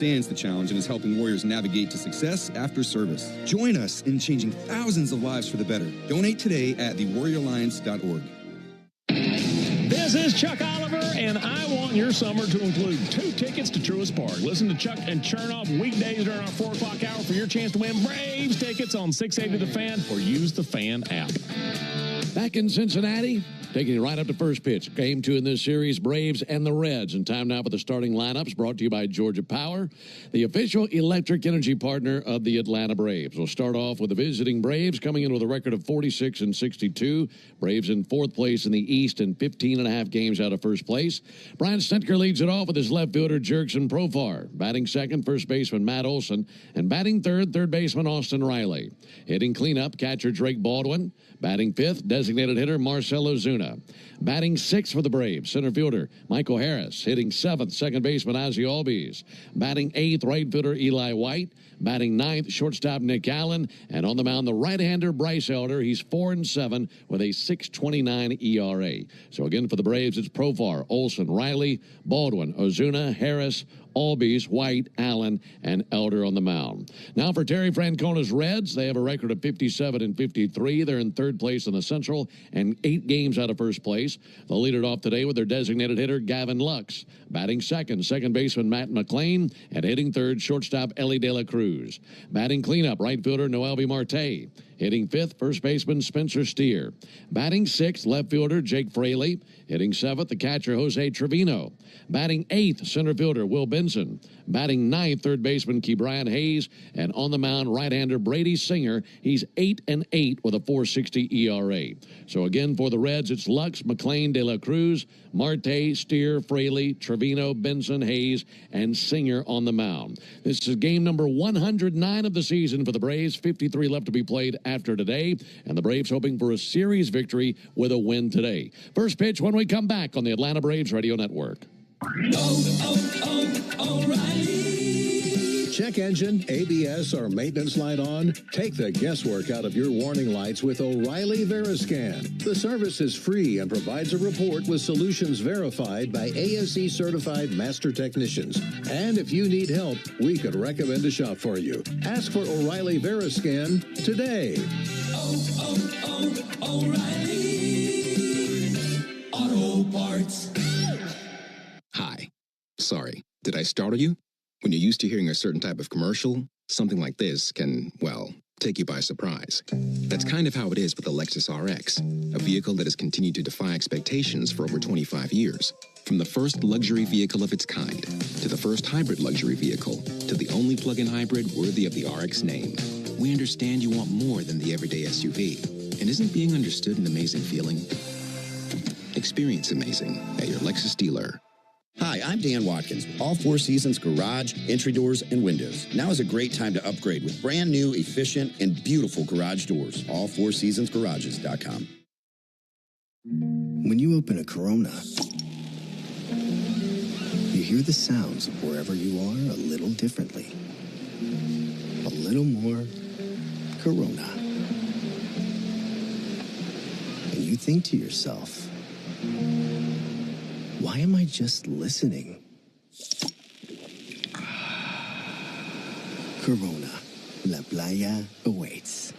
understands the challenge and is helping warriors navigate to success after service. Join us in changing thousands of lives for the better. Donate today at thewarrioralliance.org. This is Chuck Oliver, and I want your summer to include 2 tickets to Truist Park. Listen to Chuck and Chernoff weekdays during our 4 o'clock hour for your chance to win Braves tickets on 680 The Fan or use the Fan app. Back in Cincinnati, taking you right up to first pitch. Game 2 in this series, Braves and the Reds. And time now for the starting lineups, brought to you by Georgia Power, the official electric energy partner of the Atlanta Braves. We'll start off with the visiting Braves, coming in with a record of 46-62. Braves in 4th place in the East and 15.5 games out of first place. Brian Stentker leads it off with his left fielder, Jurickson Profar. Batting second, first baseman Matt Olson. And batting third baseman Austin Riley. Hitting cleanup, catcher Drake Baldwin. Batting fifth, designated hitter Marcell Ozuna. Batting sixth for the Braves, center fielder Michael Harris. Hitting seventh, second baseman Ozzie Albies. Batting eighth, right fielder Eli White. Batting ninth, shortstop Nick Allen. And on the mound, the right-hander Bryce Elder. He's 4-7 with a 6.29 ERA. So again, for the Braves, it's Profar, Olson, Riley, Baldwin, Ozuna, Harris, Albies, White, Allen, and Elder on the mound. Now for Terry Francona's Reds, they have a record of 57-53. They're in third place in the Central and 8 games out of first place. They'll lead it off today with their designated hitter, Gavin Lux. Batting second baseman Matt McLean, and hitting third, shortstop Ellie De La Cruz. Batting cleanup, right fielder Noelvi Marte. Hitting fifth, first baseman Spencer Steer. Batting sixth, left fielder Jake Fraley. Hitting seventh, the catcher Jose Trevino. Batting eighth, center fielder Will Benson. Batting ninth, third baseman Ke'Bryan Hayes. And on the mound, right-hander Brady Singer. He's 8-8 with a 4.60 ERA. So again, for the Reds, it's Lux, McLean, De La Cruz, Marte, Steer, Fraley, Trevino, Benson, Hayes, and Singer on the mound. This is game number 109 of the season for the Braves. 53 left to be played after today, and the Braves hoping for a series victory with a win today. First pitch when we come back on the Atlanta Braves Radio Network. O'Reilly. Check engine, ABS, or maintenance light on? Take the guesswork out of your warning lights with O'Reilly Veriscan. The service is free and provides a report with solutions verified by ASE certified master technicians. And if you need help, we could recommend a shop for you. Ask for O'Reilly Veriscan today. O'Reilly Auto Parts. Hi. Sorry, did I startle you? When you're used to hearing a certain type of commercial, something like this can, well, take you by surprise. That's kind of how it is with the Lexus RX, a vehicle that has continued to defy expectations for over 25 years. From the first luxury vehicle of its kind, to the first hybrid luxury vehicle, to the only plug-in hybrid worthy of the RX name. We understand you want more than the everyday SUV. And isn't being understood an amazing feeling? Experience amazing at your Lexus dealer. Hi, I'm Dan Watkins with All Four Seasons Garage, Entry Doors, and Windows. Now is a great time to upgrade with brand new, efficient, and beautiful garage doors. AllFourSeasonsGarages.com. When you open a Corona, you hear the sounds of wherever you are a little differently. A little more Corona. And you think to yourself, why am I just listening? Corona. La Playa awaits.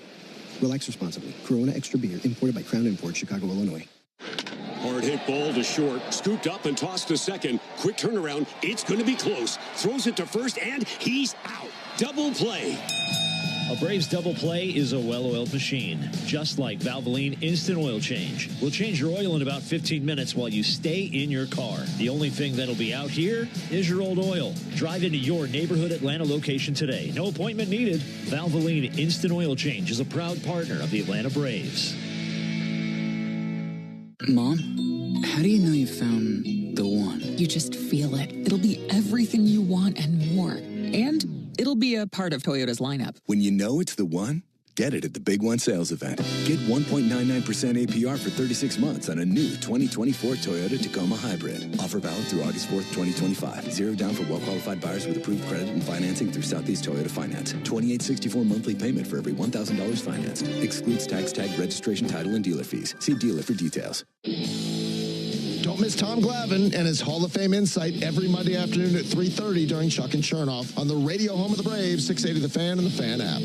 Relax responsibly. Corona Extra Beer, imported by Crown Imports, Chicago, Illinois. Hard hit ball to short, scooped up and tossed to second. Quick turnaround, it's going to be close. Throws it to first, and he's out. Double play. A Braves double play is a well-oiled machine, just like Valvoline Instant Oil Change. We'll change your oil in about 15 minutes while you stay in your car. The only thing that'll be out here is your old oil. Drive into your neighborhood Atlanta location today. No appointment needed. Valvoline Instant Oil Change is a proud partner of the Atlanta Braves. Mom, how do you know you found the one? You just feel it. It'll be everything you want and more. And it'll be a part of Toyota's lineup. When you know it's the one, get it at the Big One sales event. Get 1.99% APR for 36 months on a new 2024 Toyota Tacoma Hybrid. Offer valid through August 4th, 2025. Zero down for well-qualified buyers with approved credit and financing through Southeast Toyota Finance. $28.64 monthly payment for every $1,000 financed. Excludes tax, tag, registration, title, and dealer fees. See dealer for details. Don't miss Tom Glavine and his Hall of Fame insight every Monday afternoon at 3:30 during Chuck and Chernoff on the radio home of the Braves, 680 The Fan and the Fan app.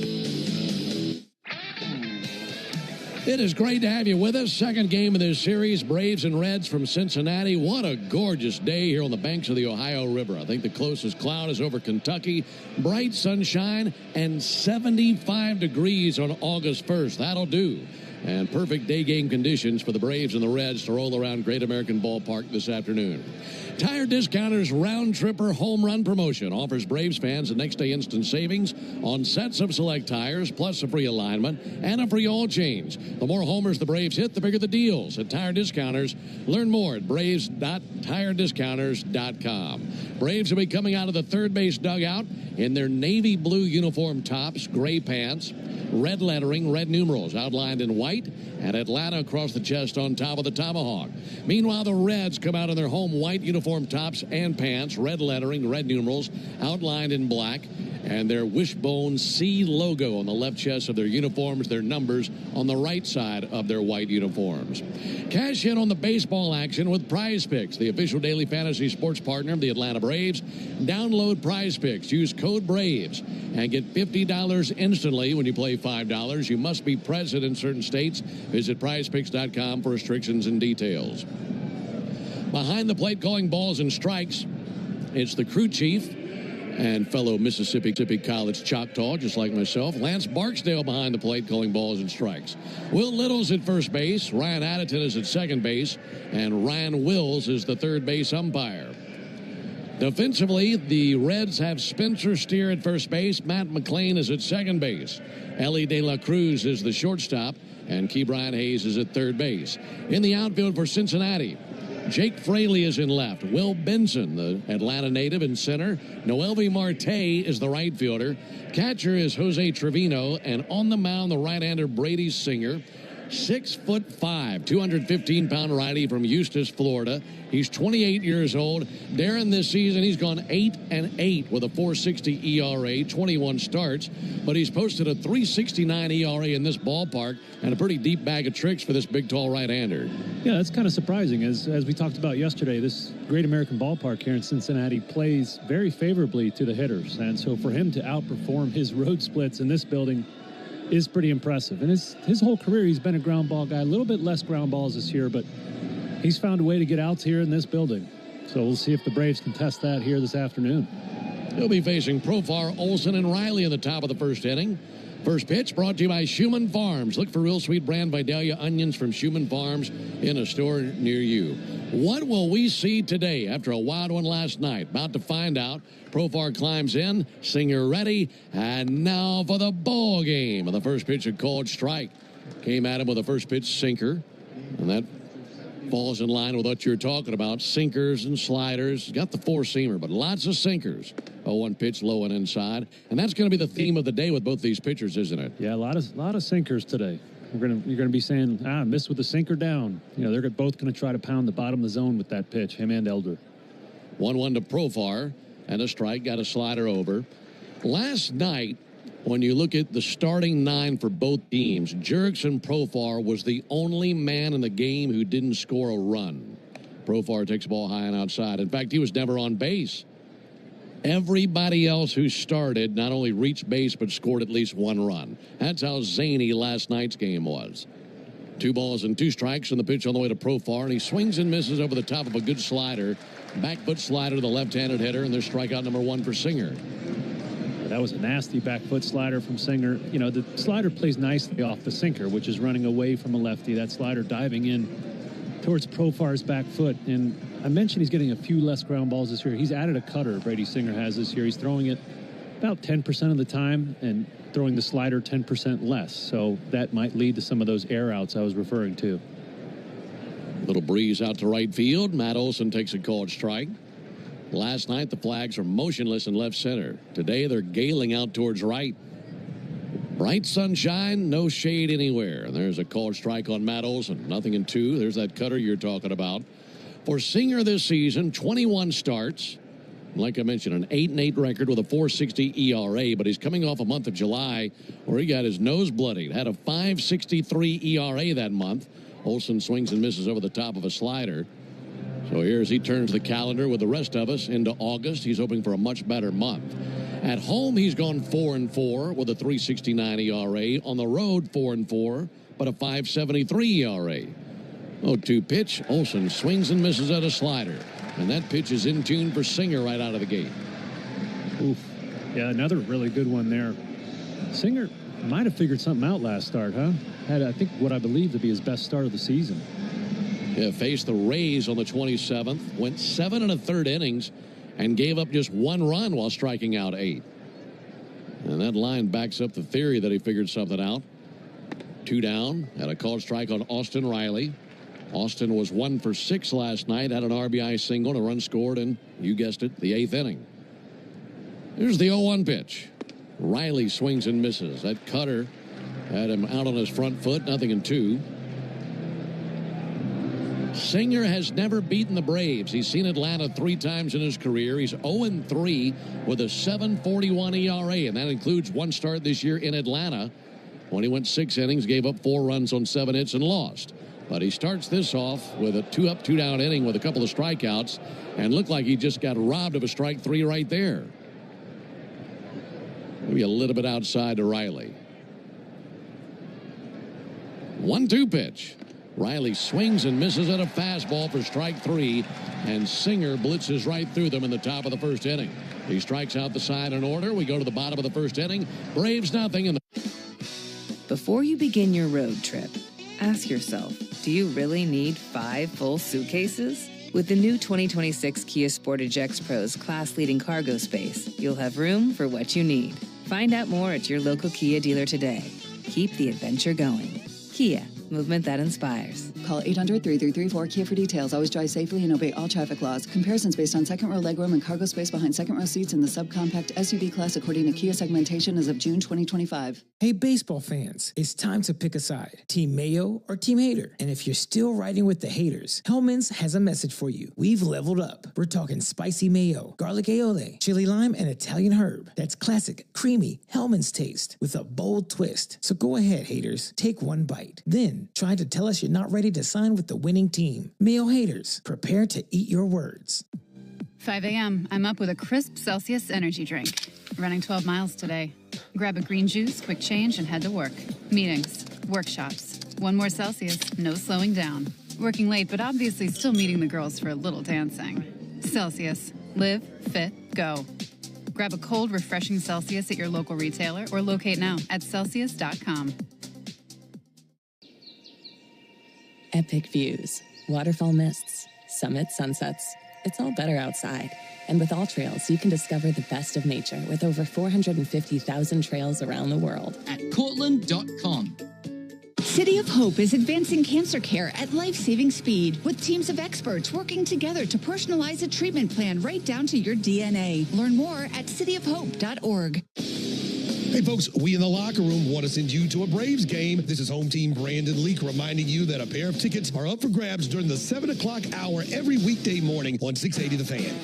It is great to have you with us. Second game of this series, Braves and Reds from Cincinnati. What a gorgeous day here on the banks of the Ohio River. I think the closest cloud is over Kentucky. Bright sunshine and 75 degrees on August 1st. That'll do. And perfect day game conditions for the Braves and the Reds to roll around Great American Ballpark this afternoon. Tire Discounter's Round Tripper Home Run Promotion offers Braves fans a next-day instant savings on sets of select tires, plus a free alignment and a free oil change. The more homers the Braves hit, the bigger the deals at Tire Discounters. Learn more at braves.tirediscounters.com. Braves will be coming out of the third base dugout in their navy blue uniform tops, gray pants, red lettering, red numerals outlined in white, and Atlanta across the chest on top of the tomahawk. Meanwhile, the Reds come out in their home white uniform tops and pants, red lettering, red numerals outlined in black, and their wishbone C logo on the left chest of their uniforms, their numbers on the right side of their white uniforms. Cash in on the baseball action with Prize Picks, the official daily fantasy sports partner of the Atlanta Braves. Download Prize Picks, use code BRAVES, and get $50 instantly when you play $5. You must be present in certain states. Visit prizepicks.com for restrictions and details. Behind the plate calling balls and strikes, it's the crew chief and fellow Mississippi College Choctaw, just like myself, Lance Barksdale behind the plate calling balls and strikes. Will Little's at first base, Ryan Addington is at second base, and Ryan Wills is the third base umpire. Defensively, the Reds have Spencer Steer at first base, Matt McClain is at second base, Ellie De La Cruz is the shortstop, and Key Brian Hayes is at third base. In the outfield for Cincinnati, Jake Fraley is in left. Will Benson, the Atlanta native, in center. Noelvi Marte is the right fielder. Catcher is Jose Trevino. And on the mound, the right-hander Brady Singer. 6'5", 215-pound righty from Eustis, Florida. He's 28 years old. Darren, this season, he's gone 8-8 with a 4.60 ERA, 21 starts. But he's posted a 3.69 ERA in this ballpark and a pretty deep bag of tricks for this big, tall right-hander. Yeah, that's kind of surprising. As we talked about yesterday, this Great American Ballpark here in Cincinnati plays very favorably to the hitters. And so for him to outperform his road splits in this building is pretty impressive. And his whole career, he's been a ground ball guy. A little bit less ground balls this year, but he's found a way to get outs here in this building. So we'll see if the Braves can test that here this afternoon. He'll be facing Profar, Olson, and Riley in the top of the first inning. First pitch brought to you by Schumann Farms. Look for real sweet brand Vidalia onions from Schumann Farms in a store near you. What will we see today after a wild one last night? About to find out. Profar climbs in, Singer ready, and now for the ball game. And the first pitch, a called strike. Came at him with a first pitch sinker, and that falls in line with what you're talking about. Sinkers and sliders. Got the four-seamer, but lots of sinkers. 0-1 pitch low and inside. And that's going to be the theme of the day with both these pitchers, isn't it? Yeah, a lot of sinkers today. You're going to be saying, missed with the sinker down. You know, they're both going to try to pound the bottom of the zone with that pitch, him and Elder. 1-1 to Profar, and a strike. Got a slider over. Last night, when you look at the starting nine for both teams, Jurickson Profar was the only man in the game who didn't score a run. Profar takes the ball high and outside. In fact, he was never on base. Everybody else who started not only reached base but scored at least one run. That's how zany last night's game was. 2 balls and 2 strikes, and the pitch on the way to Profar, and he swings and misses over the top of a good slider. Back foot slider to the left-handed hitter, and there's strikeout number 1 for Singer. That was a nasty back foot slider from Singer. You know, the slider plays nicely off the sinker, which is running away from a lefty. That slider diving in towards Profar's back foot. And I mentioned he's getting a few less ground balls this year. He's added a cutter, Brady Singer has this year. He's throwing it about 10% of the time and throwing the slider 10% less. So that might lead to some of those air outs I was referring to. Little breeze out to right field. Matt Olson takes a called strike. Last night, the flags were motionless in left center. Today, they're galing out towards right. Bright sunshine, no shade anywhere. And there's a called strike on Matt Olson. Nothing in 2. There's that cutter you're talking about. For Singer this season, 21 starts. Like I mentioned, an 8-8 record with a 4.60 ERA, but he's coming off a month of July where he got his nose bloodied. Had a 5.63 ERA that month. Olson swings and misses over the top of a slider. So here as he turns the calendar with the rest of us into August, he's hoping for a much better month. At home, he's gone 4-4 with a 3.69 ERA. On the road, 4-4, but a 5.73 ERA. 0-2 pitch. Olsen swings and misses at a slider. And that pitch is in tune for Singer right out of the gate. Oof. Yeah, another really good one there. Singer might have figured something out last start, huh? Had, I think, what I believe to be his best start of the season. Yeah, faced the Rays on the 27th. Went 7 1/3 innings and gave up just 1 run while striking out 8. And that line backs up the theory that he figured something out. 2 down. Had a called strike on Austin Riley. Austin was 1 for 6 last night. Had an RBI single and a run scored in, you guessed it, the 8th inning. Here's the 0-1 pitch. Riley swings and misses. That cutter had him out on his front foot. Nothing in 2. Singer has never beaten the Braves. He's seen Atlanta 3 times in his career. He's 0-3 with a 7.41 ERA, and that includes 1 start this year in Atlanta when he went 6 innings, gave up 4 runs on 7 hits, and lost. But he starts this off with a 2-up, 2-down inning with a couple of strikeouts, and looked like he just got robbed of a strike 3 right there. Maybe a little bit outside to Riley. 1-2 pitch. Riley swings and misses at a fastball for strike 3, and Singer blitzes right through them in the top of the 1st inning. He strikes out the side in order. We go to the bottom of the 1st inning. Braves nothing. Before you begin your road trip, ask yourself, do you really need 5 full suitcases? With the new 2026 Kia Sportage X-Pro's class-leading cargo space, you'll have room for what you need. Find out more at your local Kia dealer today. Keep the adventure going. Kia, movement that inspires. Call 800-3334-KIA for details. Always drive safely and obey all traffic laws. Comparisons based on second row legroom and cargo space behind second row seats in the subcompact SUV class according to Kia segmentation as of June 2025. Hey, baseball fans, it's time to pick a side. Team Mayo or Team Hater. And if you're still riding with the haters, Hellman's has a message for you. We've leveled up. We're talking spicy mayo, garlic aioli, chili lime, and Italian herb. That's classic, creamy Hellman's taste with a bold twist. So go ahead, haters. Take one bite. Then try to tell us you're not ready to sign with the winning team. Mayo haters, prepare to eat your words. 5 a.m. I'm up with a crisp Celsius energy drink. Running 12 miles today. Grab a green juice, quick change, and head to work. Meetings, workshops. 1 more Celsius, no slowing down. Working late, but obviously still meeting the girls for a little dancing. Celsius. Live, fit, go. Grab a cold, refreshing Celsius at your local retailer or locate now at Celsius.com. Epic views, waterfall mists, summit sunsets. It's all better outside. And with All Trails, you can discover the best of nature with over 450,000 trails around the world. At Cortland.com. City of Hope is advancing cancer care at life-saving speed with teams of experts working together to personalize a treatment plan right down to your DNA. Learn more at cityofhope.org. Hey folks, we in the locker room want to send you to a Braves game. This is home team Brandon Leak reminding you that a pair of tickets are up for grabs during the 7 o'clock hour every weekday morning on 680 The Fan.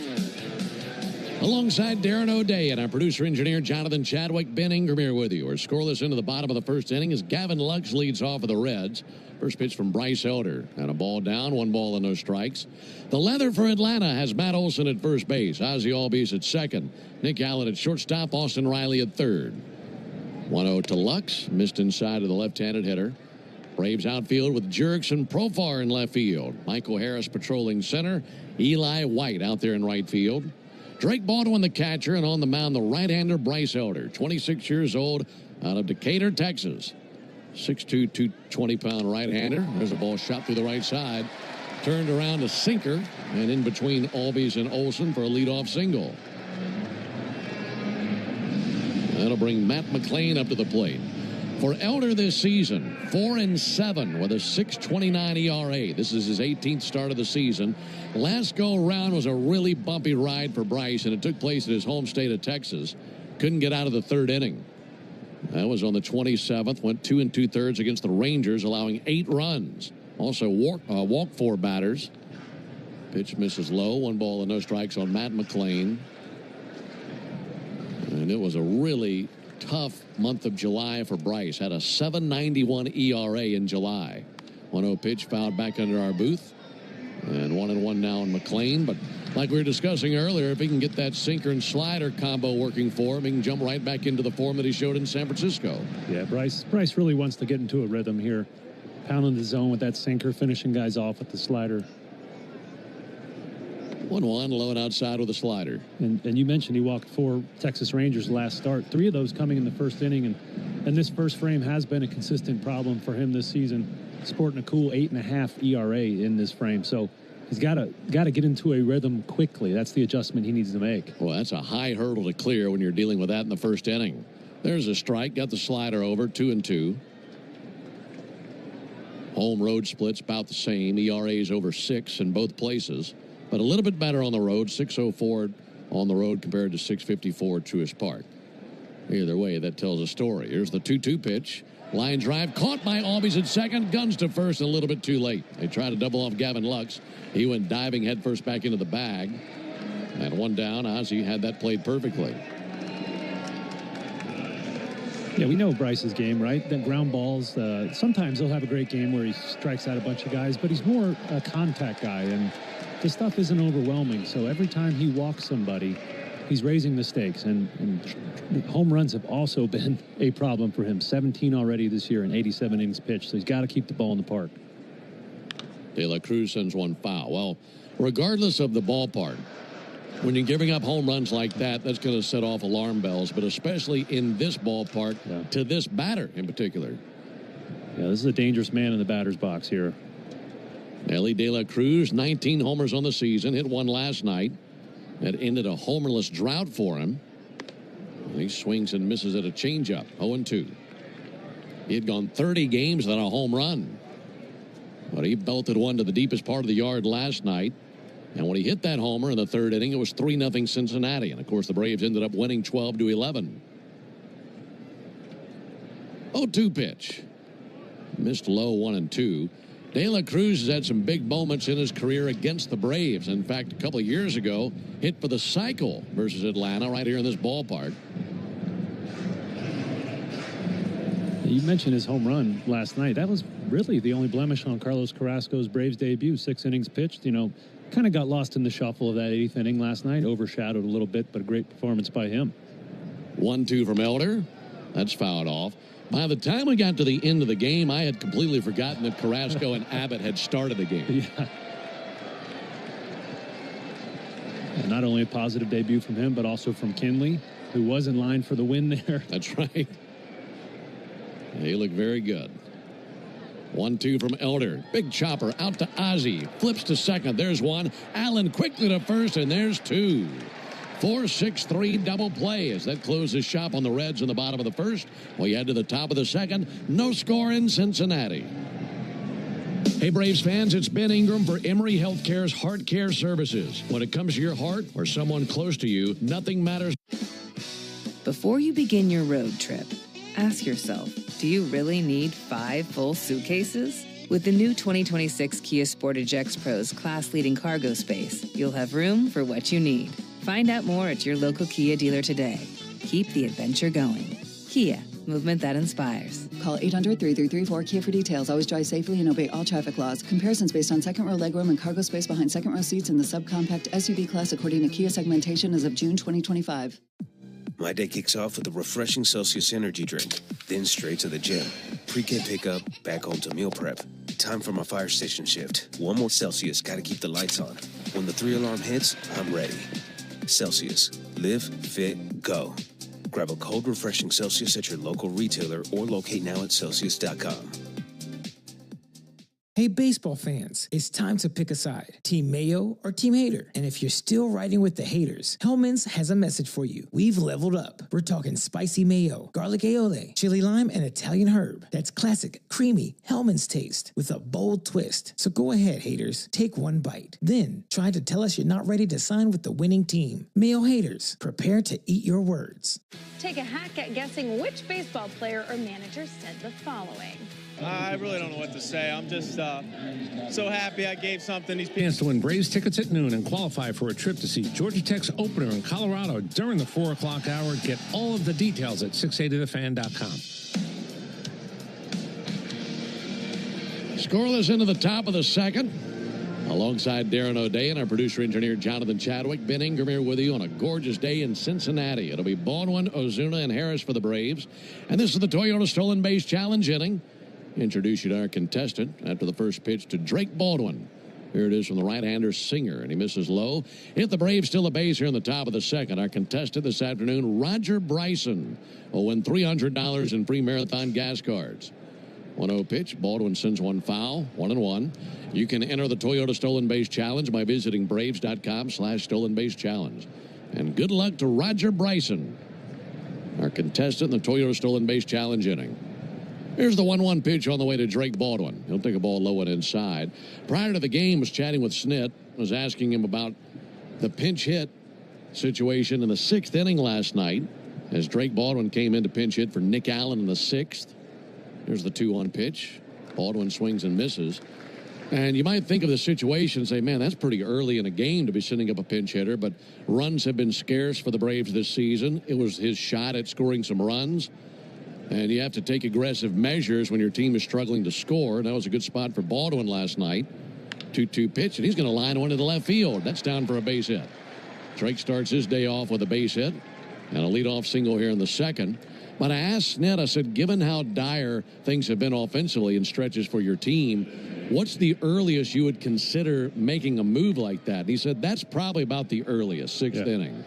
Alongside Darren O'Day and our producer-engineer Jonathan Chadwick, Ben Ingram here with you. We're scoreless into the bottom of the 1st inning as Gavin Lux leads off for the Reds. First pitch from Bryce Elder. And a ball down, 1 ball and no strikes. The leather for Atlanta has Matt Olson at first base. Ozzie Albies at second. Nick Allen at shortstop. Austin Riley at third. 1-0 to Lux. Missed inside of the left-handed hitter. Braves outfield with Jerks and Profar in left field. Michael Harris patrolling center. Eli White out there in right field. Drake Baldwin the catcher, and on the mound the right-hander Bryce Elder, 26 years old, out of Decatur, Texas. 6'2", 220-pound right-hander. There's a ball shot through the right side. Turned around a sinker, and in between Albies and Olsen for a leadoff single. That'll bring Matt McClain up to the plate. For Elder this season, 4-7 with a 6.29 ERA. This is his 18th start of the season. Last go-around was a really bumpy ride for Bryce, and it took place at his home state of Texas. Couldn't get out of the 3rd inning. That was on the 27th. Went 2 2/3 against the Rangers, allowing 8 runs. Also walked 4 batters. Pitch misses low. 1 ball and no strikes on Matt McClain. And it was a really tough month of July for Bryce. Had a 7.91 ERA in July. 1-0 pitch fouled back under our booth. And 1-1 now in McLean. But like we were discussing earlier, if he can get that sinker and slider combo working for him, he can jump right back into the form that he showed in San Francisco. Yeah, Bryce really wants to get into a rhythm here. Pounding the zone with that sinker, finishing guys off with the slider. 1-1, low and outside with a slider. And you mentioned he walked 4 Texas Rangers last start, 3 of those coming in the first inning. And this first frame has been a consistent problem for him this season, sporting a cool 8.5 ERA in this frame. So he's got to get into a rhythm quickly. That's the adjustment he needs to make. Well, that's a high hurdle to clear when you're dealing with that in the first inning. There's a strike, got the slider over, 2-2. Home road splits about the same. ERA's over 6 in both places, but a little bit better on the road. 6.04 on the road compared to 6.54 at Truist Park. Either way, that tells a story. Here's the 2-2 pitch. Line drive caught by Albies at second. Guns to first a little bit too late. They tried to double off Gavin Lux. He went diving headfirst back into the bag. And 1 down. Ozzie had that played perfectly. Yeah, we know Bryce's game, right? The ground balls, sometimes he'll have a great game where he strikes out a bunch of guys, but he's more a contact guy, and the stuff isn't overwhelming. So every time he walks somebody, he's raising the stakes, and home runs have also been a problem for him. 17 already this year in 87 innings pitched, so he's got to keep the ball in the park. De La Cruz sends one foul. Well, regardless of the ballpark, when you're giving up home runs like that, that's going to set off alarm bells, but especially in this ballpark, to this batter in particular. Yeah, this is a dangerous man in the batter's box here. Ellie De La Cruz, 19 homers on the season, hit one last night. That ended a homerless drought for him. He swings and misses at a changeup, 0-2. He had gone 30 games without a home run, but he belted one to the deepest part of the yard last night. And when he hit that homer in the third inning, it was 3-0 Cincinnati. And, of course, the Braves ended up winning 12-11. 0-2 pitch. Missed low, 1-2. De La Cruz has had some big moments in his career against the Braves. In fact, a couple of years ago, hit for the cycle versus Atlanta right here in this ballpark. You mentioned his home run last night. That was really the only blemish on Carlos Carrasco's Braves debut. 6 innings pitched, kind of got lost in the shuffle of that 8th inning last night. Overshadowed a little bit, but a great performance by him. 1-2 from Elder. That's fouled off. By the time we got to the end of the game, I had completely forgotten that Carrasco and Abbott had started the game. Yeah. And not only a positive debut from him, but also from Kinley, who was in line for the win there. That's right. He looked very good. 1-2 from Elder. Big chopper out to Ozzie. Flips to second. There's one. Allen quickly to first, and there's 2. 4-6-3 double play as that closes shop on the Reds in the bottom of the first. We head to the top of the second. No score in Cincinnati. Hey, Braves fans, it's Ben Ingram for Emory Healthcare's Heart Care Services. When it comes to your heart or someone close to you, nothing matters. Before you begin your road trip, ask yourself, do you really need 5 full suitcases? With the new 2026 Kia Sportage X-Pro's class-leading cargo space, you'll have room for what you need. Find out more at your local Kia dealer today. Keep the adventure going. Kia, movement that inspires. Call 800-3334-KIA for details. Always drive safely and obey all traffic laws. Comparisons based on second row legroom and cargo space behind second row seats in the subcompact SUV class according to Kia segmentation as of June 2025. My day kicks off with a refreshing Celsius energy drink, then straight to the gym. Pre-K pickup, back home to meal prep. Time for my fire station shift. One more Celsius, gotta keep the lights on. When the 3-alarm hits, I'm ready. Celsius. Live, fit, go. Grab a cold, refreshing Celsius at your local retailer or locate now at Celsius.com. Hey, baseball fans, it's time to pick a side. Team Mayo or Team Hater? And if you're still riding with the haters, Hellman's has a message for you. We've leveled up. We're talking spicy mayo, garlic aioli, chili lime, and Italian herb. That's classic, creamy Hellman's taste with a bold twist. So go ahead, haters. Take one bite. Then try to tell us you're not ready to sign with the winning team. Mayo haters, prepare to eat your words. Take a hack at guessing which baseball player or manager said the following. I really don't know what to say. I'm just so happy I gave something these people. Chance to win Braves tickets at noon and qualify for a trip to see Georgia Tech's opener in Colorado during the 4 o'clock hour. Get all of the details at 680thefan.com. Scoreless into the top of the second. Alongside Darren O'Day and our producer-engineer Jonathan Chadwick, Ben Ingram here with you on a gorgeous day in Cincinnati. It'll be Baldwin, Ozuna, and Harris for the Braves. And this is the Toyota Stolen Base Challenge inning. Introduce you to our contestant after the first pitch to Drake Baldwin. Here it is from the right-hander Singer, and he misses low. Hit the Braves still a base here in the top of the second. Our contestant this afternoon, Roger Bryson, will win $300 in free marathon gas cards. 1-0 pitch. Baldwin sends one foul. 1-1. You can enter the Toyota Stolen Base Challenge by visiting Braves.com/Stolen Base Challenge. And good luck to Roger Bryson, our contestant in the Toyota Stolen Base Challenge inning. Here's the 1-1 pitch on the way to Drake Baldwin. He'll take a ball low and inside. Prior to the game, was chatting with Snit, was asking him about the pinch hit situation in the 6th inning last night as Drake Baldwin came in to pinch hit for Nick Allen in the 6th. Here's the 2-1 pitch. Baldwin swings and misses. And you might think of the situation and say, man, that's pretty early in a game to be sending up a pinch hitter, but runs have been scarce for the Braves this season. It was his shot at scoring some runs. And you have to take aggressive measures when your team is struggling to score. And that was a good spot for Baldwin last night. 2-2 pitch, and he's going to line one to the left field. That's down for a base hit. Drake starts his day off with a base hit and a leadoff single here in the second. But I asked Snett, I said, given how dire things have been offensively in stretches for your team, what's the earliest you would consider making a move like that? And he said, that's probably about the earliest, 6th inning.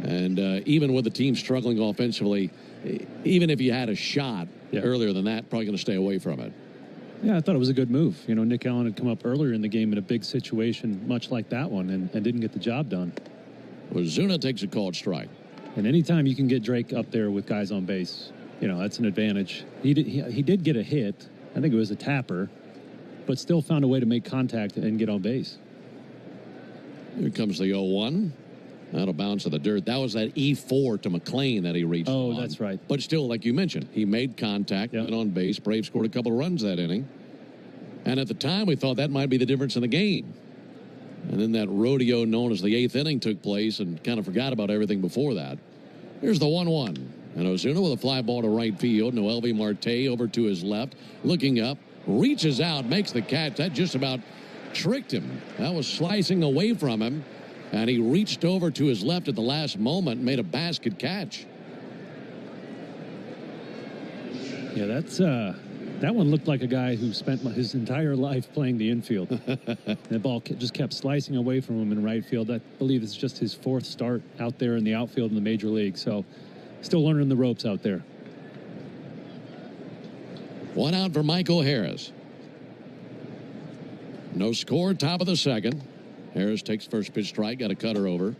And even with the team struggling offensively, even if you had a shot earlier than that, probably going to stay away from it. Yeah, I thought it was a good move. You know, Nick Allen had come up earlier in the game in a big situation, much like that one, and didn't get the job done. Ozuna takes a called strike. And anytime you can get Drake up there with guys on base, you know, that's an advantage. He did get a hit. I think it was a tapper, but still found a way to make contact and get on base. Here comes the 0-1. That'll bounce to the dirt. That was that E4 to McLean that he reached. Oh, that's right. But still, like you mentioned, he made contact, went on base. Braves scored a couple of runs that inning. And at the time, we thought that might be the difference in the game. And then that rodeo known as the 8th inning took place and kind of forgot about everything before that. Here's the 1-1. And Ozuna with a fly ball to right field. Noelvi Marte over to his left, looking up, reaches out, makes the catch. That just about tricked him. That was slicing away from him. And he reached over to his left at the last moment and made a basket catch. Yeah, that one looked like a guy who spent his entire life playing the infield. The ball just kept slicing away from him in right field. I believe it's just his 4th start out there in the outfield in the major league. So still learning the ropes out there. One out for Michael Harris. No score, top of the second. Harris takes first pitch strike, got a cutter over.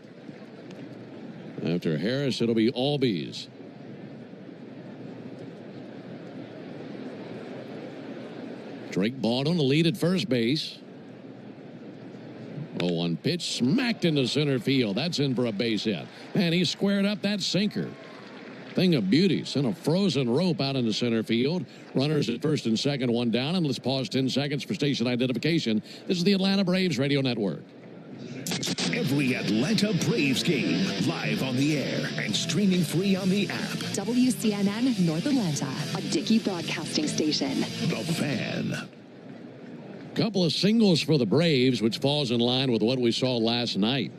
After Harris, it'll be Albies. Drake Baldwin to lead at first base. 0-1 pitch, smacked into center field. That's in for a base hit. And he squared up that sinker. Thing of beauty. Sent a frozen rope out into center field. Runners at first and second, one down. And let's pause 10 seconds for station identification. This is the Atlanta Braves Radio Network. Every Atlanta Braves game, live on the air and streaming free on the app. WCNN North Atlanta, a Dickey broadcasting station. The Fan. Couple of singles for the Braves, which falls in line with what we saw last night.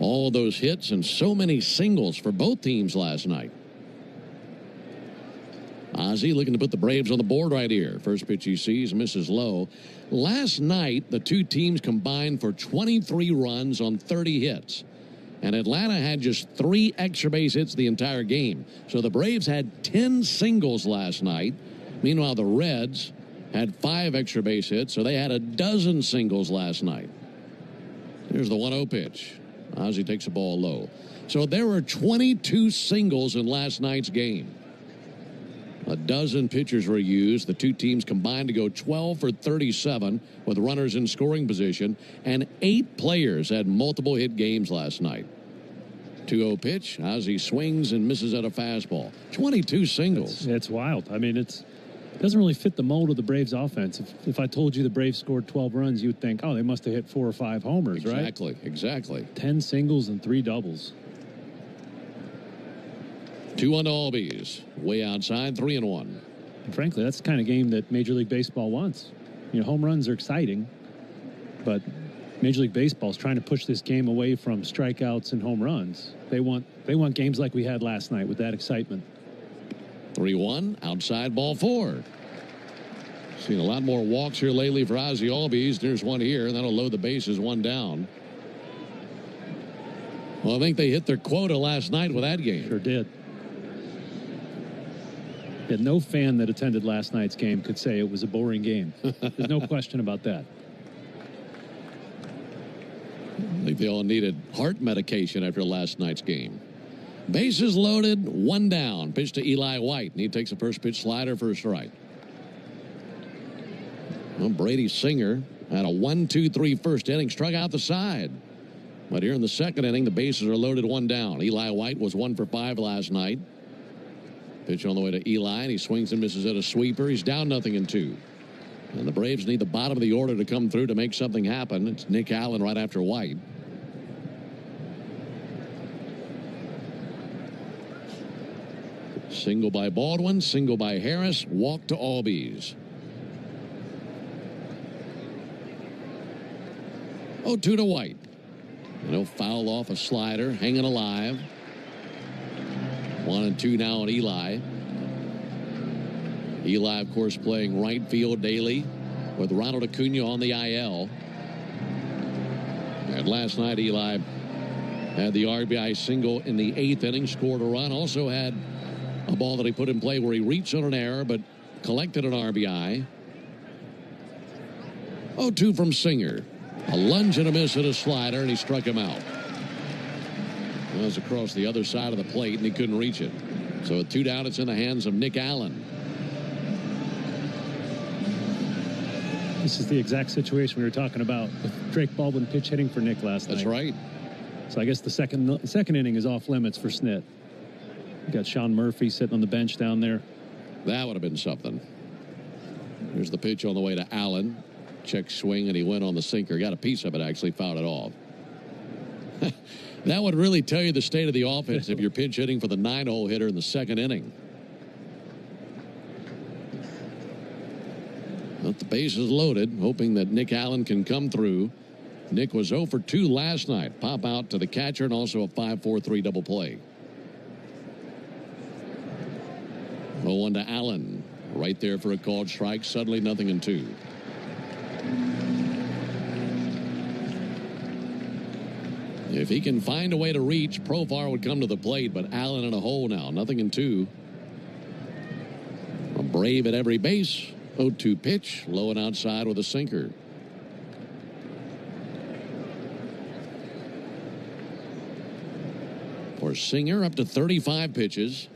All those hits and so many singles for both teams last night. Ozzie looking to put the Braves on the board right here. First pitch he sees, misses low. Last night, the two teams combined for 23 runs on 30 hits. And Atlanta had just 3 extra base hits the entire game. So the Braves had 10 singles last night. Meanwhile, the Reds had 5 extra base hits, so they had a dozen singles last night. Here's the 1-0 pitch. Ozzie takes the ball low. So there were 22 singles in last night's game. A dozen pitchers were used. The two teams combined to go 12 for 37 with runners in scoring position, and 8 players had multiple hit games last night. 2-0 pitch. Ozzie swings and misses at a fastball. 22 singles. It's wild. I mean, it doesn't really fit the mold of the Braves offense. If I told you the Braves scored 12 runs, you would think, oh, they must have hit 4 or 5 homers, right? Exactly. 10 singles and 3 doubles. 2-1 to Albies. Way outside, 3-1. And frankly, that's the kind of game that Major League Baseball wants. You know, home runs are exciting, But Major League Baseball is trying to push this game away from strikeouts and home runs. They want games like we had last night with that excitement. 3-1, outside ball 4. Seen a lot more walks here lately for Ozzie Albies. There's one here, and that'll load the bases, 1 down. Well, I think they hit their quota last night with that game. Sure did. Yeah, no fan that attended last night's game could say it was a boring game. There's no question about that. I think they all needed heart medication after last night's game. Bases loaded, 1 down. Pitch to Eli White, and he takes a first pitch slider for a strike. Well, Brady Singer had a 1-2-3 first inning, struck out the side. But here in the second inning, the bases are loaded, 1 down. Eli White was 1 for 5 last night. Pitch on the way to Eli, and he swings and misses at a sweeper. He's down 0-2. And the Braves need the bottom of the order to come through to make something happen. It's Nick Allen right after White. Single by Baldwin, single by Harris, walk to Albies. 0-2 to White. And he'll foul off a slider, hanging alive. 1-2 now on Eli. Eli, of course, playing right field daily with Ronald Acuna on the IL. And last night, Eli had the RBI single in the 8th inning, scored a run. Also had a ball that he put in play where he reached on an error but collected an RBI. 0-2 from Singer. A lunge and a miss at a slider, and he struck him out. That was across the other side of the plate, and he couldn't reach it. So with 2 down, it's in the hands of Nick Allen. This is the exact situation we were talking about with Drake Baldwin pitch hitting for Nick last night. That's right. So I guess the second inning is off limits for Snit. You got Sean Murphy sitting on the bench down there. That would have been something. Here's the pitch on the way to Allen. Check swing, and he went on the sinker. Got a piece of it, actually fouled it off. That would really tell you the state of the offense if you're pinch hitting for the 9-hole hitter in the second inning. But the base is loaded, hoping that Nick Allen can come through. Nick was 0 for 2 last night. Pop out to the catcher and also a 5-4-3 double play. 0-1 to Allen. Right there for a called strike. Suddenly 0-2. If he can find a way to reach, Profar would come to the plate, but Allen in a hole now. 0-2. A Brave at every base. 0-2 pitch. Low and outside with a sinker. For Singer, up to 35 pitches.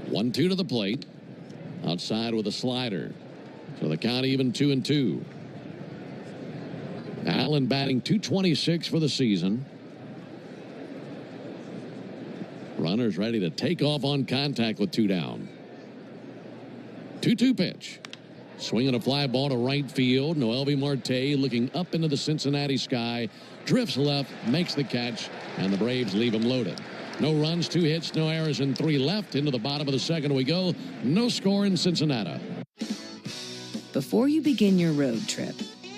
1-2 to the plate. Outside with a slider. So the count even 2-2. Allen batting .226 for the season. Runners ready to take off on contact with 2 down. 2-2 pitch. Swinging a fly ball to right field. Noelvi Marte looking up into the Cincinnati sky. Drifts left, makes the catch, and the Braves leave him loaded. No runs, 2 hits, no errors, and 3 left. Into the bottom of the second we go. No score in Cincinnati. Before you begin your road trip,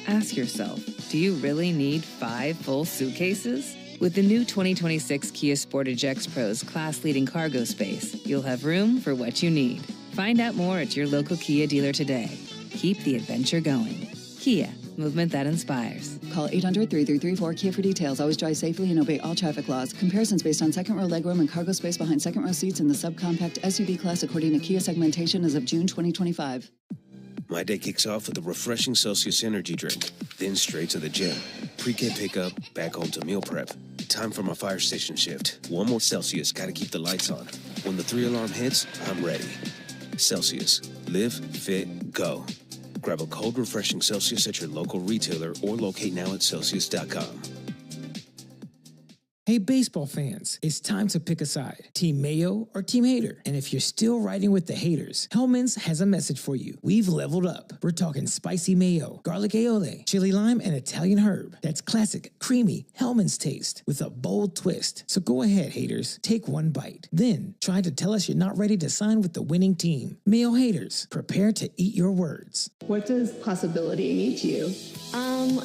ask yourself, do you really need 5 full suitcases? With the new 2026 Kia Sportage X Pro's class-leading cargo space, you'll have room for what you need. Find out more at your local Kia dealer today. Keep the adventure going. Kia, movement that inspires. Call 800-3334-KIA for details. Always drive safely and obey all traffic laws. Comparisons based on second row legroom and cargo space behind second row seats in the subcompact SUV class according to Kia segmentation as of June 2025. My day kicks off with a refreshing Celsius energy drink, then straight to the gym. Pre-K pickup, back home to meal prep. Time for my fire station shift. 1 more Celsius, gotta keep the lights on. When the 3-alarm hits, I'm ready. Celsius. Live, fit, go. Grab a cold, refreshing Celsius at your local retailer or locate now at Celsius.com. Hey, baseball fans, it's time to pick a side. Team Mayo or Team Hater? And if you're still riding with the haters, Hellman's has a message for you. We've leveled up. We're talking spicy mayo, garlic aioli, chili lime, and Italian herb. That's classic, creamy Hellman's taste with a bold twist. So go ahead, haters, take one bite. Then try to tell us you're not ready to sign with the winning team. Mayo haters, prepare to eat your words. What does possibility mean to you?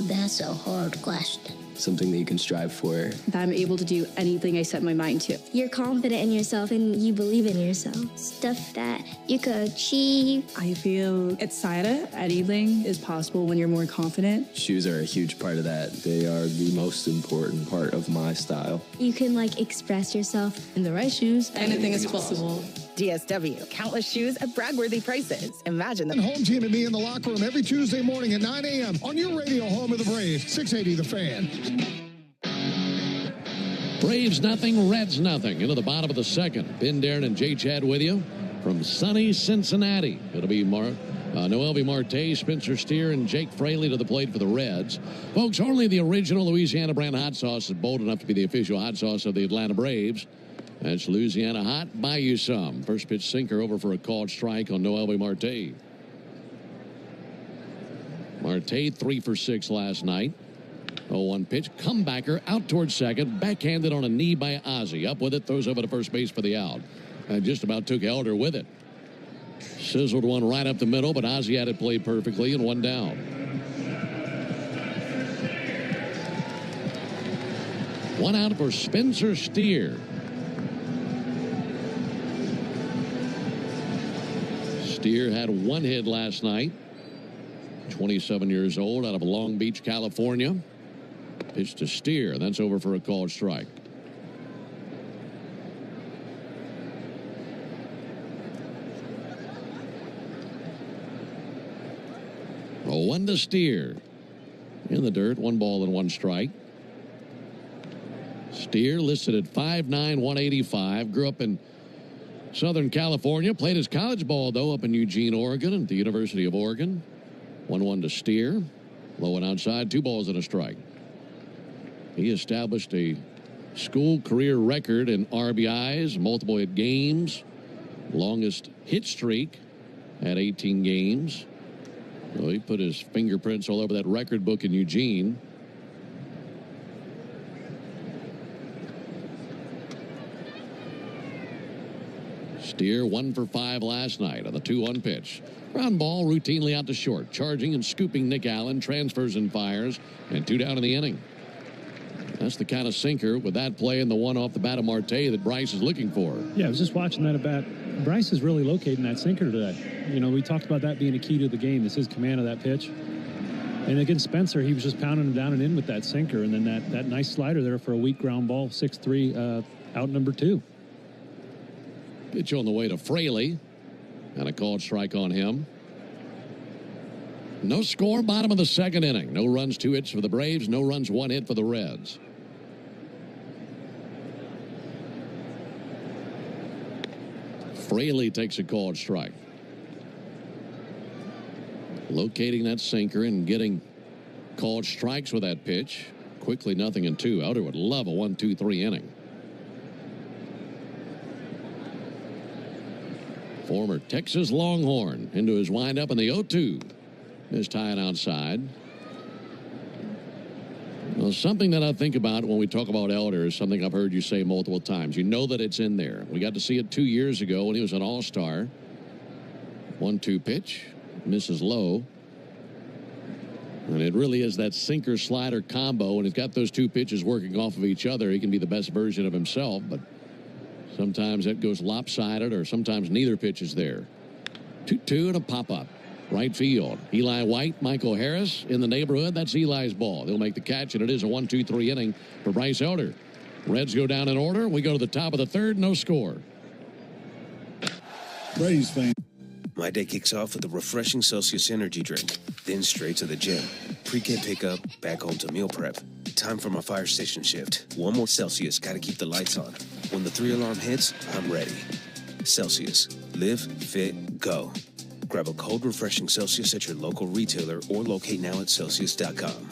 That's a hard question. Something that you can strive for. That I'm able to do anything I set my mind to. You're confident in yourself and you believe in yourself. Stuff that you could achieve. I feel excited. Anything is possible when you're more confident. Shoes are a huge part of that. They are the most important part of my style. You can express yourself. In the right shoes, anything is possible. DSW, countless shoes at brag-worthy prices. Imagine And Home Team and me in the locker room every Tuesday morning at 9 a.m. on your radio home of the Braves, 680 The Fan. Braves nothing, Reds nothing. Into the bottom of the second. Ben Darren and Jay Chad with you from sunny Cincinnati. It'll be Noel V. Marte, Spencer Steer, and Jake Fraley to the plate for the Reds. Folks, only the original Louisiana brand hot sauce is bold enough to be the official hot sauce of the Atlanta Braves. That's Louisiana Hot. Buy you some. First pitch sinker over for a called strike on Noel V. Marte. Marte 3 for 6 last night. 0-1 pitch. Comebacker out towards second. Backhanded on a knee by Ozzie. Up with it. Throws over to first base for the out. And just about took Elder with it. Sizzled one right up the middle, but Ozzie had it played perfectly and one down. One out for Spencer Steer. Steer had one hit last night. 27 years old, out of Long Beach, California. Pitch to Steer. That's over for a called strike. One to Steer. In the dirt, 1 ball and 1 strike. Steer listed at 5'9", 185. Grew up in Southern California. Played his college ball, though, up in Eugene, Oregon, at the University of Oregon. 1-1 to Steer. Low and outside, 2 balls and a strike. He established a school career record in RBIs, multiple hit games, longest hit streak at 18 games. So he put his fingerprints all over that record book in Eugene. Steer 1 for 5 last night on the 2-1 pitch. Ground ball routinely out to short. Charging and scooping Nick Allen. Transfers and fires. And 2 down in the inning. That's the kind of sinker with that play and the one off the bat of Marte that Bryce is looking for. Yeah, I was just watching that at bat. Bryce is really locating that sinker today. You know, we talked about that being a key to the game. This is command of that pitch. And against Spencer, he was just pounding him down and in with that sinker. And then that nice slider there for a weak ground ball, 6-3, out number 2. Pitch on the way to Fraley. And a called strike on him. No score, bottom of the second inning. No runs, 2 hits for the Braves. No runs, 1 hit for the Reds. Fraley takes a called strike. Locating that sinker and getting called strikes with that pitch. Quickly, 0-2. Elder would love a 1-2-3 inning. Former Texas Longhorn into his windup in the 0-2. Is tying outside. Well, something that I think about when we talk about Elder is something I've heard you say multiple times. You know that it's in there. We got to see it 2 years ago when he was an all-star. 1-2 pitch. Misses low. And it really is that sinker-slider combo. And he's got those 2 pitches working off of each other. He can be the best version of himself. But sometimes that goes lopsided or sometimes neither pitch is there. 2-2 and a pop-up. Right field. Eli White, Michael Harris in the neighborhood. That's Eli's ball. They'll make the catch, and it is a 1-2-3 inning for Bryce Elder. Reds go down in order. We go to the top of the third. No score. Braves fan. My day kicks off with a refreshing Celsius energy drink. Then straight to the gym. Pre-K pickup, back home to meal prep. Time for my fire station shift. 1 more Celsius, gotta keep the lights on. When the 3-alarm hits, I'm ready. Celsius. Live, fit, go. Grab a cold, refreshing Celsius at your local retailer or locate now at Celsius.com.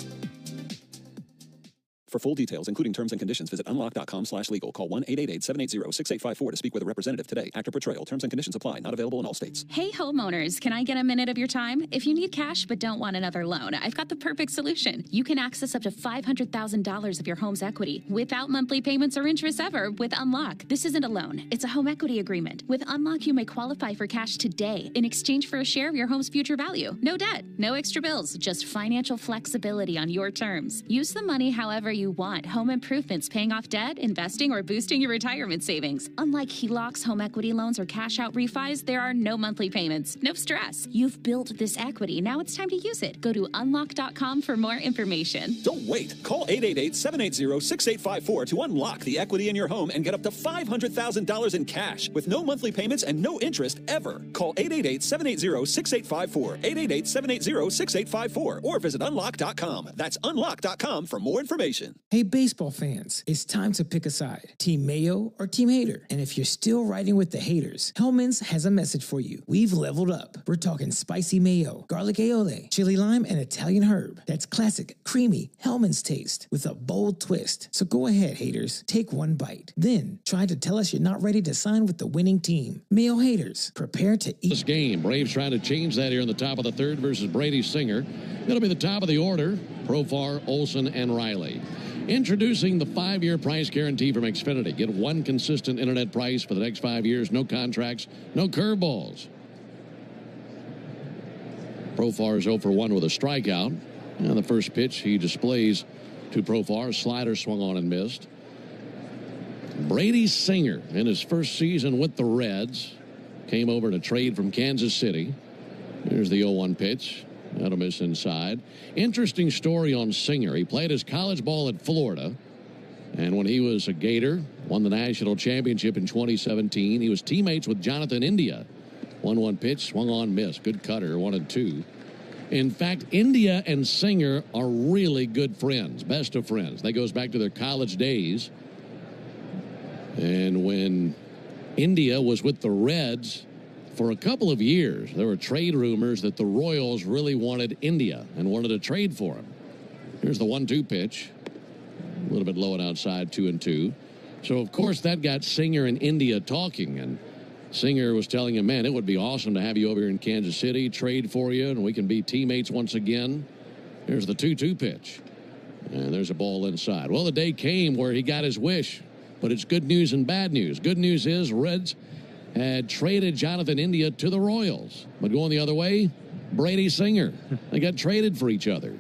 For full details, including terms and conditions, visit unlock.com/legal. Call 1-888-780-6854 to speak with a representative today. Actor Portrayal. Terms and conditions apply. Not available in all states. Hey, homeowners, can I get a minute of your time? If you need cash but don't want another loan, I've got the perfect solution. You can access up to $500,000 of your home's equity without monthly payments or interest ever with Unlock. This isn't a loan. It's a home equity agreement. With Unlock, you may qualify for cash today in exchange for a share of your home's future value. No debt, no extra bills, just financial flexibility on your terms. Use the money however you want. Home improvements, paying off debt, investing, or boosting your retirement savings. Unlike HELOCs, home equity loans, or cash out refis, there are no monthly payments. No stress. You've built this equity. Now it's time to use it. Go to unlock.com for more information. Don't wait. Call 888-780-6854 to unlock the equity in your home and get up to $500,000 in cash with no monthly payments and no interest ever. Call 888-780-6854, 888-780-6854, or visit unlock.com. That's unlock.com for more information. Hey, baseball fans, it's time to pick a side. Team Mayo or Team Hater. And if you're still riding with the haters, Hellman's has a message for you. We've leveled up. We're talking spicy mayo, garlic aioli, chili lime, and Italian herb. That's classic, creamy Hellman's taste with a bold twist. So go ahead, haters. Take one bite. Then try to tell us you're not ready to sign with the winning team. Mayo haters, prepare to eat. This game, Braves trying to change that here in the top of the third versus Brady Singer. It'll be the top of the order. Profar, Olson, and Riley. Introducing the 5-year price guarantee from Xfinity. Get one consistent internet price for the next 5 years. No contracts, no curveballs. Profar is 0 for 1 with a strikeout. And the first pitch he displays to Profar. Slider swung on and missed. Brady Singer, in his first season with the Reds, came over to trade from Kansas City. Here's the 0-1 pitch. That'll miss inside. Interesting story on Singer. He played his college ball at Florida. And when he was a Gator, won the national championship in 2017. He was teammates with Jonathan India. 1-1 pitch, swung on, missed. Good cutter, 1-2. In fact, India and Singer are really good friends, best of friends. That goes back to their college days. And when India was with the Reds for a couple of years, there were trade rumors that the Royals really wanted India and wanted to trade for him. Here's the 1-2 pitch. A little bit low and outside, 2-2. So, of course, that got Singer and India talking. And Singer was telling him, man, it would be awesome to have you over here in Kansas City, trade for you, and we can be teammates once again. Here's the 2-2 pitch. And there's a ball inside. Well, the day came where he got his wish, but it's good news and bad news. Good news is Reds had traded Jonathan India to the Royals. But going the other way, Brady Singer. They got traded for each other.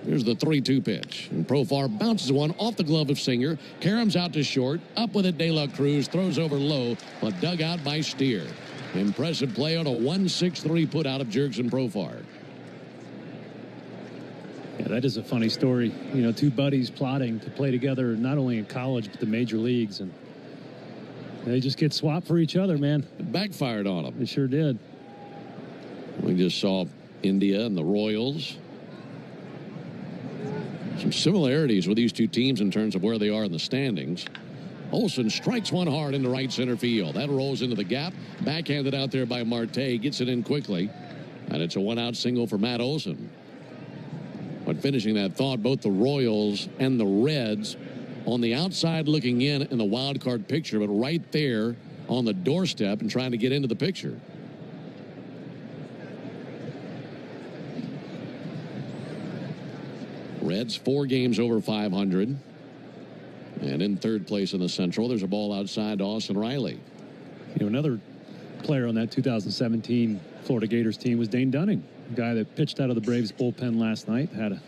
Here's the 3-2 pitch. And Profar bounces one off the glove of Singer. Karams out to short. Up with it, De La Cruz. Throws over low, but dug out by Steer. Impressive play on a 1-6-3 put out of Jurickson Profar. Yeah, that is a funny story. You know, two buddies plotting to play together, not only in college, but the major leagues. And they just get swapped for each other, man. It backfired on them. It sure did. We just saw India and the Royals. Some similarities with these two teams in terms of where they are in the standings. Olson strikes one hard into right center field. That rolls into the gap. Backhanded out there by Marte. Gets it in quickly. And it's a one-out single for Matt Olson. But finishing that thought, both the Royals and the Reds on the outside looking in the wild card picture, but right there on the doorstep and trying to get into the picture. Reds 4 games over 500. And in third place in the Central, there's a ball outside to Austin Riley. You know, another player on that 2017 Florida Gators team was Dane Dunning, a guy that pitched out of the Braves bullpen last night. Had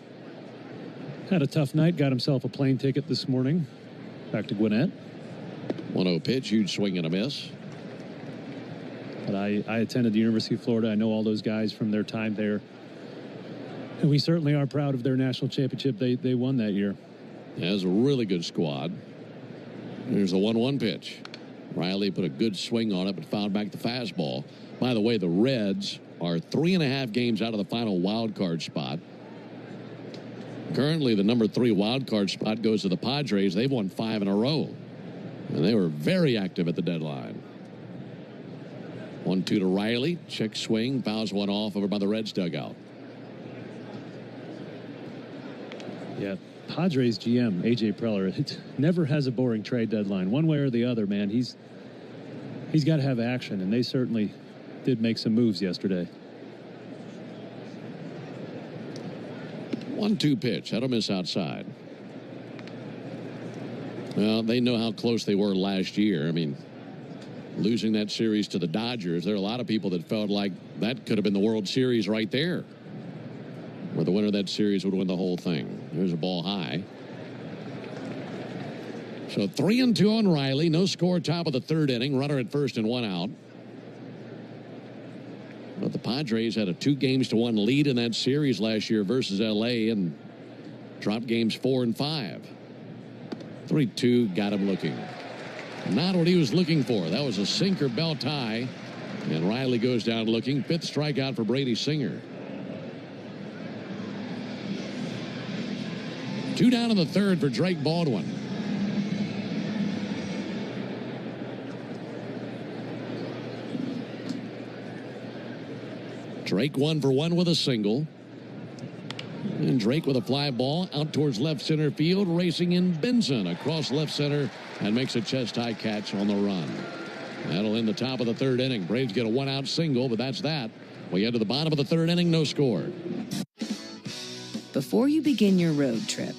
a tough night, got himself a plane ticket this morning back to Gwinnett. 1-0 pitch, huge swing and a miss. But I attended the University of Florida. I know all those guys from their time there. And we certainly are proud of their national championship they won that year. Yeah, it was a really good squad. Here's the 1-1 pitch. Riley put a good swing on it, but fouled back the fastball. By the way, the Reds are 3.5 games out of the final wild card spot. Currently, the number 3 wild card spot goes to the Padres. They've won 5 in a row. And they were very active at the deadline. 1-2 to Riley. Check swing. Fouls one off over by the Reds dugout. Yeah, Padres GM, A.J. Preller, never has a boring trade deadline. One way or the other, man, he's got to have action, and they certainly did make some moves yesterday. 1-2 pitch. That'll miss outside. Well, they know how close they were last year. I mean, losing that series to the Dodgers, there are a lot of people that felt like that could have been the World Series right there, where the winner of that series would win the whole thing. There's a ball high. So 3-2 on Riley. No score, top of the third inning. Runner at first and 1 out. But the Padres had a 2-1 lead in that series last year versus L.A. and dropped games 4 and 5. 3-2 got him looking. Not what he was looking for. That was a sinker belt tie. And Riley goes down looking. 5th strikeout for Brady Singer. 2 down in the third for Drake Baldwin. Drake 1 for 1 with a single. And Drake with a fly ball out towards left center field, racing in Benson across left center and makes a chest-high catch on the run. That'll end the top of the third inning. Braves get a 1-out single, but that's that. We head to the bottom of the third inning, no score. Before you begin your road trip,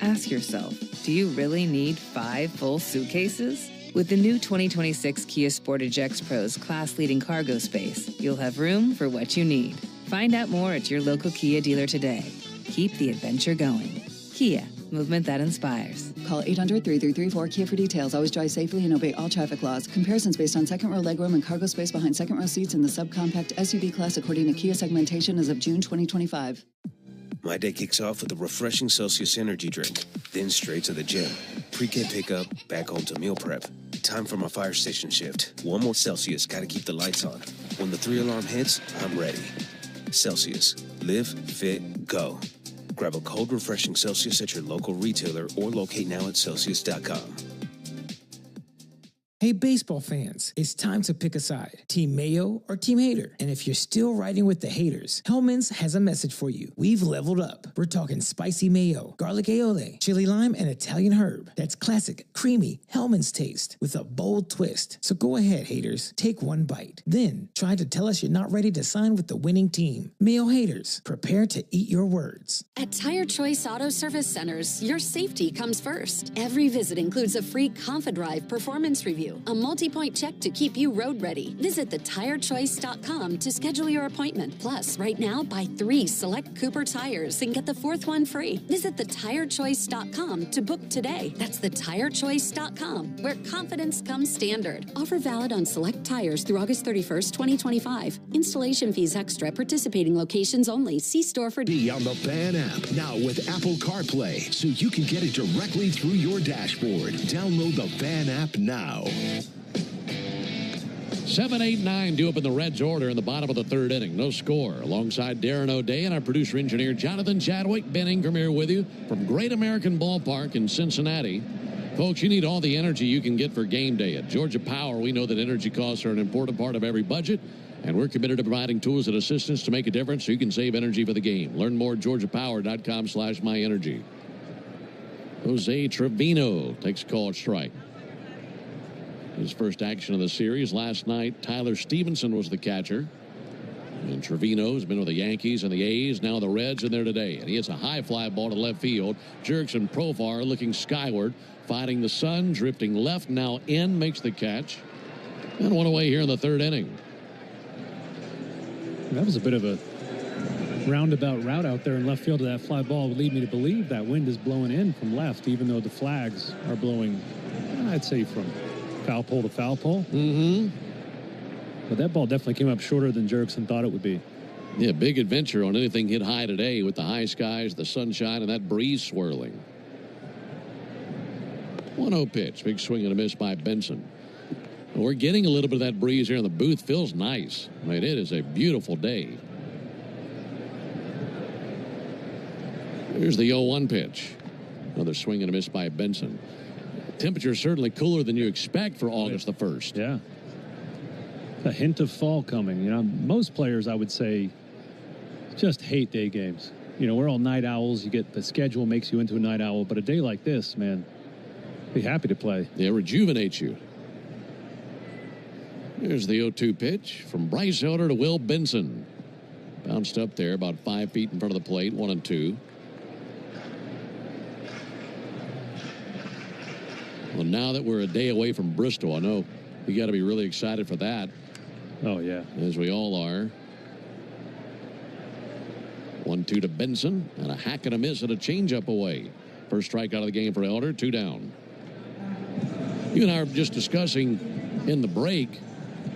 ask yourself, do you really need 5 full suitcases? With the new 2026 Kia Sportage X-Pro's class-leading cargo space, you'll have room for what you need. Find out more at your local Kia dealer today. Keep the adventure going. Kia, movement that inspires. Call 800-3334-KIA for details. Always drive safely and obey all traffic laws. Comparisons based on second row legroom and cargo space behind second row seats in the subcompact SUV class according to Kia segmentation as of June 2025. My day kicks off with a refreshing Celsius energy drink, then straight to the gym. Pre-K pickup, back home to meal prep. Time for my fire station shift. One more Celsius, gotta keep the lights on. When the 3-alarm hits, I'm ready. Celsius. Live, fit, go. Grab a cold, refreshing Celsius at your local retailer or locate now at Celsius.com. Hey, baseball fans, it's time to pick a side. Team Mayo or Team Hater? And if you're still riding with the haters, Hellman's has a message for you. We've leveled up. We're talking spicy mayo, garlic aioli, chili lime, and Italian herb. That's classic, creamy Hellman's taste with a bold twist. So go ahead, haters. Take one bite. Then try to tell us you're not ready to sign with the winning team. Mayo haters, prepare to eat your words. At Tire Choice Auto Service Centers, your safety comes first. Every visit includes a free ConfidRive performance review, a multi-point check to keep you road ready. Visit thetirechoice.com to schedule your appointment. Plus, right now, buy 3 select Cooper tires and get the 4th one free. Visit thetirechoice.com to book today. That's thetirechoice.com, where confidence comes standard. Offer valid on select tires through August 31st, 2025. Installation fees extra. Participating locations only. See store for Be on the Fan app now with Apple CarPlay, so you can get it directly through your dashboard. Download the Fan app now. 7, 8, 9 due up in the Reds order in the bottom of the third inning. No score. Alongside Darren O'Day and our producer-engineer Jonathan Chadwick, Ben Ingram here with you from Great American Ballpark in Cincinnati. Folks, you need all the energy you can get for game day. At Georgia Power, we know that energy costs are an important part of every budget, and we're committed to providing tools and assistance to make a difference so you can save energy for the game. Learn more at georgiapower.com/myenergy. Jose Trevino takes a called strike. His first action of the series last night, Tyler Stevenson was the catcher. And Trevino's been with the Yankees and the A's, now the Reds, and there today. And he hits a high fly ball to left field. Jurickson Profar looking skyward, fighting the sun, drifting left, now in, makes the catch. And one away here in the third inning. That was a bit of a roundabout route out there in left field. That fly ball would lead me to believe that wind is blowing in from left, even though the flags are blowing, I'd say, from foul pole to foul pole. Mm-hmm. But that ball definitely came up shorter than Jurickson thought it would be. Yeah, big adventure on anything hit high today with the high skies, the sunshine, and that breeze swirling. 1-0 pitch. Big swing and a miss by Benson. Well, we're getting a little bit of that breeze here in the booth. Feels nice. I mean, it is a beautiful day. Here's the 0-1 pitch. Another swing and a miss by Benson. Temperature certainly cooler than you expect for August the 1st. Yeah. A hint of fall coming. You know, most players, I would say, just hate day games. we're all night owls. You get the schedule makes you into a night owl, but a day like this, man, be happy to play. Yeah, rejuvenates you. Here's the 0-2 pitch from Bryce Elder to Will Benson. Bounced up there about 5 feet in front of the plate, 1-2. Well, now that we're a day away from Bristol, I know you got to be really excited for that. Oh, yeah. As we all are. 1-2 to Benson, and a hack and a miss and a changeup away. First strikeout of the game for Elder, 2 down. You and I were just discussing in the break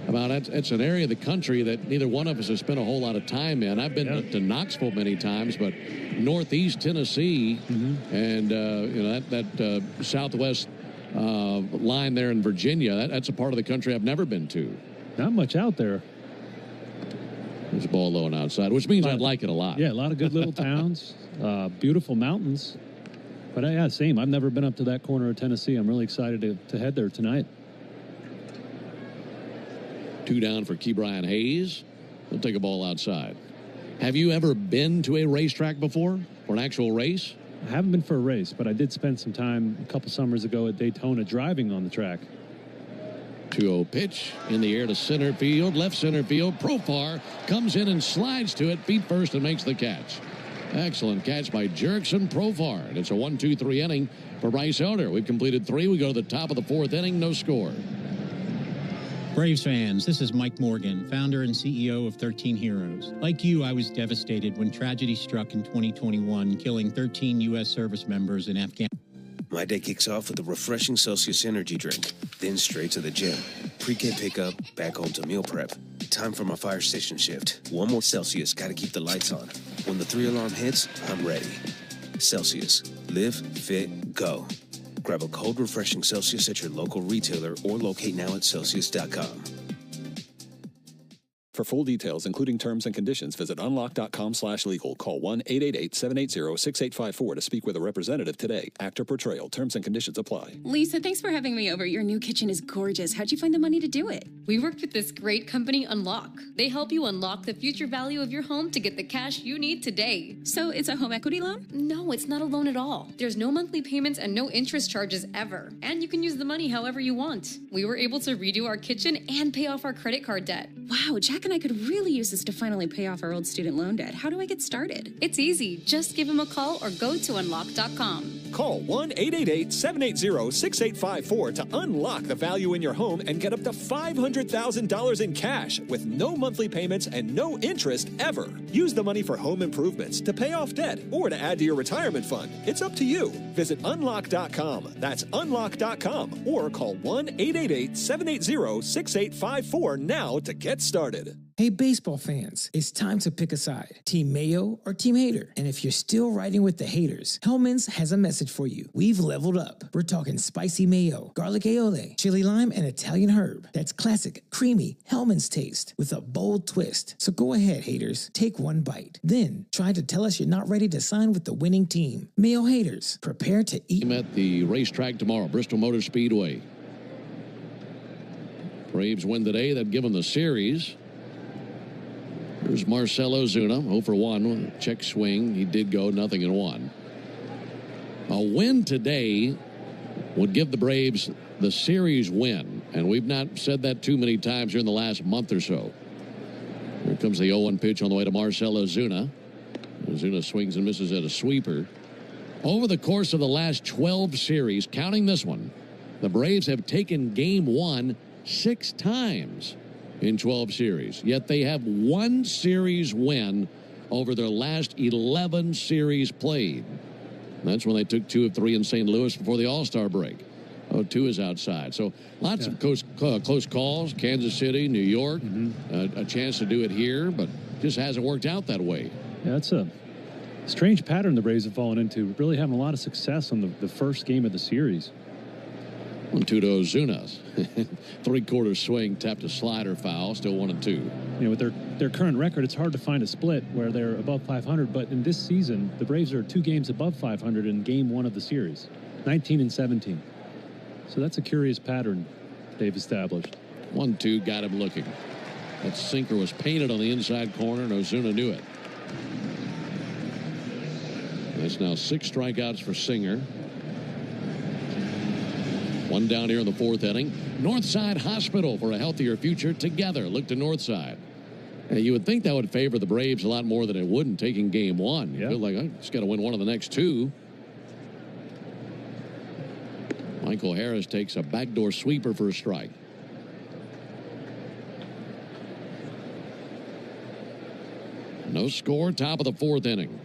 about it's an area of the country that neither one of us has spent a whole lot of time in. I've been to Knoxville many times, but Northeast Tennessee and that southwest line there in Virginia, that's a part of the country I've never been to. Not much out there. There's a ball low and outside, which means I'd like it a lot. Yeah, a lot of good little towns, beautiful mountains. But yeah, same. I've never been up to that corner of Tennessee. I'm really excited to head there tonight. 2 down for Ke'Bryan Hayes. He'll take a ball outside. Have you ever been to a racetrack before, or an actual race? I haven't been for a race, but I did spend some time a couple summers ago at Daytona driving on the track. 2-0 pitch in the air to center field, left center field. Profar comes in and slides to it, feet first, and makes the catch. Excellent catch by Jerickson Profar. And it's a 1-2-3 inning for Bryce Elder. We've completed 3. We go to the top of the 4th inning, no score. Braves fans, this is Mike Morgan, founder and CEO of 13 Heroes. Like you, I was devastated when tragedy struck in 2021, killing 13 U.S. service members in Afghanistan. My day kicks off with a refreshing Celsius energy drink, then straight to the gym. Pre-K pickup, back home to meal prep. Time for my fire station shift. One more Celsius, gotta keep the lights on. When the 3-alarm hits, I'm ready. Celsius. Live, fit, go. Grab a cold, refreshing Celsius at your local retailer or locate now at Celsius.com. For full details, including terms and conditions, visit unlock.com/legal. Call 1-888-780-6854 to speak with a representative today. Actor portrayal. Terms and conditions apply. Lisa, thanks for having me over. Your new kitchen is gorgeous. How'd you find the money to do it? We worked with this great company, Unlock. They help you unlock the future value of your home to get the cash you need today. So it's a home equity loan? No, it's not a loan at all. There's no monthly payments and no interest charges ever. And you can use the money however you want. We were able to redo our kitchen and pay off our credit card debt. Wow, Jack and I could really use this to finally pay off our old student loan debt. How do I get started? It's easy. Just give him a call or go to unlock.com. Call 1-888-780-6854 to unlock the value in your home and get up to $500,000 in cash with no monthly payments and no interest ever. Use the money for home improvements, to pay off debt, or to add to your retirement fund. It's up to you. Visit unlock.com. That's unlock.com, or call 1-888-780-6854 now to get started. Hey, baseball fans, it's time to pick a side. Team Mayo or Team Hater. And if you're still riding with the haters, Hellman's has a message for you. We've leveled up. We're talking spicy mayo, garlic aioli, chili lime, and Italian herb. That's classic, creamy Hellman's taste with a bold twist. So go ahead, haters, take one bite. Then try to tell us you're not ready to sign with the winning team. Mayo haters, prepare to eat. At the racetrack tomorrow, Bristol Motor Speedway. Braves win today. That give them the series. Here's Marcell Ozuna, 0 for 1, check swing. He did go 0-1. A win today would give the Braves the series win, and we've not said that too many times here in the last month or so. Here comes the 0-1 pitch on the way to Marcell Ozuna. Ozuna swings and misses at a sweeper. Over the course of the last 12 series, counting this one, the Braves have taken Game 1 6 times. In 12 series, yet they have 1 series win over their last 11 series played. That's when they took 2 of 3 in St. Louis before the All-Star break. 0-2 is outside. So lots of close calls. Kansas City, New York, a chance to do it here, but just hasn't worked out that way. Yeah, that's a strange pattern the Braves have fallen into. Really having a lot of success on the first game of the series. 1-2 to Ozuna. 3/4 swing, tapped a slider foul, still 1-2. You know, with their current record, it's hard to find a split where they're above 500. But in this season, the Braves are 2 games above 500 in Game 1 of the series, 19-17. So that's a curious pattern they've established. 1-2, got him looking. That sinker was painted on the inside corner, and Ozuna knew it. That's now 6 strikeouts for Singer. 1 down here in the 4th inning. Northside Hospital for a healthier future together. Look to Northside. You would think that would favor the Braves a lot more than it wouldn't, taking game 1. You feel like, I just got to win one of the next 2. Michael Harris takes a backdoor sweeper for a strike. No score, top of the 4th inning.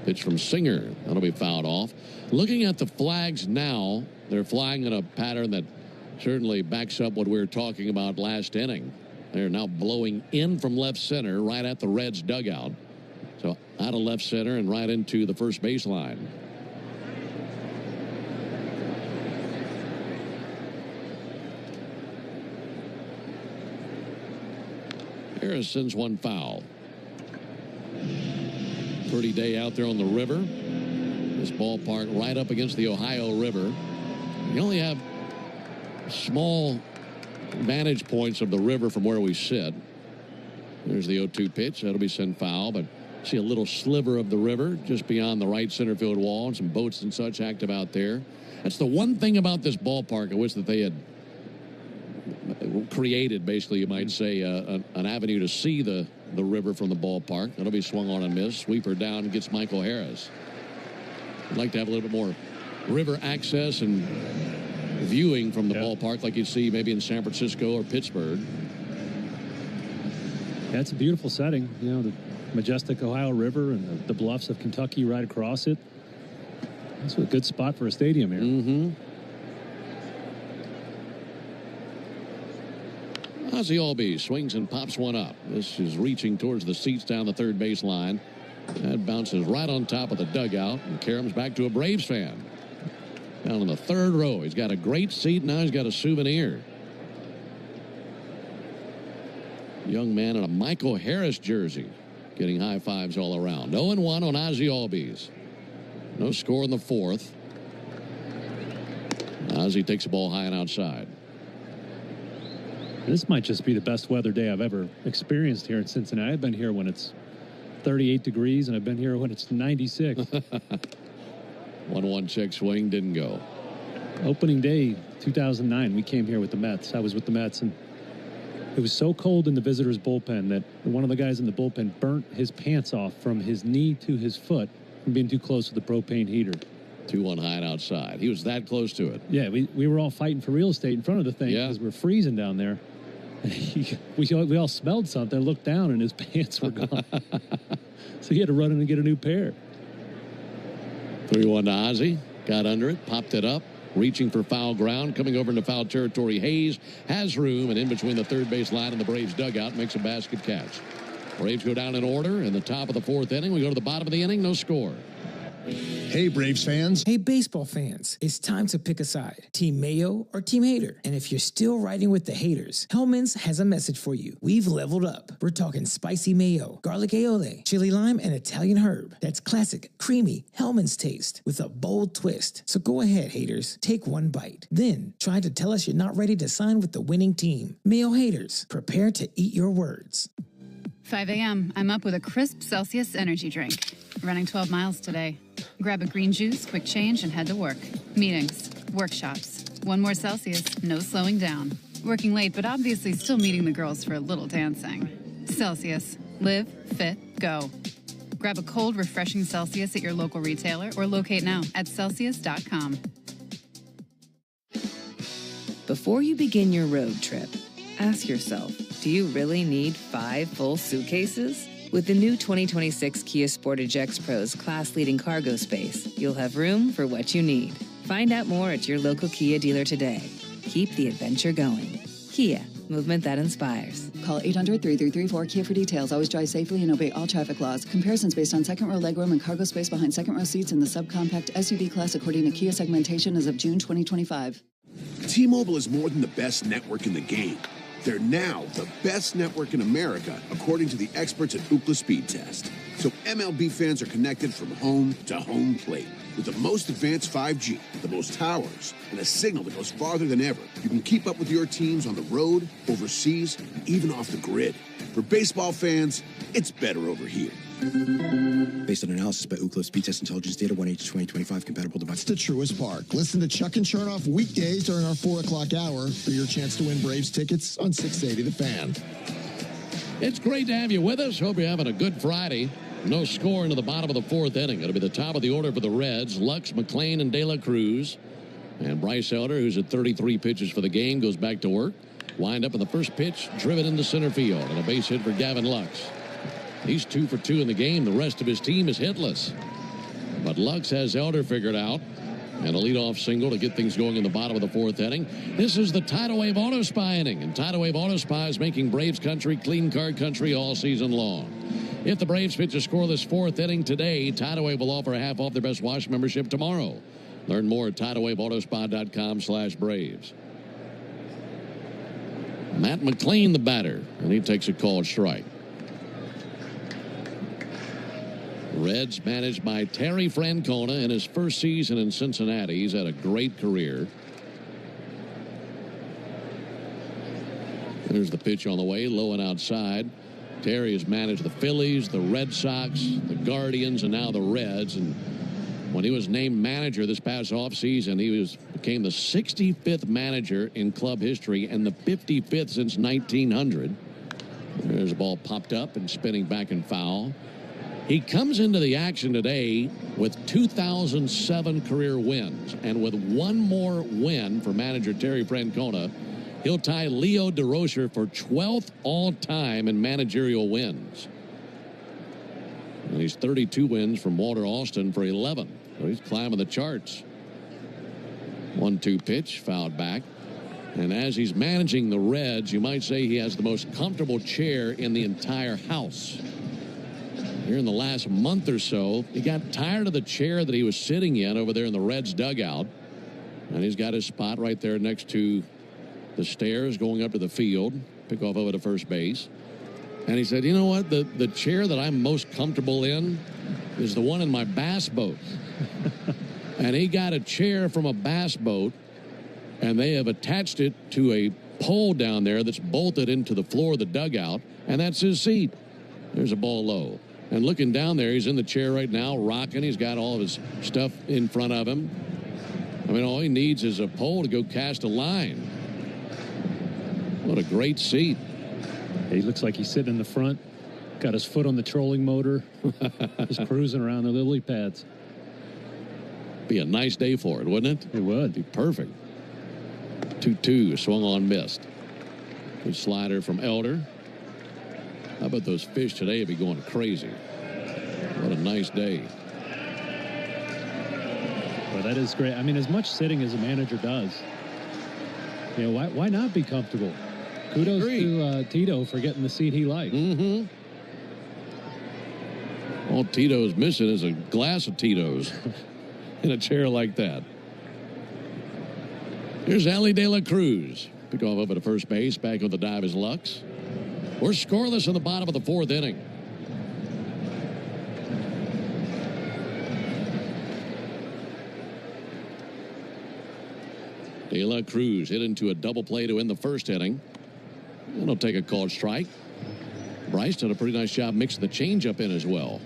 Pitch from Singer. That'll be fouled off. Looking at the flags now, they're flying in a pattern that certainly backs up what we were talking about last inning. They're now blowing in from left center right at the Reds dugout. So out of left center and right into the first baseline. Harris sends one foul. Pretty day out there on the river. This ballpark right up against the Ohio River. You only have small vantage points of the river from where we sit. There's the 0-2 pitch. That'll be sent foul, but see a little sliver of the river just beyond the right center field wall, and some boats and such active out there. That's the one thing about this ballpark I wish that they had created, basically, you might say, an avenue to see the river from the ballpark. That'll be swung on and missed. Sweeper down gets Michael Harris. I'd like to have a little bit more river access and viewing from the ballpark like you see maybe in San Francisco or Pittsburgh. Yeah, it's a beautiful setting. You know, the majestic Ohio River and the bluffs of Kentucky right across it. It's a good spot for a stadium here. Mm-hmm. Ozzie Albies swings and pops one up. This is reaching towards the seats down the third baseline. That bounces right on top of the dugout, and Karam's back to a Braves fan. Down in the third row. He's got a great seat. Now he's got a souvenir. Young man in a Michael Harris jersey getting high fives all around. 0-1 on Ozzie Albies. No score in the 4th. Ozzie takes the ball high and outside. This might just be the best weather day I've ever experienced here in Cincinnati. I've been here when it's 38 degrees, and I've been here when it's 96. 1-1 check swing, didn't go. Opening day 2009, we came here with the Mets. I was with the Mets, and it was so cold in the visitors' bullpen that one of the guys in the bullpen burnt his pants off from his knee to his foot from being too close to the propane heater. 2-1 high and outside. He was that close to it. Yeah, we were all fighting for real estate in front of the thing because we're freezing down there. We all smelled something, looked down, and his pants were gone. So he had to run in and get a new pair. 3-1 to Ozzie. Got under it, popped it up, reaching for foul ground, coming over into foul territory. Hayes has room, and in between the third base line and the Braves dugout, makes a basket catch. Braves go down in order in the top of the 4th inning. We go to the bottom of the inning, no score. Hey, Braves fans. Hey, baseball fans. It's time to pick a side. Team Mayo or Team Hater. And if you're still riding with the haters, Hellman's has a message for you. We've leveled up. We're talking spicy mayo, garlic aioli, chili lime, and Italian herb. That's classic, creamy Hellman's taste with a bold twist. So go ahead, haters. Take one bite. Then try to tell us you're not ready to sign with the winning team. Mayo haters, prepare to eat your words. 5 a.m. I'm up with a crisp Celsius energy drink. Running 12 miles today. Grab a green juice, quick change, and head to work. Meetings, workshops. One more Celsius, no slowing down. Working late, but obviously still meeting the girls for a little dancing. Celsius. Live, fit, go. Grab a cold, refreshing Celsius at your local retailer or locate now at Celsius.com. Before you begin your road trip, ask yourself, do you really need 5 full suitcases? With the new 2026 Kia Sportage X-Pro's class-leading cargo space, you'll have room for what you need. Find out more at your local Kia dealer today. Keep the adventure going. Kia, movement that inspires. Call 800-3334-KIA for details. Always drive safely and obey all traffic laws. Comparisons based on second row legroom and cargo space behind second row seats in the subcompact SUV class according to Kia segmentation as of June 2025. T-Mobile is more than the best network in the game. They're now the best network in America, according to the experts at Ookla Speed Test. So MLB fans are connected from home to home plate. With the most advanced 5G, the most towers, and a signal that goes farther than ever, you can keep up with your teams on the road, overseas, and even off the grid. For baseball fans, it's better over here. Based on analysis by Ookla Speed Test Intelligence Data 1H2025 compatible device. It's the Truist Park. Listen to Chuck and Chernoff weekdays during our 4 o'clock hour for your chance to win Braves tickets on 680 The Fan. It's great to have you with us. Hope you're having a good Friday. No score into the bottom of the 4th inning. It'll be the top of the order for the Reds. Lux, McLean, and De La Cruz. And Bryce Elder, who's at 33 pitches for the game, goes back to work. Wind up in the first pitch, driven into center field. And a base hit for Gavin Lux. He's 2 for 2 in the game. The rest of his team is hitless. But Lux has Elder figured out. And a leadoff single to get things going in the bottom of the 4th inning. This is the Tidal Wave Auto Spy inning. And Tidal Wave Auto Spy is making Braves country clean card country all season long. If the Braves pitch a scoreless 4th inning today, Tidal Wave will offer half off their Best Wash membership tomorrow. Learn more at TidalWaveAutoSpa.com/Braves. Matt McLean, the batter, and he takes a called strike. Reds managed by Terry Francona in his first season in Cincinnati. He's had a great career. There's the pitch on the way, low and outside. Terry has managed the Phillies, the Red Sox, the Guardians, and now the Reds. And when he was named manager this past offseason, he became the 65th manager in club history and the 55th since 1900. There's a ball popped up and spinning back and foul. He comes into the action today with 2007 career wins. And with one more win for manager Terry Francona, he'll tie Leo DeRocher for 12th all-time in managerial wins. And he's 32 wins from Walter Alston for 11. So he's climbing the charts. 1-2 pitch, fouled back. And as he's managing the Reds, you might say he has the most comfortable chair in the entire house. Here in the last month or so, he got tired of the chair that he was sitting in over there in the Reds dugout. And he's got his spot right there next to the stairs going up to the field, pick off over to first base. And he said, you know what, the chair that I'm most comfortable in is the one in my bass boat. And he got a chair from a bass boat, and they have attached it to a pole down there that's bolted into the floor of the dugout, and that's his seat. There's a ball low. And looking down there, he's in the chair right now, rocking. He's got all of his stuff in front of him. I mean, all he needs is a pole to go cast a line. What a great seat. He looks like he's sitting in the front, got his foot on the trolling motor, just cruising around the lily pads. Be a nice day for it, wouldn't it? It would. Be perfect. 2-2, swung on, missed. Good slider from Elder. How about those fish today? Be going crazy. What a nice day. Well, that is great. I mean, as much sitting as a manager does, you know, why not be comfortable? Kudos to Tito for getting the seat he liked. Mm-hmm. All Tito's missing is a glass of Tito's in a chair like that. Here's Ellie De La Cruz. Pick off over to first base. Back on the dive is Lux. We're scoreless in the bottom of the 4th inning. De La Cruz hit into a double play to end the first inning. And he'll take a called strike. Bryce did a pretty nice job mixing the changeup in as well.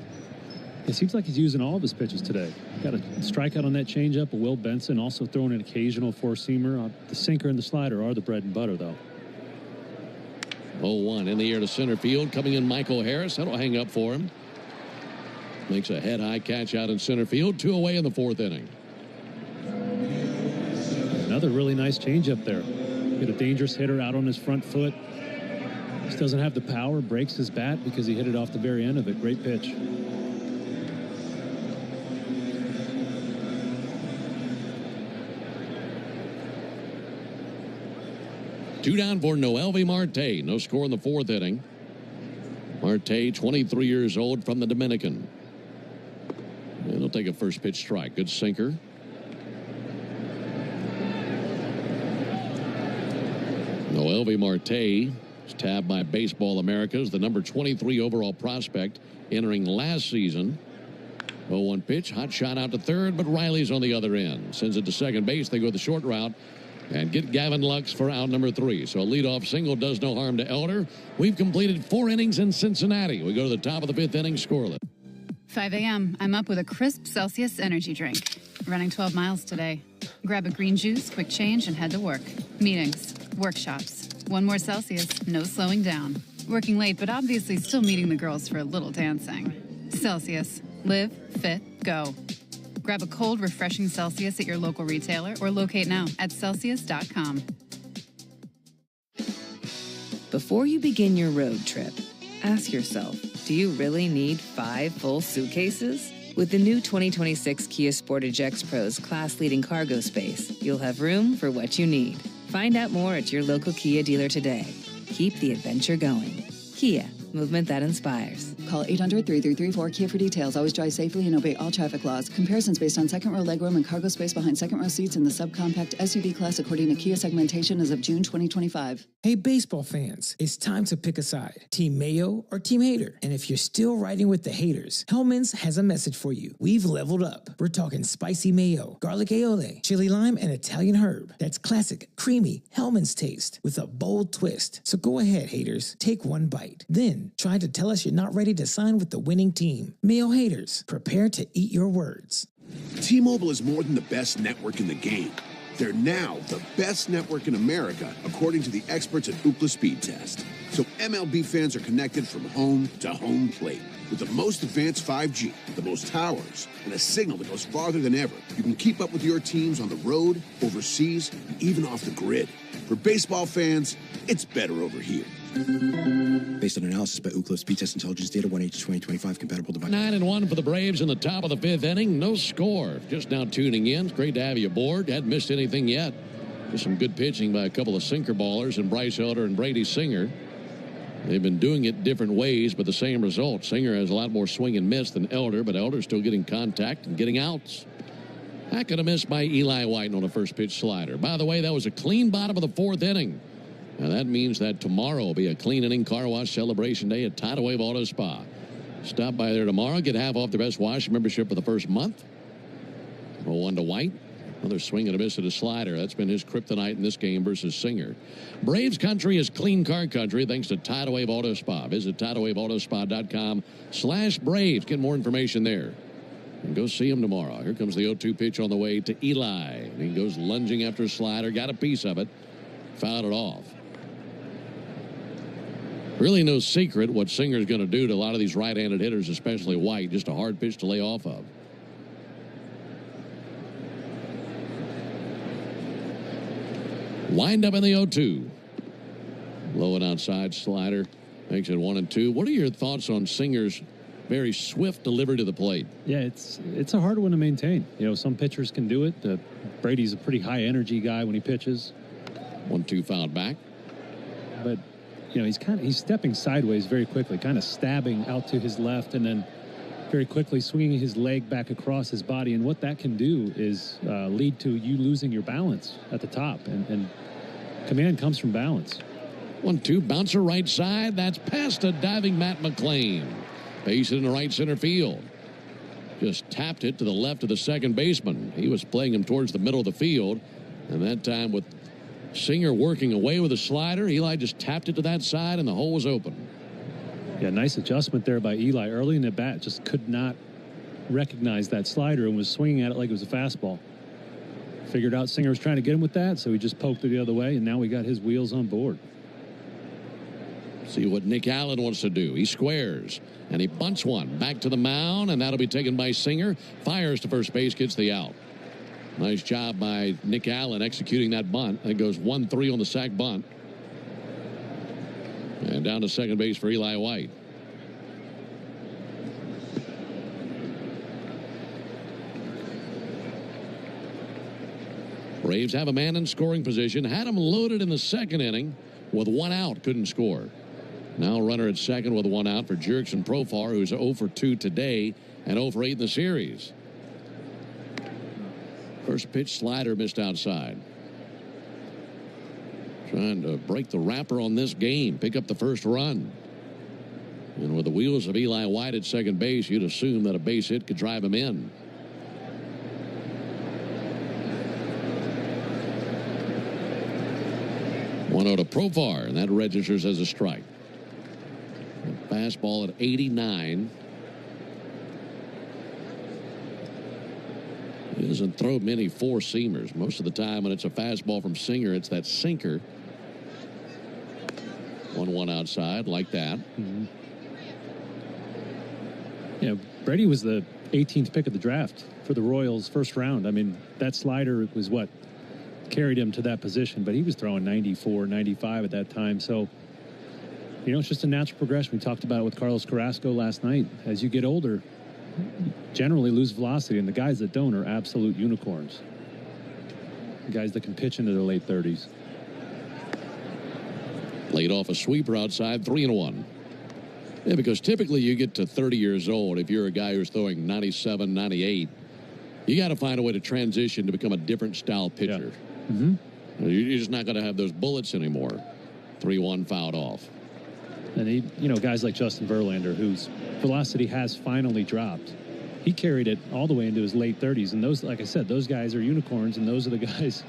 It seems like he's using all of his pitches today. Got a strikeout on that changeup. Will Benson also throwing an occasional four-seamer. The sinker and the slider are the bread and butter, though. 0-1 in the air to center field. Coming in Michael Harris. That'll hang up for him. Makes a head-high catch out in center field. 2 away in the 4th inning. Another really nice changeup there. Get a dangerous hitter out on his front foot. Just doesn't have the power. Breaks his bat because he hit it off the very end of it. Great pitch. Two down for Noelvi Marte. No score in the 4th inning. Marte, 23 years old, from the Dominican. And he'll take a first pitch strike. Good sinker. Noelvi Marte is tabbed by Baseball America as the number 23 overall prospect entering last season. 0-1 pitch. Hot shot out to third, but Riley's on the other end. Sends it to second base. They go the short route. And get Gavin Lux for out number 3. So a leadoff single does no harm to Elder. We've completed 4 innings in Cincinnati. We go to the top of the 5th inning scoreless. 5 a.m. I'm up with a crisp Celsius energy drink. Running 12 miles today. Grab a green juice, quick change, and head to work. Meetings, workshops. 1 more Celsius, no slowing down. Working late, but obviously still meeting the girls for a little dancing. Celsius. Live, fit, go. Grab a cold, refreshing Celsius at your local retailer or locate now at Celsius.com. Before you begin your road trip, ask yourself, do you really need 5 full suitcases? With the new 2026 Kia Sportage X-Pro's class-leading cargo space, you'll have room for what you need. Find out more at your local Kia dealer today. Keep the adventure going. Kia, movement that inspires. Call 800-3334-KIA for details. Always drive safely and obey all traffic laws. Comparisons based on second row legroom and cargo space behind second row seats in the subcompact SUV class according to Kia segmentation as of June 2025. Hey, baseball fans, it's time to pick a side. Team Mayo or Team Hater. And if you're still riding with the haters, Hellman's has a message for you. We've leveled up. We're talking spicy mayo, garlic aioli, chili lime, and Italian herb. That's classic, creamy Hellman's taste with a bold twist. So go ahead, haters. Take one bite. Then try to tell us you're not ready to sign with the winning team. Mayo haters, prepare to eat your words. T-Mobile is more than the best network in the game. They're now the best network in America, according to the experts at Ookla Speed Test. So MLB fans are connected from home to home plate. With the most advanced 5G, the most towers, and a signal that goes farther than ever, you can keep up with your teams on the road, overseas, and even off the grid. For baseball fans, it's better over here. Based on analysis by Ookla Speed Test Intelligence Data, 1H2025 compatible device. 9-1 for the Braves in the top of the 5th inning. No score. Just now tuning in. It's great to have you aboard. Hadn't missed anything yet. Just some good pitching by a couple of sinker ballers and Bryce Elder and Brady Singer. They've been doing it different ways, but the same result. Singer has a lot more swing and miss than Elder, but Elder's still getting contact and getting outs. Back at a miss by Eli White on a first pitch slider. By the way, that was a clean bottom of the 4th inning. Now that means that tomorrow will be a clean inning car wash celebration day at Tidal Wave Auto Spa. Stop by there tomorrow. Get half off the Best Wash membership for the first month. 0-1 to White. Another swing and a miss at a slider. That's been his kryptonite in this game versus Singer. Braves country is clean car country thanks to Tidal Wave Auto Spa. Visit TidalWaveAutoSpa.com/Braves. Get more information there. And go see him tomorrow. Here comes the 0-2 pitch on the way to Eli. And he goes lunging after a slider. Got a piece of it. Fouled it off. Really no secret what Singer's going to do to a lot of these right-handed hitters, especially White. Just a hard pitch to lay off of. Wind up in the 0-2. Low and outside slider. Makes it 1-2. What are your thoughts on Singer's very swift delivery to the plate? Yeah, it's a hard one to maintain. You know, some pitchers can do it. Brady's a pretty high-energy guy when he pitches. 1-2 fouled back. But you know, he's stepping sideways very quickly, kind of stabbing out to his left, and then very quickly swinging his leg back across his body. And what that can do is lead to you losing your balance at the top. And command comes from balance. 1-2 bouncer right side. That's past a diving Matt McClain. Base it in the right center field. Just tapped it to the left of the second baseman. He was playing him towards the middle of the field, and that time with Singer working away with a slider, Eli just tapped it to that side, and the hole was open. Yeah, nice adjustment there by Eli. Early in the bat, just could not recognize that slider and was swinging at it like it was a fastball. Figured out Singer was trying to get him with that, so he just poked it the other way, and now we got his wheels on board. See what Nick Allen wants to do. He squares, and he bunts one back to the mound, and that'll be taken by Singer. Fires to first base, gets the out. Nice job by Nick Allen executing that bunt. That goes 1-3 on the sac bunt. And down to second base for Eli White. Braves have a man in scoring position. Had him loaded in the second inning with 1 out. Couldn't score. Now runner at second with 1 out for Jurickson Profar, who's 0 for 2 today and 0 for 8 in the series. First pitch slider missed outside. Trying to break the wrapper on this game. Pick up the first run. And with the wheels of Eli White at second base, you'd assume that a base hit could drive him in. 1-0 to Profar, and that registers as a strike. The fastball at 89. He doesn't throw many four-seamers. Most of the time when it's a fastball from Singer, it's that sinker. 1-1 outside, like that. Mm-hmm. Yeah, Brady was the 18th pick of the draft for the Royals first round. I mean, that slider was what carried him to that position, but he was throwing 94, 95 at that time. So, it's just a natural progression. We talked about it with Carlos Carrasco last night. As you get older, you generally lose velocity, and the guys that don't are absolute unicorns. The guys that can pitch into their late 30s. Laid off a sweeper outside, 3-1. Yeah, because typically you get to 30 years old, if you're a guy who's throwing 97, 98, you got to find a way to transition to become a different style pitcher. Yeah. Mm-hmm. You're just not going to have those bullets anymore. 3-1 fouled off. And guys like Justin Verlander, whose velocity has finally dropped, he carried it all the way into his late 30s. And those, like I said, those guys are unicorns, and those are the guys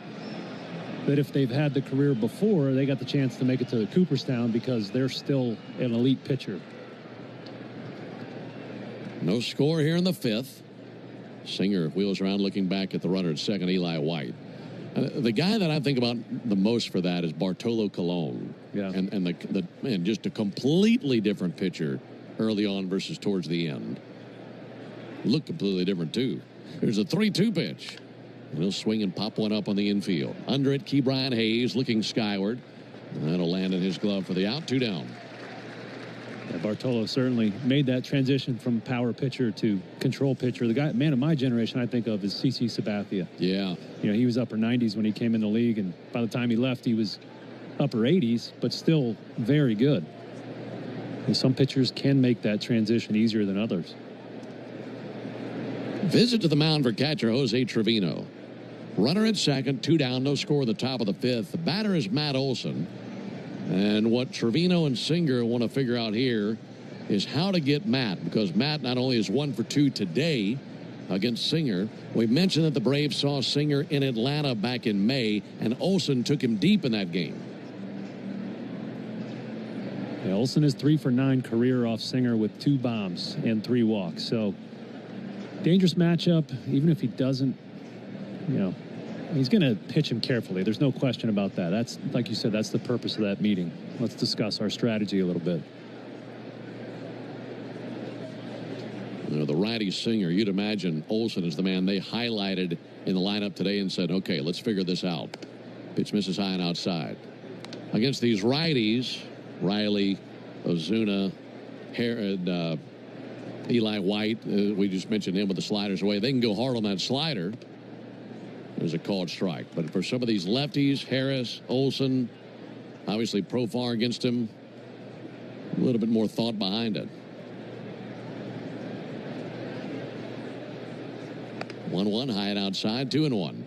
that if they've had the career before, they got the chance to make it to Cooperstown because they're still an elite pitcher. No score here in the fifth. Singer wheels around looking back at the runner at second, Eli White. The guy that I think about the most for that is Bartolo Colon. Yeah. And just a completely different pitcher early on versus towards the end. Looked completely different, too. There's a 3-2 pitch. And he'll swing and pop one up on the infield. Under it, Ke'Bryan Hayes looking skyward. And that'll land in his glove for the out, 2 down. Yeah, Bartolo certainly made that transition from power pitcher to control pitcher. The guy, man of my generation, I think of is CC Sabathia. Yeah. He was upper 90s when he came in the league, and by the time he left, he was upper 80s, but still very good. And some pitchers can make that transition easier than others. Visit to the mound for catcher Jose Trevino. Runner at second, 2 down, no score at the top of the fifth. The batter is Matt Olson. And what Trevino and Singer want to figure out here is how to get Matt, because Matt not only is 1 for 2 today against Singer. We mentioned that the Braves saw Singer in Atlanta back in May, and Olson took him deep in that game. Yeah, Olson is 3 for 9 career off Singer with 2 bombs and 3 walks. So dangerous matchup, even if he doesn't, he's going to pitch him carefully. There's no question about that. That's, like you said, that's the purpose of that meeting. Let's discuss our strategy a little bit. The righty Singer, you'd imagine Olson is the man they highlighted in the lineup today and said, okay, let's figure this out. Pitch misses high and outside. Against these righties, Riley, Ozuna, and Eli White, we just mentioned him with the sliders away. They can go hard on that slider. There's a called strike. But for some of these lefties, Harris, Olson, obviously Profar against him, a little bit more thought behind it. 1-1, high and outside, 2-1.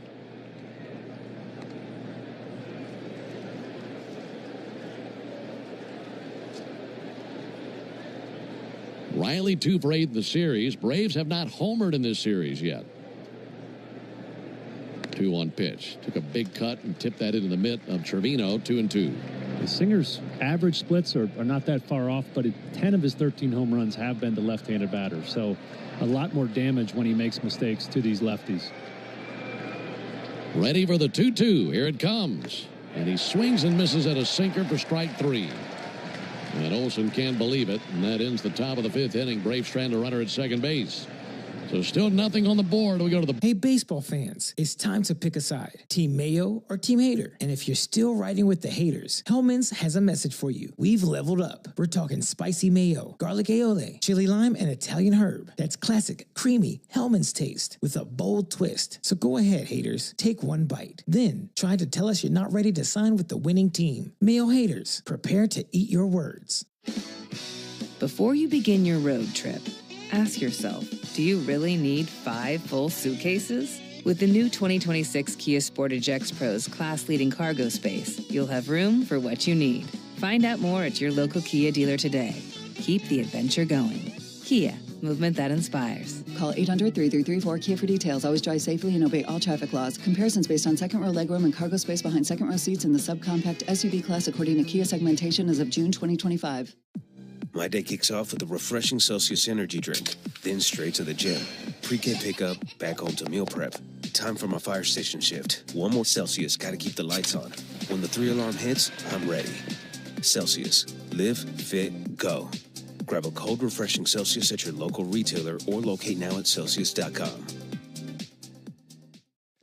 Riley 2 for 8 in the series. Braves have not homered in this series yet. 2-1 pitch. Took a big cut and tipped that into the mitt of Trevino, 2-2. The Singer's average splits are not that far off, but 10 of his 13 home runs have been to left-handed batters. So a lot more damage when he makes mistakes to these lefties. Ready for the 2-2. Here it comes. And he swings and misses at a sinker for strike 3. And Olson can't believe it. And that ends the top of the 5th inning. Braves strand a runner at second base. So still nothing on the board. We go to the... Hey, baseball fans, it's time to pick a side. Team Mayo or Team Hater. And if you're still riding with the haters, Hellman's has a message for you. We've leveled up. We're talking spicy mayo, garlic aioli, chili lime, and Italian herb. That's classic, creamy Hellman's taste with a bold twist. So go ahead, haters. Take one bite. Then try to tell us you're not ready to sign with the winning team. Mayo haters, prepare to eat your words. Before you begin your road trip, ask yourself, do you really need 5 full suitcases? With the new 2026 Kia Sportage X-Pro's class-leading cargo space, you'll have room for what you need. Find out more at your local Kia dealer today. Keep the adventure going. Kia, movement that inspires. Call 800-3334-KIA for details. Always drive safely and obey all traffic laws. Comparisons based on second row legroom and cargo space behind second row seats in the subcompact SUV class according to Kia segmentation as of June 2025. My day kicks off with a refreshing Celsius energy drink, then straight to the gym. Pre-K pickup, back home to meal prep. Time for my fire station shift. One more Celsius, gotta keep the lights on. When the 3-alarm hits, I'm ready. Celsius. Live, fit, go. Grab a cold, refreshing Celsius at your local retailer or locate now at Celsius.com.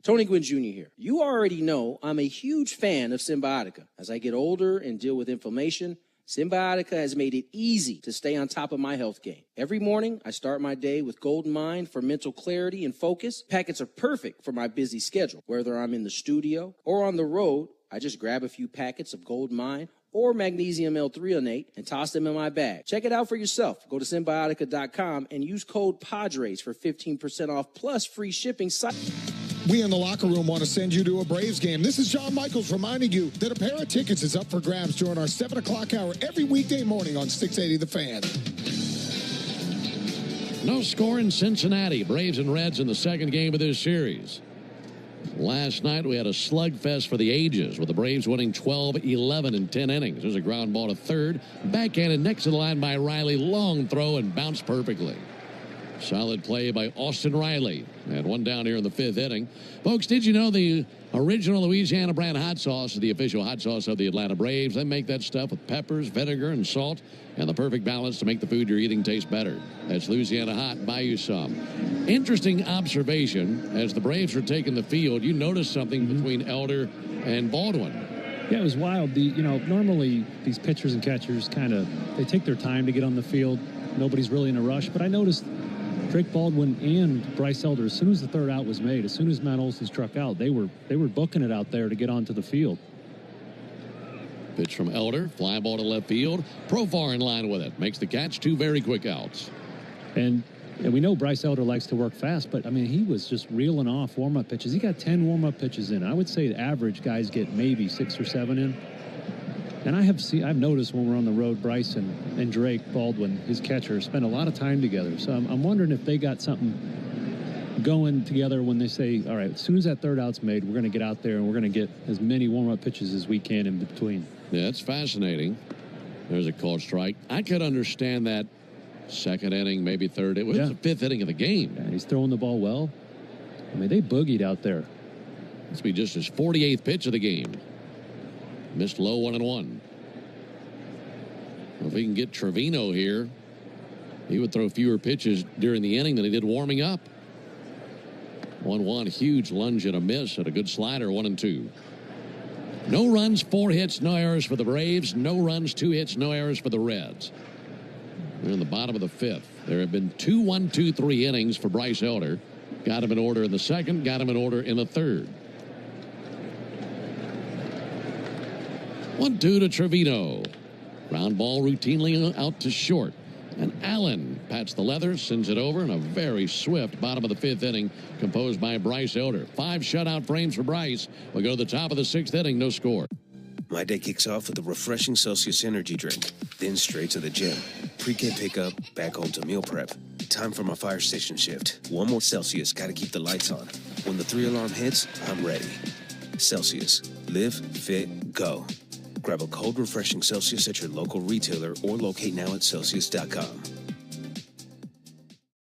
Tony Gwynn Jr. here. You already know I'm a huge fan of Symbiotica. As I get older and deal with inflammation, Symbiotica has made it easy to stay on top of my health game. Every morning, I start my day with Golden Mind for mental clarity and focus. Packets are perfect for my busy schedule. Whether I'm in the studio or on the road, I just grab a few packets of Golden Mind or magnesium L-threonate and toss them in my bag. Check it out for yourself. Go to Symbiotica.com and use code PADRES for 15% off plus free shipping. We in the locker room want to send you to a Braves game. This is John Michaels reminding you that a pair of tickets is up for grabs during our 7 o'clock hour every weekday morning on 680 The Fan. No score in Cincinnati. Braves and Reds in the second game of this series. Last night we had a slugfest for the ages with the Braves winning 12-11 in 10 innings. There's a ground ball to third. Backhanded next to the line by Riley. Long throw and bounced perfectly. Solid play by Austin Riley. And one down here in the 5th inning. Folks, did you know the original Louisiana brand hot sauce is the official hot sauce of the Atlanta Braves? They make that stuff with peppers, vinegar, and salt, and the perfect balance to make the food you're eating taste better. That's Louisiana Hot. Buy you some. Interesting observation. As the Braves were taking the field, you noticed something between Elder and Baldwin. Yeah, it was wild. Normally these pitchers and catchers they take their time to get on the field. Nobody's really in a rush. But I noticed Drake Baldwin and Bryce Elder, as soon as the third out was made, as soon as Matt Olson struck out, they were booking it out there to get onto the field. Pitch from Elder, fly ball to left field. Profar in line with it. Makes the catch, 2 very quick outs. And we know Bryce Elder likes to work fast, but, I mean, he was just reeling off warm-up pitches. He got 10 warm-up pitches in. I would say the average guys get maybe 6 or 7 in. And I've noticed when we're on the road, Bryce and Drake Baldwin, his catcher, spend a lot of time together. So I'm wondering if they got something going together when they say, all right, as soon as that third out's made, we're going to get out there and we're going to get as many warm-up pitches as we can in between. Yeah, it's fascinating. There's a called strike. I could understand that second inning, maybe third. It was the 5th inning of the game. Yeah, he's throwing the ball well. I mean, they boogied out there. This will be just his 48th pitch of the game. Missed low 1-1. If he can get Trevino here, he would throw fewer pitches during the inning than he did warming up. 1-1, huge lunge and a miss at a good slider, 1-2. No runs, 4 hits, no errors for the Braves. No runs, 2 hits, no errors for the Reds. We're in the bottom of the 5th. There have been 2 1-2-3 innings for Bryce Elder. Got him in order in the second, got him in order in the third. 1-2 to Trevino. Ground ball routinely out to short. And Allen pats the leather, sends it over in a very swift bottom of the 5th inning composed by Bryce Elder. 5 shutout frames for Bryce. We'll go to the top of the 6th inning, no score. My day kicks off with a refreshing Celsius energy drink, then straight to the gym. Pre-K pickup, back home to meal prep. Time for my fire station shift. One more Celsius, gotta keep the lights on. When the 3-alarm hits, I'm ready. Celsius. Live, fit, go. Grab a cold, refreshing Celsius at your local retailer or locate now at Celsius.com.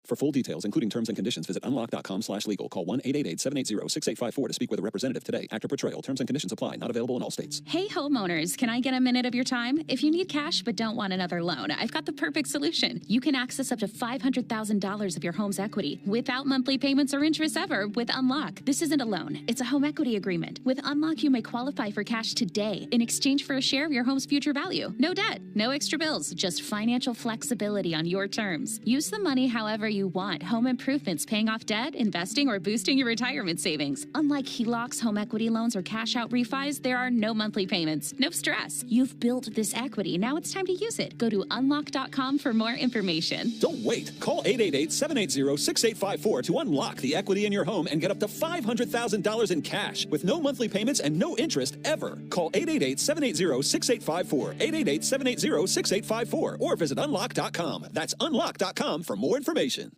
For full details, including terms and conditions, visit unlock.com/legal. Call 1-888-780-6854 to speak with a representative today. Actor Portrayal. Terms and conditions apply. Not available in all states. Hey, homeowners, can I get a minute of your time? If you need cash but don't want another loan, I've got the perfect solution. You can access up to $500,000 of your home's equity without monthly payments or interest ever with Unlock. This isn't a loan. It's a home equity agreement. With Unlock, you may qualify for cash today in exchange for a share of your home's future value. No debt, no extra bills, just financial flexibility on your terms. Use the money however you want: home improvements, paying off debt, investing, or boosting your retirement savings. Unlike HELOCs, home equity loans, or cash-out refis, there are no monthly payments. No stress. You've built this equity. Now it's time to use it. Go to unlock.com for more information. Don't wait. Call 888-780-6854 to unlock the equity in your home and get up to $500,000 in cash with no monthly payments and no interest ever. Call 888-780-6854, 888-780-6854, or visit unlock.com. That's unlock.com for more information.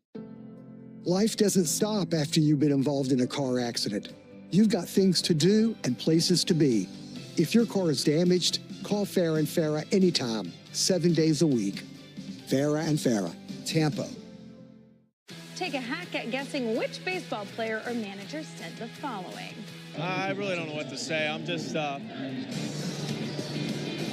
Life doesn't stop after you've been involved in a car accident. You've got things to do and places to be. If your car is damaged, call Farah and Farah anytime, 7 days a week. Farah and Farah, Tampa. Take a hack at guessing which baseball player or manager said the following. I really don't know what to say. I'm just...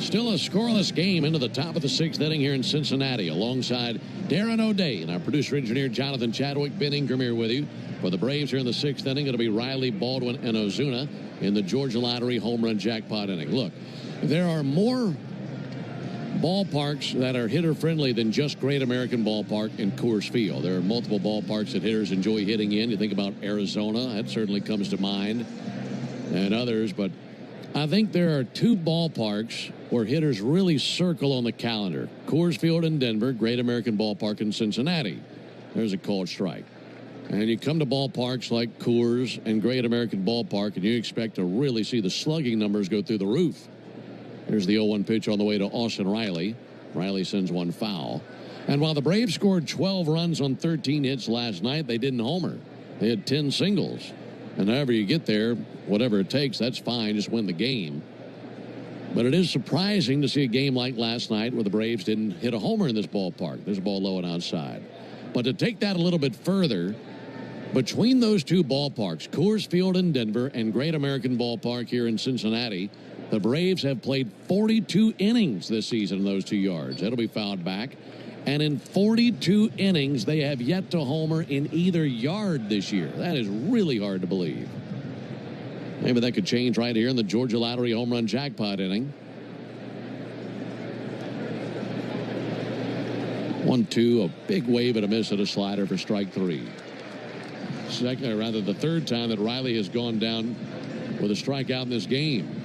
Still a scoreless game into the top of the sixth inning here in Cincinnati, alongside Darren O'Day and our producer-engineer Jonathan Chadwick. Ben Ingram here with you. For the Braves here in the sixth inning, it'll be Riley, Baldwin, and Ozuna in the Georgia Lottery home run jackpot inning. Look, there are more ballparks that are hitter-friendly than just Great American Ballpark and Coors Field. There are multiple ballparks that hitters enjoy hitting in. You think about Arizona, that certainly comes to mind, and others, but I think there are two ballparks where hitters really circle on the calendar. Coors Field in Denver, Great American Ballpark in Cincinnati. There's a called strike. And you come to ballparks like Coors and Great American Ballpark, and you expect to really see the slugging numbers go through the roof. There's the 0-1 pitch on the way to Austin Riley. Riley sends one foul. And while the Braves scored 12 runs on 13 hits last night, they didn't homer. They had 10 singles. And however you get there, whatever it takes, that's fine. Just win the game. But it is surprising to see a game like last night where the Braves didn't hit a homer in this ballpark. There's a ball low and outside. But to take that a little bit further, between those two ballparks, Coors Field in Denver and Great American Ballpark here in Cincinnati, the Braves have played 42 innings this season in those 2 yards. That'll be fouled back. And in 42 innings, they have yet to homer in either yard this year. That is really hard to believe. Maybe that could change right here in the Georgia Lottery home run jackpot inning. 1-2, a big wave and a miss at a slider for strike three. Second, or rather the third time that Riley has gone down with a strikeout in this game.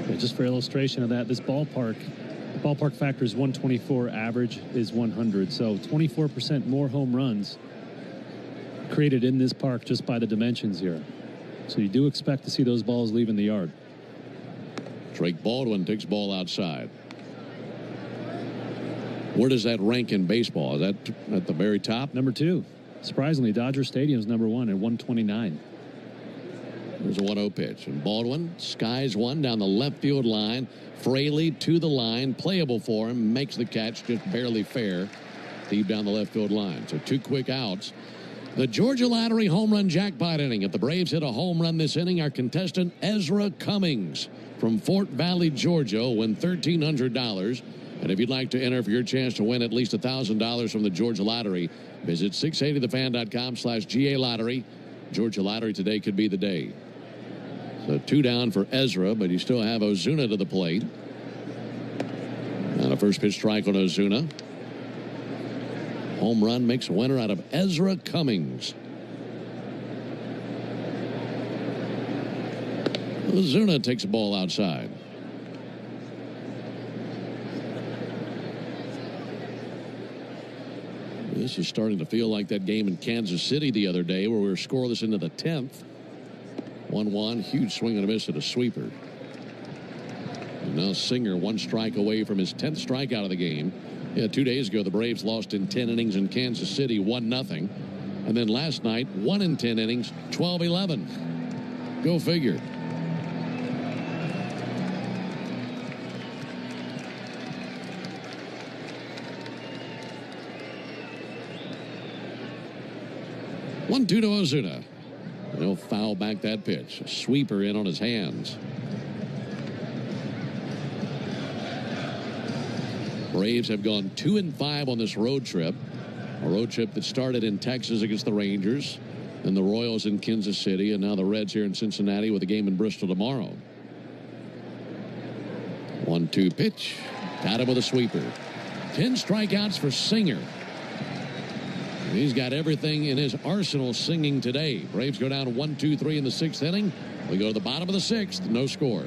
Yeah, just for illustration of that, this ballpark factor is 124, average is 100. So 24% more home runs created in this park just by the dimensions here. So you do expect to see those balls leaving the yard. Drake Baldwin takes ball outside. Where does that rank in baseball? Is that at the very top? Number 2. Surprisingly, Dodger Stadium's number 1 at 129. There's a 1-0 pitch. And Baldwin skies one down the left field line. Fraley to the line. Playable for him. Makes the catch just barely fair. Deep down the left field line. So 2 quick outs. The Georgia Lottery home run jackpot inning. If the Braves hit a home run this inning, our contestant Ezra Cummings from Fort Valley, Georgia, will win $1,300. And if you'd like to enter for your chance to win at least $1,000 from the Georgia Lottery, visit 680thefan.com/GA Lottery. Georgia Lottery today could be the day. So 2 down for Ezra, but you still have Ozuna to the plate. And a first pitch strike on Ozuna. Home run makes a winner out of Ezra Cummings. Ozuna takes a ball outside. This is starting to feel like that game in Kansas City the other day where we were scoreless into the 10th. 1-1, huge swing and a miss at a sweeper. And now Singer 1 strike away from his 10th strikeout of the game. Yeah, 2 days ago the Braves lost in 10 innings in Kansas City, 1-0. And then last night, 1 in 10 innings, 12-11. Go figure. One, 2 to Ozuna. He'll foul back that pitch. A sweeper in on his hands. Braves have gone 2-5 on this road trip. A road trip that started in Texas against the Rangers, and the Royals in Kansas City, and now the Reds here in Cincinnati with a game in Bristol tomorrow. 1-2 pitch. Got him with a sweeper. 10 strikeouts for Singer. He's got everything in his arsenal singing today. Braves go down 1-2-3 in the 6th inning. We go to the bottom of the 6th, no score.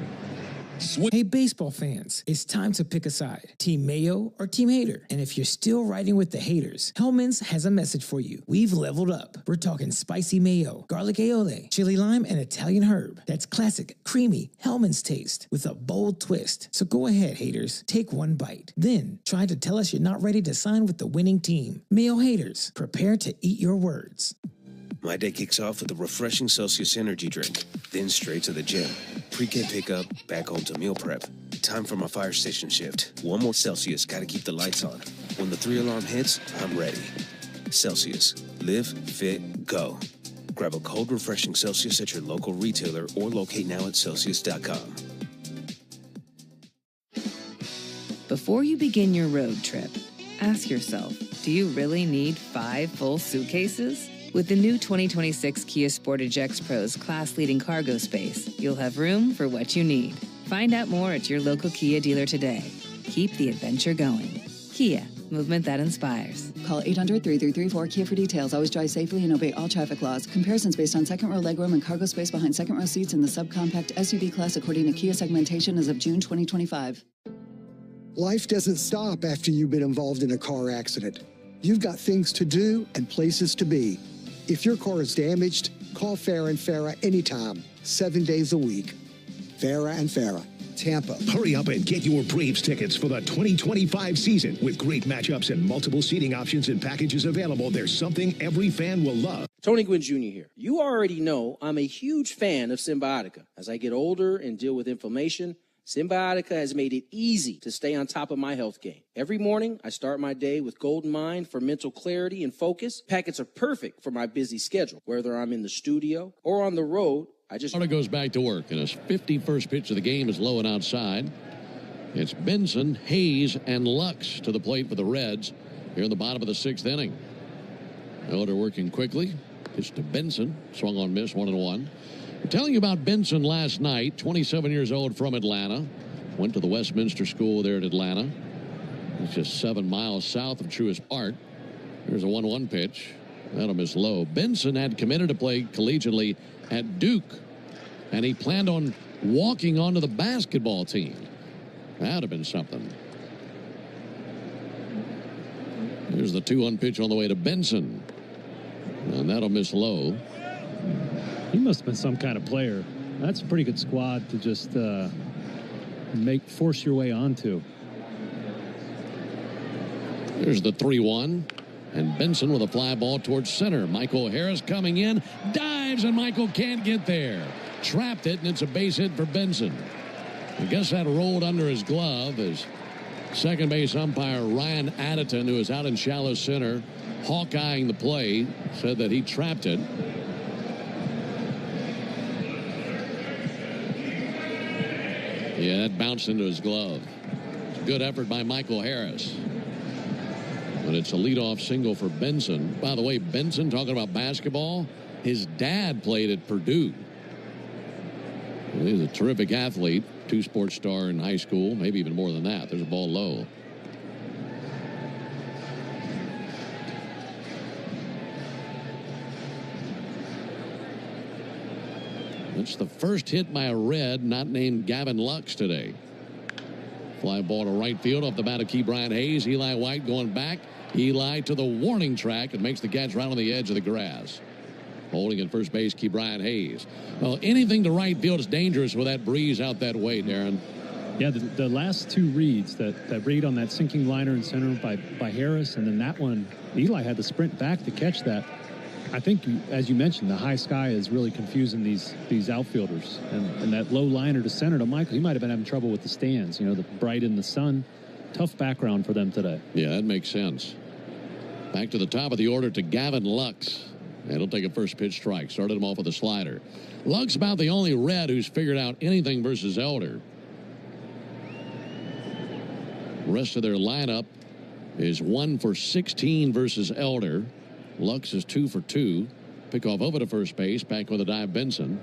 Hey, baseball fans, it's time to pick a side. Team Mayo or Team Hater. And if you're still riding with the haters, Hellman's has a message for you. We've leveled up. We're talking spicy mayo, garlic aioli, chili lime, and Italian herb. That's classic, creamy Hellman's taste with a bold twist. So go ahead, haters. Take one bite. Then try to tell us you're not ready to sign with the winning team. Mayo haters, prepare to eat your words. My day kicks off with a refreshing Celsius energy drink, then straight to the gym. Pre-K pickup, back home to meal prep. Time for my fire station shift. One more Celsius, gotta keep the lights on. When the 3-alarm hits, I'm ready. Celsius. Live, fit, go. Grab a cold, refreshing Celsius at your local retailer or locate now at Celsius.com. Before you begin your road trip, ask yourself, do you really need 5 full suitcases? With the new 2026 Kia Sportage X-Pro's class-leading cargo space, you'll have room for what you need. Find out more at your local Kia dealer today. Keep the adventure going. Kia, movement that inspires. Call 800-3334-KIA for details. Always drive safely and obey all traffic laws. Comparisons based on second-row legroom and cargo space behind second-row seats in the subcompact SUV class according to Kia segmentation as of June 2025. Life doesn't stop after you've been involved in a car accident. You've got things to do and places to be. If your car is damaged, call Farah and Farah anytime, 7 days a week. Farah and Farah, Tampa. Hurry up and get your Braves tickets for the 2025 season. With great matchups and multiple seating options and packages available, there's something every fan will love. Tony Gwynn Jr. here. You already know I'm a huge fan of Symbiotica. As I get older and deal with inflammation, Symbiotica has made it easy to stay on top of my health game. Every morning, I start my day with Golden Mind for mental clarity and focus. Packets are perfect for my busy schedule. Whether I'm in the studio or on the road, Florida goes back to work, and his 51st pitch of the game is low and outside. It's Benson, Hayes, and Lux to the plate for the Reds here in the bottom of the 6th inning. Elder working quickly. Pitch to Benson. Swung on miss, 1-1. I'm telling you about Benson last night, 27 years old from Atlanta. Went to the Westminster School there at Atlanta. It's just 7 miles south of Truist Park. There's a 1-1 pitch. That'll miss low. Benson had committed to play collegiately at Duke, and he planned on walking onto the basketball team. That'd have been something. Here's the 2-1 pitch on the way to Benson, and that'll miss low. He must have been some kind of player. That's a pretty good squad to just force your way onto. There's the 3-1. And Benson with a fly ball towards center. Michael Harris coming in. Dives, and Michael can't get there. Trapped it, and it's a base hit for Benson. I guess that rolled under his glove as second base umpire Ryan Adderton, who is out in shallow center, hawk-eyeing the play, said that he trapped it. Yeah, that bounced into his glove. It's a good effort by Michael Harris. But it's a leadoff single for Benson. By the way, Benson, talking about basketball, his dad played at Purdue. He's a terrific athlete, 2-sport star in high school, maybe even more than that. There's a ball low. That's the first hit by a Red not named Gavin Lux today. Fly ball to right field off the bat of Key Bryant Hayes. Eli White going back. Eli to the warning track and makes the catch right on the edge of the grass. Holding at first base, Key Bryant Hayes. Well, anything to right field is dangerous with that breeze out that way, Darren. Yeah, the last 2 reads, that read on that sinking liner in center by Harris, and then that one, Eli had to sprint back to catch that. I think, as you mentioned, the high sky is really confusing these outfielders. And that low liner to center to Michael, he might have been having trouble with the stands, the bright in the sun. Tough background for them today. Yeah, that makes sense. Back to the top of the order to Gavin Lux. And he'll take a first pitch strike. Started him off with a slider. Lux about the only Red who's figured out anything versus Elder. The rest of their lineup is 1 for 16 versus Elder. Lux is 2 for 2. Pickoff over to first base. Back with a dive, Benson.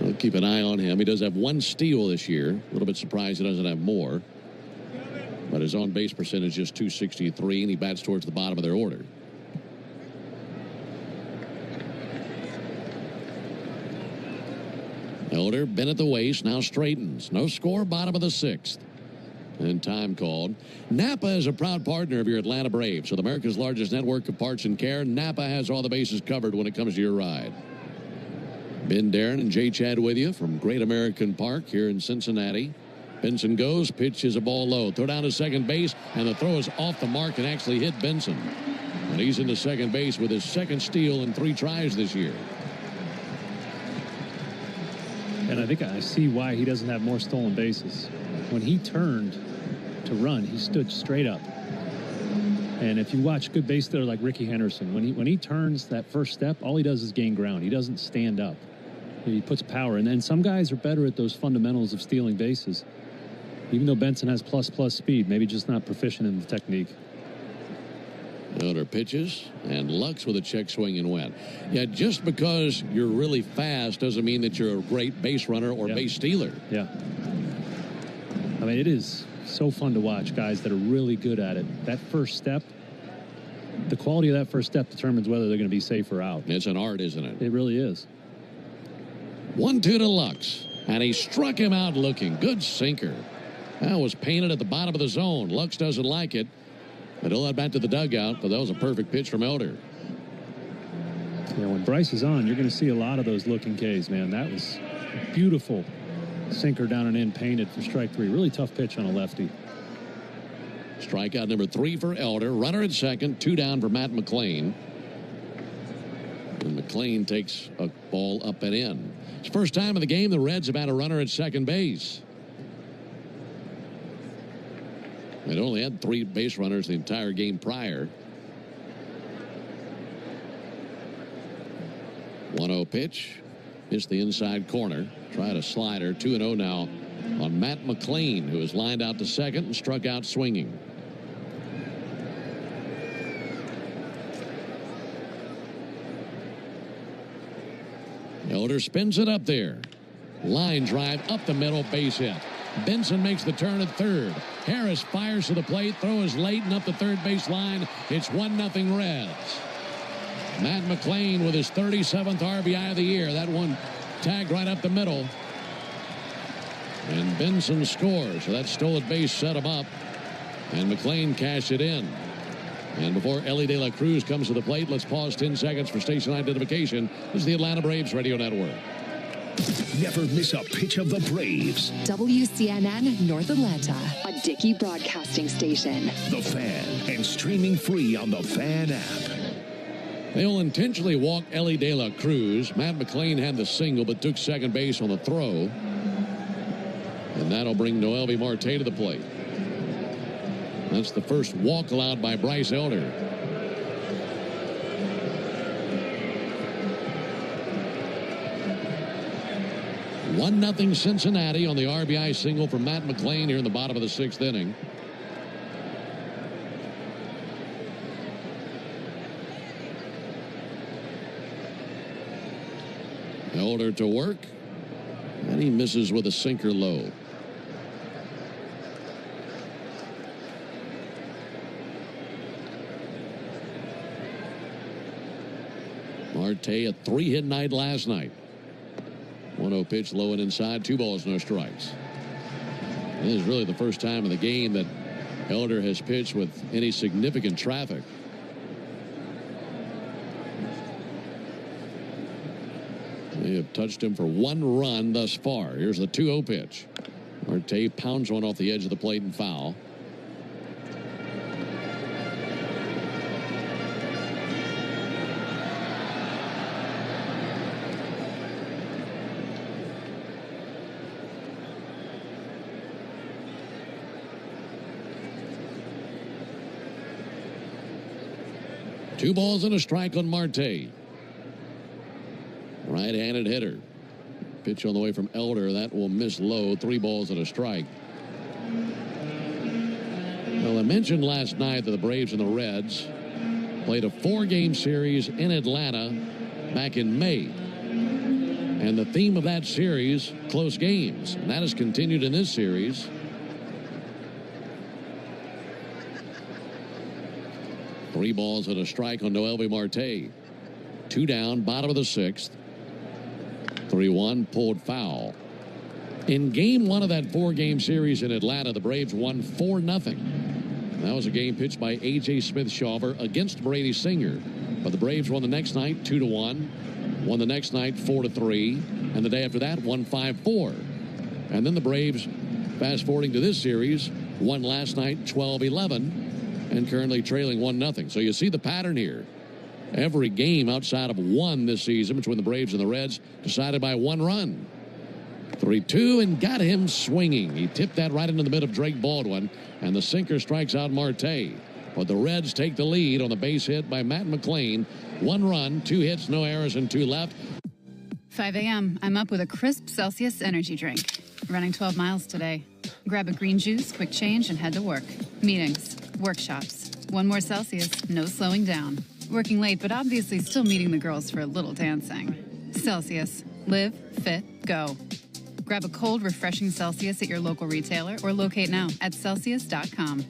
We'll keep an eye on him. He does have 1 steal this year. A little bit surprised he doesn't have more. But his on-base percentage is .263, and he bats towards the bottom of their order. Elder bent at the waist, now straightens. No score, bottom of the 6th. And time called. Napa is a proud partner of your Atlanta Braves. With America's largest network of parts and care, Napa has all the bases covered when it comes to your ride. Ben Darren and Jay Chad with you from Great American Park here in Cincinnati. Benson goes, pitch is a ball low. Throw down to second base, and the throw is off the mark and actually hit Benson. And he's into second base with his second steal in 3 tries this year. And I think I see why he doesn't have more stolen bases. When he turned to run, he stood straight up. And if you watch good base stealer like Ricky Henderson, when he turns that first step, all he does is gain ground. He doesn't stand up. He puts power. And then some guys are better at those fundamentals of stealing bases. Even though Benson has plus speed, maybe just not proficient in the technique. Elder pitches, and Lux with a check swing and win. Yeah, just because you're really fast doesn't mean that you're a great base runner or base stealer. Yeah. I mean, it is so fun to watch guys that are really good at it. That first step, the quality of that first step determines whether they're going to be safe or out. It's an art, isn't it? It really is. 1-2 to Lux, and he struck him out looking. Good sinker. That was painted at the bottom of the zone. Lux doesn't like it. But he'll head back to the dugout, but that was a perfect pitch from Elder. Yeah, when Bryce is on, you're going to see a lot of those looking Ks, man. That was a beautiful sinker down and in, painted for strike 3. Really tough pitch on a lefty. Strikeout number 3 for Elder. Runner at second, 2 down for Matt McLean. And McLean takes a ball up and in. It's the first time in the game the Reds have had a runner at second base. They'd only had 3 base runners the entire game prior. 1-0 pitch. Hits the inside corner. Tried a slider. 2-0 now on Matt McLean, who is lined out to second and struck out swinging. Elder spins it up there. Line drive up the middle, base hit. Benson makes the turn at third. Harris fires to the plate. Throw is late and up the third base line. It's 1-0 Reds. Matt McLean with his 37th RBI of the year. That one tagged right up the middle. And Benson scores. So that stolen base set him up. And McLean cashed it in. And before Ellie De La Cruz comes to the plate, let's pause 10 seconds for station identification. This is the Atlanta Braves Radio Network. Never miss a pitch of the Braves. WCNN North Atlanta, a Dickey broadcasting station. The Fan, and streaming free on the Fan app. They'll intentionally walk Ellie De La Cruz. Matt McLean had the single but took second base on the throw. And that'll bring Noelvi Marte to the plate. That's the first walk allowed by Bryce Elder. 1-0 Cincinnati on the RBI single from Matt McLean here in the bottom of the 6th inning. Elder to work, and he misses with a sinker low. Marte a 3-hit night last night. 1-0 pitch low and inside, 2 balls, no strikes. This is really the first time in the game that Elder has pitched with any significant traffic. They have touched him for 1 run thus far. Here's the 2-0 pitch. Marte pounds one off the edge of the plate and foul. Two balls and a strike on Marte. Right-handed hitter. Pitch on the way from Elder. That will miss low. 3 balls and a strike. Well, I mentioned last night that the Braves and the Reds played a 4-game series in Atlanta back in May. And the theme of that series, close games. And that has continued in this series. Three balls and a strike on Noelvi Marte. 2 down, bottom of the 6th. 3-1, pulled foul. In game one of that 4-game series in Atlanta, the Braves won 4-0. That was a game pitched by A.J. Smith-Shawver against Brady Singer. But the Braves won the next night 2-1, won the next night 4-3, and the day after that won 5-4. And then the Braves, fast forwarding to this series, won last night 12-11 and currently trailing 1-0. So you see the pattern here. Every game outside of one this season between the Braves and the Reds decided by 1 run. 3-2 and got him swinging. He tipped that right into the mid of Drake Baldwin, and the sinker strikes out Marte. But the Reds take the lead on the base hit by Matt McLain. 1 run, 2 hits, no errors, and 2 left. 5 a.m. I'm up with a crisp Celsius energy drink. Running 12 miles today. Grab a green juice, quick change, and head to work. Meetings, workshops. 1 more Celsius, no slowing down. Working late, but obviously still meeting the girls for a little dancing. Celsius. Live, fit, go. Grab a cold, refreshing Celsius at your local retailer or locate now at Celsius.com.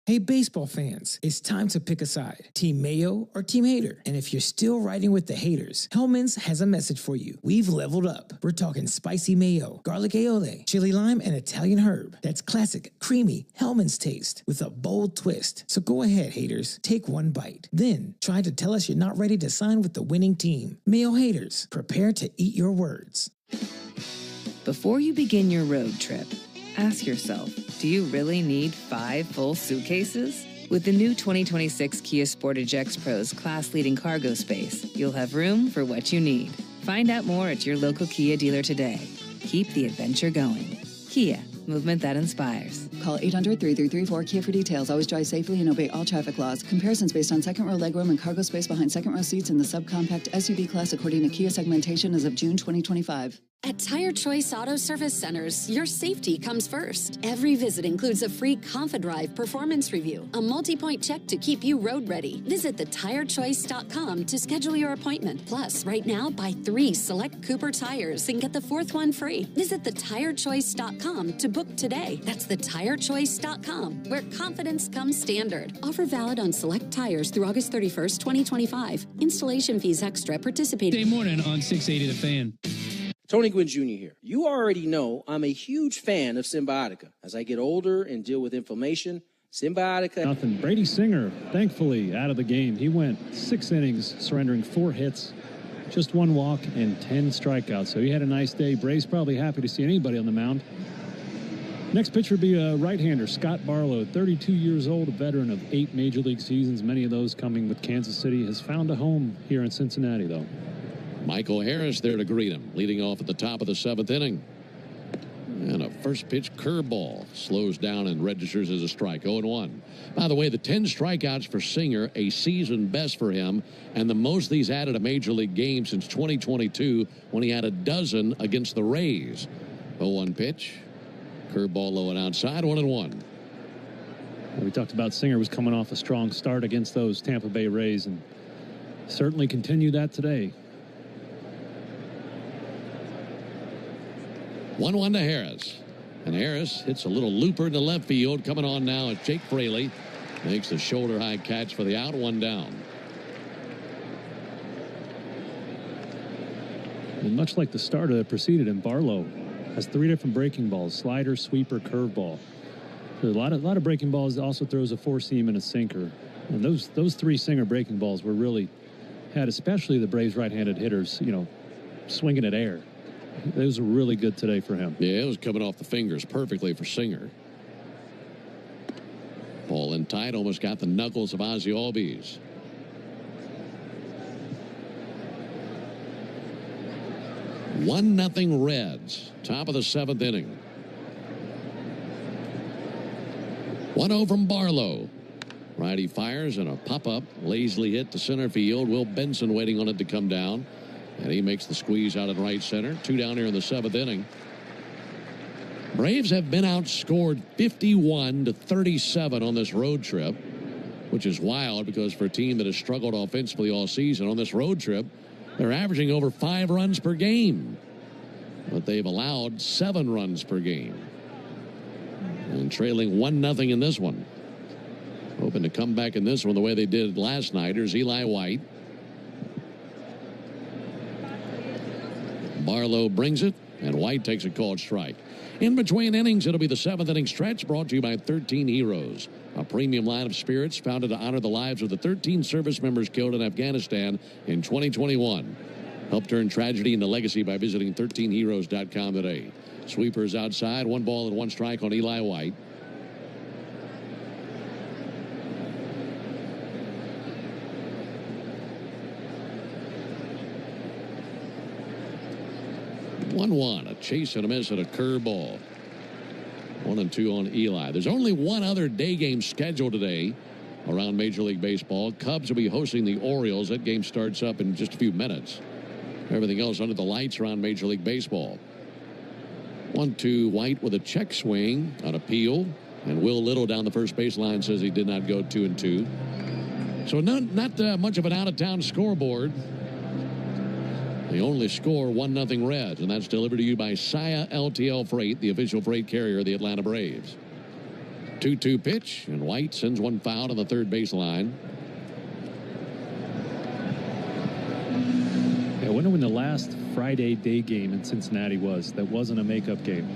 Hey, baseball fans, it's time to pick a side. Team Mayo or Team Hater. And if you're still riding with the haters, Hellman's has a message for you. We've leveled up. We're talking spicy mayo, garlic aioli, chili lime, and Italian herb. That's classic, creamy Hellman's taste with a bold twist. So go ahead, haters, take 1 bite. Then try to tell us you're not ready to sign with the winning team. Mayo haters, prepare to eat your words. Before you begin your road trip, ask yourself, do you really need 5 full suitcases? With the new 2026 Kia Sportage X-Pro's class-leading cargo space, you'll have room for what you need. Find out more at your local Kia dealer today. Keep the adventure going. Kia, movement that inspires. Call 800-3334-KIA for details. Always drive safely and obey all traffic laws. Comparisons based on second row legroom and cargo space behind second row seats in the subcompact SUV class according to Kia segmentation as of June 2025. At Tire Choice Auto Service Centers, your safety comes first. Every visit includes a free ConfiDrive performance review, a multi-point check to keep you road ready. Visit thetirechoice.com to schedule your appointment. Plus, right now, buy 3 select Cooper tires and get the 4th one free. Visit thetirechoice.com to book today. That's thetirechoice.com, where confidence comes standard. Offer valid on select tires through August 31st, 2025. Installation fees extra. Participating. Day morning on 680 The Fan. Tony Gwynn Jr. here. You already know I'm a huge fan of Symbiotica. As I get older and deal with inflammation, Symbiotica... Nothing. Brady Singer, thankfully, out of the game. He went 6 innings, surrendering 4 hits, just 1 walk, and 10 strikeouts. So he had a nice day. Braves probably happy to see anybody on the mound. Next pitcher would be a right-hander, Scott Barlow, 32 years old, a veteran of 8 Major League seasons, many of those coming with Kansas City. Has found a home here in Cincinnati, though. Michael Harris there to greet him, leading off at the top of the 7th inning. And a first pitch curveball slows down and registers as a strike, 0-1. By the way, the 10 strikeouts for Singer, a season best for him, and the most he's had at a Major League game since 2022 when he had a dozen against the Rays. 0-1 pitch, curveball low and outside, 1-1. We talked about Singer was coming off a strong start against those Tampa Bay Rays, and certainly continued that today. 1-1 to Harris. And Harris hits a little looper into left field. Coming on now is Jake Fraley. Makes a shoulder-high catch for the out, 1 down. And much like the starter that preceded him, Barlow has 3 different breaking balls: slider, sweeper, curveball. So a lot of breaking balls. Also throws a 4-seam and a sinker. And those 3 Singer breaking balls were really had, especially the Braves right-handed hitters, swinging at air. Those were really good today for him. Yeah, it was coming off the fingers perfectly for Singer. Ball in tight, almost got the knuckles of Ozzie Albies. One nothing Reds. Top of the 7th inning. 1-0 from Barlow. Righty fires and a pop-up, lazily hit to center field. Will Benson waiting on it to come down. And he makes the squeeze out at right center. 2 down here in the 7th inning. Braves have been outscored 51-37 on this road trip, which is wild because for a team that has struggled offensively all season on this road trip, they're averaging over 5 runs per game. But they've allowed 7 runs per game. And trailing 1-0 in this one. Hoping to come back in this one the way they did last night. Here's Eli White. Barlow brings it, and White takes a called strike. In between innings, it'll be the 7th inning stretch, brought to you by 13 Heroes, a premium line of spirits founded to honor the lives of the 13 service members killed in Afghanistan in 2021. Help turn tragedy into legacy by visiting 13heroes.com today. Sweepers outside, 1 ball and 1 strike on Eli White. A chase and a miss at a curveball. 1-2 on Eli. There's only one other day game scheduled today around Major League Baseball. Cubs will be hosting the Orioles. That game starts up in just a few minutes. Everything else under the lights around Major League Baseball. 1-2 White with a check swing on appeal. And Will Little down the first baseline says he did not go 2-2. So not much of an out-of-town scoreboard. The only score, 1-0 Reds, and that's delivered to you by Saya LTL Freight, the official freight carrier of the Atlanta Braves. 2-2 pitch, and White sends one foul to the third baseline. I wonder when the last Friday day game in Cincinnati was that wasn't a makeup game.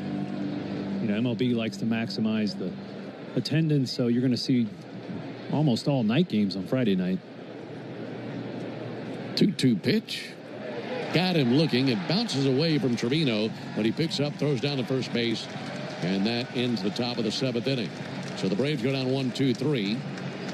You know, MLB likes to maximize the attendance, so you're going to see almost all night games on Friday night. 2-2 pitch. Got him looking. It bounces away from Trevino, but he picks up, throws down to first base, and that ends the top of the 7th inning. So the Braves go down 1-2-3.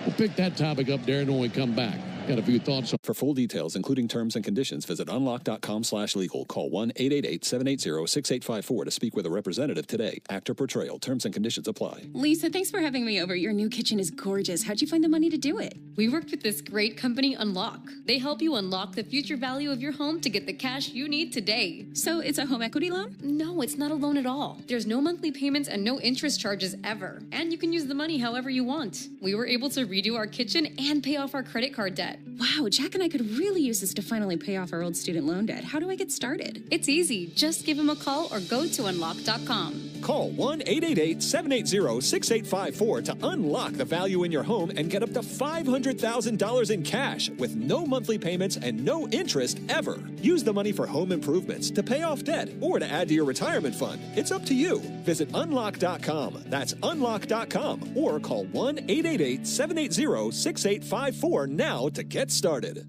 We'll pick that topic up, Darren, when we come back. Got a few thoughts. For full details, including terms and conditions, visit unlock.com/legal. Call 1-888-780-6854 to speak with a representative today. Actor portrayal. Terms and conditions apply. Lisa, thanks for having me over. Your new kitchen is gorgeous. How'd you find the money to do it? We worked with this great company, Unlock. They help you unlock the future value of your home to get the cash you need today. So it's a home equity loan? No, it's not a loan at all. There's no monthly payments and no interest charges ever. And you can use the money however you want. We were able to redo our kitchen and pay off our credit card debt. Wow, Jack and I could really use this to finally pay off our old student loan debt. How do I get started? It's easy. Just give him a call or go to unlock.com. Call 1-888-780-6854 to unlock the value in your home and get up to $500,000 in cash with no monthly payments and no interest ever. Use the money for home improvements, to pay off debt, or to add to your retirement fund. It's up to you. Visit unlock.com. That's unlock.com, or call 1-888-780-6854 now to get started.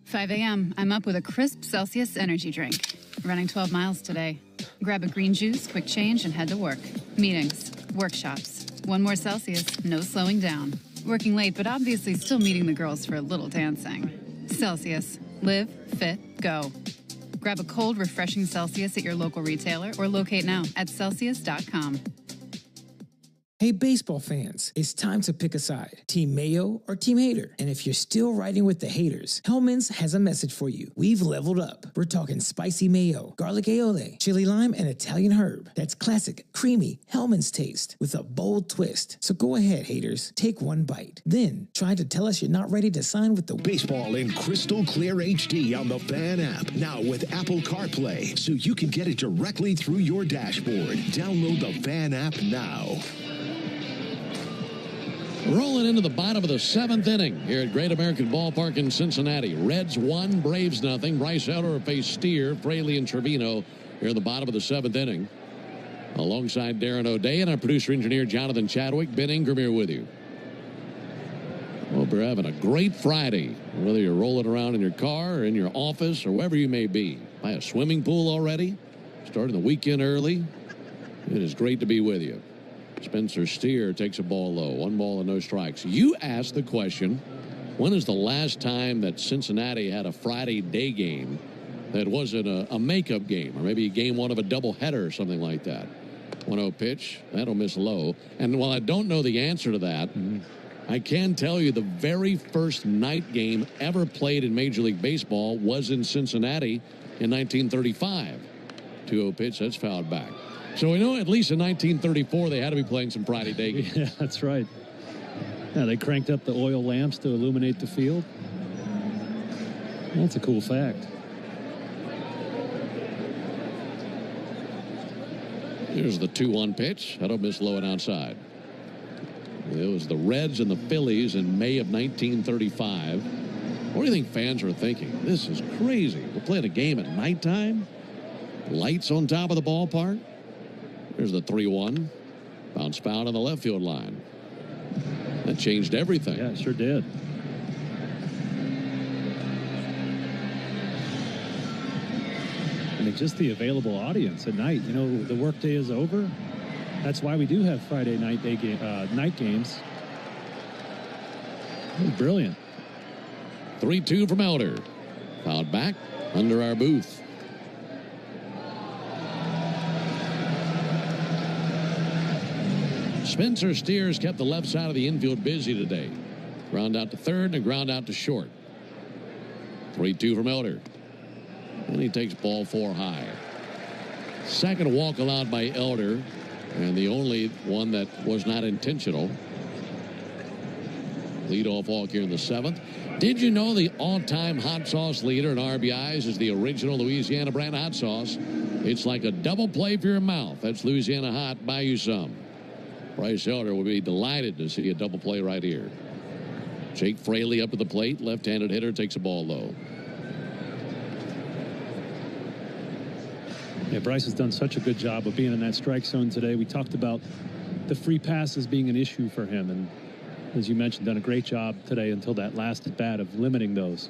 5 a.m. I'm up with a crisp Celsius energy drink. Running 12 miles today. Grab a green juice, quick change, and head to work. Meetings, workshops. 1 more Celsius, no slowing down. Working late, but obviously still meeting the girls for a little dancing. Celsius. Live, fit, go. Grab a cold, refreshing Celsius at your local retailer or locate now at Celsius.com. Hey, baseball fans, it's time to pick a side. Team Mayo or Team Hater. And if you're still riding with the haters, Hellman's has a message for you. We've leveled up. We're talking spicy mayo, garlic aioli, chili lime, and Italian herb. That's classic, creamy Hellman's taste with a bold twist. So go ahead, haters. Take one bite. Then try to tell us you're not ready to sign with the baseball in crystal clear HD on the Fan app. Now with Apple CarPlay, so you can get it directly through your dashboard. Download the Fan app now. Rolling into the bottom of the 7th inning here at Great American Ballpark in Cincinnati. Reds 1, Braves nothing. Bryce Elder faced Steer, Fraley, and Trevino here at the bottom of the 7th inning. Alongside Darren O'Day and our producer-engineer Jonathan Chadwick, Ben Ingram here with you. Hope you're having a great Friday, whether you're rolling around in your car or in your office or wherever you may be. By a swimming pool already, starting the weekend early. It is great to be with you. Spencer Steer takes a ball low. 1 ball and no strikes. You asked the question, when is the last time that Cincinnati had a Friday day game that wasn't a makeup game or maybe game 1 of a doubleheader or something like that? 1-0 pitch. That'll miss low. And while I don't know the answer to that, I can tell you the very first night game ever played in Major League Baseball was in Cincinnati in 1935. 2-0 pitch. That's fouled back. So we know at least in 1934 they had to be playing some Friday day games. Yeah, that's right. Yeah, they cranked up the oil lamps to illuminate the field. That's a cool fact. Here's the 2-1 pitch. That'll miss low and outside. It was the Reds and the Phillies in May of 1935. What do you think fans are thinking? This is crazy. We're playing a game at nighttime? Lights on top of the ballpark. There's the 3-1. Bounce foul on the left field line. That changed everything. Yeah, it sure did. I mean, just the available audience at night. You know, the workday is over. That's why we do have Friday night night games. Brilliant. 3-2 from Elder. Fouled back under our booth. Spencer Steers kept the left side of the infield busy today. Ground out to third and a ground out to short. 3-2 from Elder. And he takes ball 4 high. Second walk allowed by Elder, and the only one that was not intentional. Leadoff walk here in the 7th. Did you know the all-time hot sauce leader in RBIs is the original Louisiana brand hot sauce? It's like a double play for your mouth. That's Louisiana Hot. Buy you some. Bryce Elder will be delighted to see a double play right here. Jake Fraley up to the plate. Left-handed hitter takes a ball low. Yeah, Bryce has done such a good job of being in that strike zone today. We talked about the free passes being an issue for him, and as you mentioned, done a great job today until that last at bat of limiting those.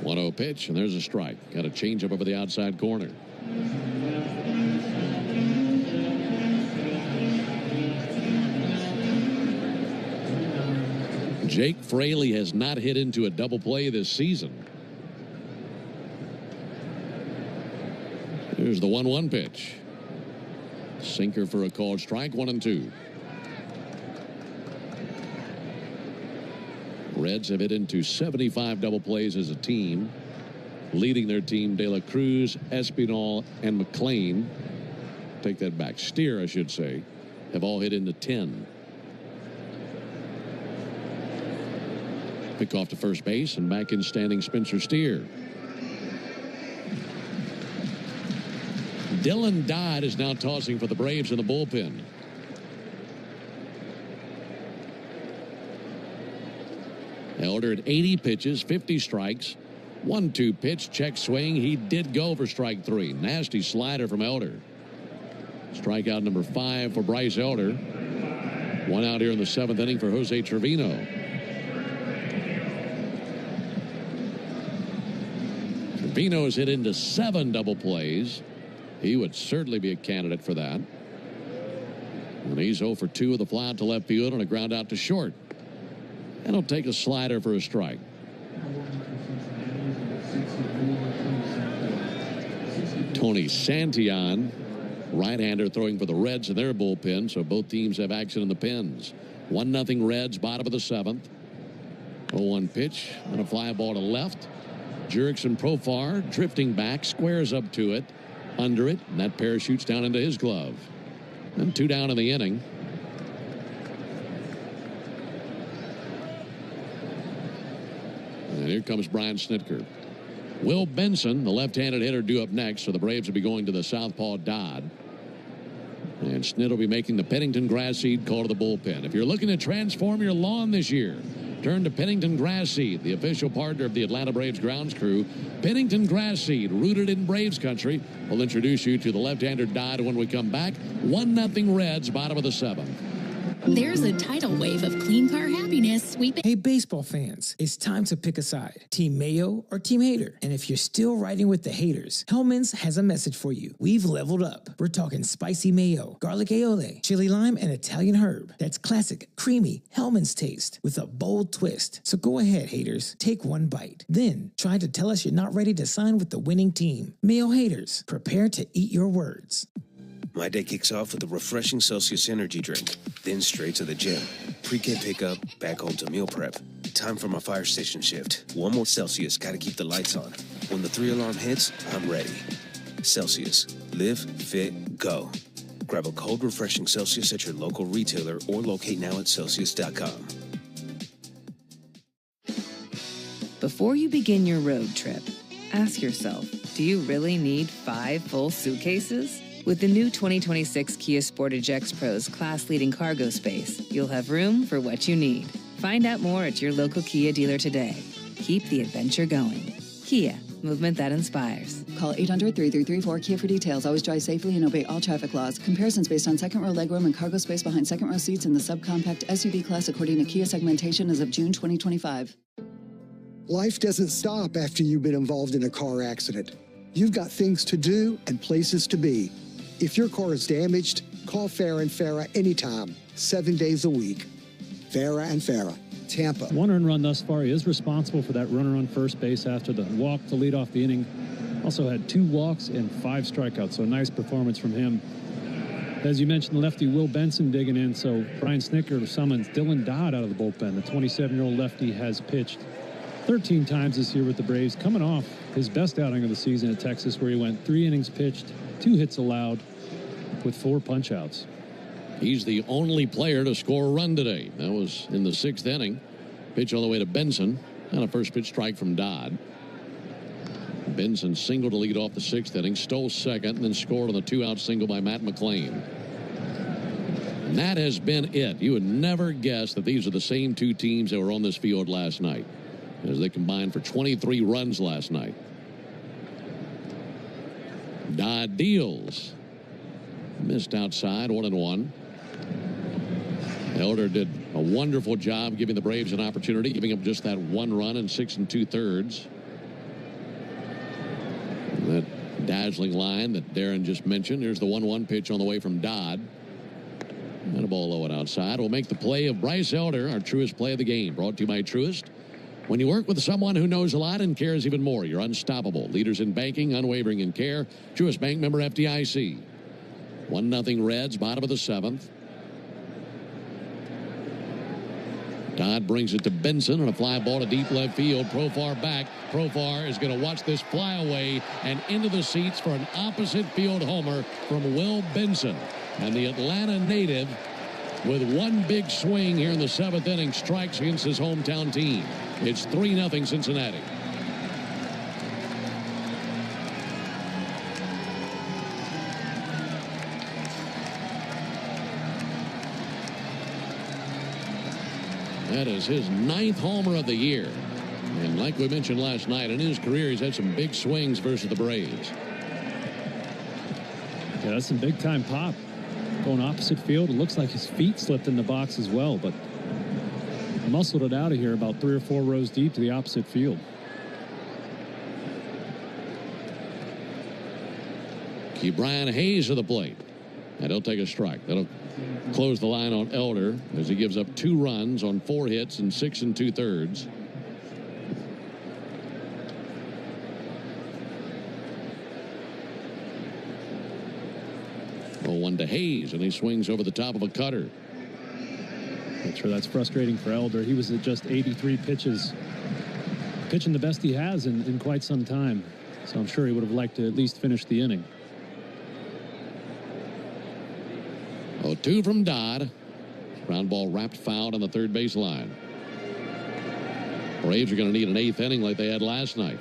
1-0 pitch, and there's a strike. Got a changeup over the outside corner. Jake Fraley has not hit into a double play this season. Here's the 1-1 pitch. Sinker for a called strike. 1-2. Reds have hit into 75 double plays as a team. Leading their team, De La Cruz, Espinal, and McLean. Take that back. Steer, I should say, have all hit into 10. Pick off to first base, and back in standing Spencer Steer. Dylan Dodd is now tossing for the Braves in the bullpen. Elder at 80 pitches, 50 strikes. 1-2 pitch, check swing. He did go for strike 3. Nasty slider from Elder. Strikeout number 5 for Bryce Elder. 1 out here in the 7th inning for Jose Trevino. Trevino has hit into 7 double plays. He would certainly be a candidate for that. And he's 0 for 2 with a fly out to left field and a ground out to short. And he'll take a slider for a strike. Tony Santillan, right-hander, throwing for the Reds in their bullpen, so both teams have action in the pens. 1-0 Reds, bottom of the 7th. 0-1 pitch and a fly ball to left. Jurickson Profar drifting back, squares up to it, under it, and that parachutes down into his glove. And 2 down in the inning. And here comes Brian Snitker. Will Benson, the left-handed hitter, due up next, so the Braves will be going to the southpaw Dodd. And Snit will be making the Pennington grass seed call to the bullpen. If you're looking to transform your lawn this year, turn to Pennington Grass Seed, the official partner of the Atlanta Braves grounds crew. Pennington Grass Seed, rooted in Braves country. We'll introduce you to the left-hander Dodd when we come back. 1-0 Reds, bottom of the 7th. There's a tidal wave of clean car happiness sweeping. Hey, baseball fans, it's time to pick a side. Team Mayo or Team Hater. And if you're still riding with the haters, Hellman's has a message for you. We've leveled up. We're talking spicy mayo, garlic aioli, chili lime, and Italian herb. That's classic, creamy Hellman's taste with a bold twist. So go ahead, haters. Take one bite. Then try to tell us you're not ready to sign with the winning team. Mayo haters, prepare to eat your words. My day kicks off with a refreshing Celsius energy drink, then straight to the gym. Pre-K pickup, back home to meal prep. Time for my fire station shift. One more Celsius, gotta keep the lights on. When the 3-alarm hits, I'm ready. Celsius. Live, fit, go. Grab a cold, refreshing Celsius at your local retailer or locate now at Celsius.com. Before you begin your road trip, ask yourself, do you really need 5 full suitcases? With the new 2026 Kia Sportage X-Pro's class-leading cargo space, you'll have room for what you need. Find out more at your local Kia dealer today. Keep the adventure going. Kia, movement that inspires. Call 800-3334-KIA for details. Always drive safely and obey all traffic laws. Comparisons based on second row legroom and cargo space behind second row seats in the subcompact SUV class according to Kia segmentation as of June 2025. Life doesn't stop after you've been involved in a car accident. You've got things to do and places to be. If your car is damaged, call Farah and Farah anytime, 7 days a week. Farah and Farah, Tampa. One earned run thus far. He is responsible for that runner on first base after the walk to lead off the inning. Also had 2 walks and 5 strikeouts, so a nice performance from him. As you mentioned, the lefty Will Benson digging in, so Brian Snitker summons Dylan Dodd out of the bullpen. The 27-year-old lefty has pitched 13 times this year with the Braves, coming off his best outing of the season at Texas, where he went 3 innings pitched, 2 hits allowed, with 4 punch-outs. He's the only player to score a run today. That was in the 6th inning. Pitch all the way to Benson, and a first pitch strike from Dodd. Benson singled to lead off the 6th inning, stole second, and then scored on the 2-out single by Matt McClain. And that has been it. You would never guess that these are the same 2 teams that were on this field last night, as they combined for 23 runs last night. Dodd deals. Missed outside, 1-1. Elder did a wonderful job giving the Braves an opportunity, giving up just that 1 run in 6 2/3. That dazzling line that Darren just mentioned. Here's the 1-1 pitch on the way from Dodd. And a ball low and outside will make the play of Bryce Elder our Truist play of the game. Brought to you by Truist. When you work with someone who knows a lot and cares even more, you're unstoppable. Leaders in banking, unwavering in care. Truist Bank, member FDIC. 1-0 Reds, bottom of the 7th. Dodd brings it to Benson on a fly ball to deep left field. Profar back. Profar is going to watch this fly away and into the seats for an opposite field homer from Will Benson. And the Atlanta native, with 1 big swing here in the 7th inning, strikes against his hometown team. It's 3-0 Cincinnati. That is his 9th homer of the year. And like we mentioned last night, in his career, he's had some big swings versus the Braves. Yeah, that's some big-time pop. Going opposite field. It looks like his feet slipped in the box as well, but muscled it out of here about 3 or 4 rows deep to the opposite field. Keep Brian Hayes to the plate. And he'll take a strike. That'll close the line on Elder as he gives up 2 runs on 4 hits in 6 2/3. Oh, 1 to Hayes, and he swings over the top of a cutter. I'm sure that's frustrating for Elder. He was at just 83 pitches, pitching the best he has in quite some time. So I'm sure he would have liked to at least finish the inning. 0-2 from Dodd. Ground ball wrapped foul on the 3rd base line. Braves are going to need an 8th inning like they had last night.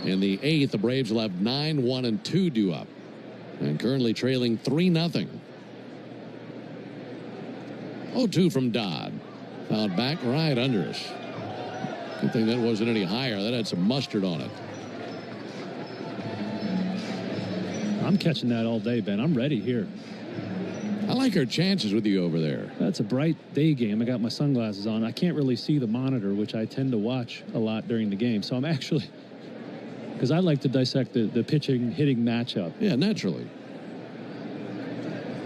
In the 8th, the Braves will have 9, 1, and 2 due up, and currently trailing 3-0. 0-2 from Dodd. Fouled back right under us. Good thing that wasn't any higher. That had some mustard on it. I'm catching that all day, Ben. I'm ready here. I like our chances with you over there. That's a bright day game. I got my sunglasses on. I can't really see the monitor, which I tend to watch a lot during the game. So I'm actually, because I like to dissect the pitching hitting matchup. Yeah, naturally.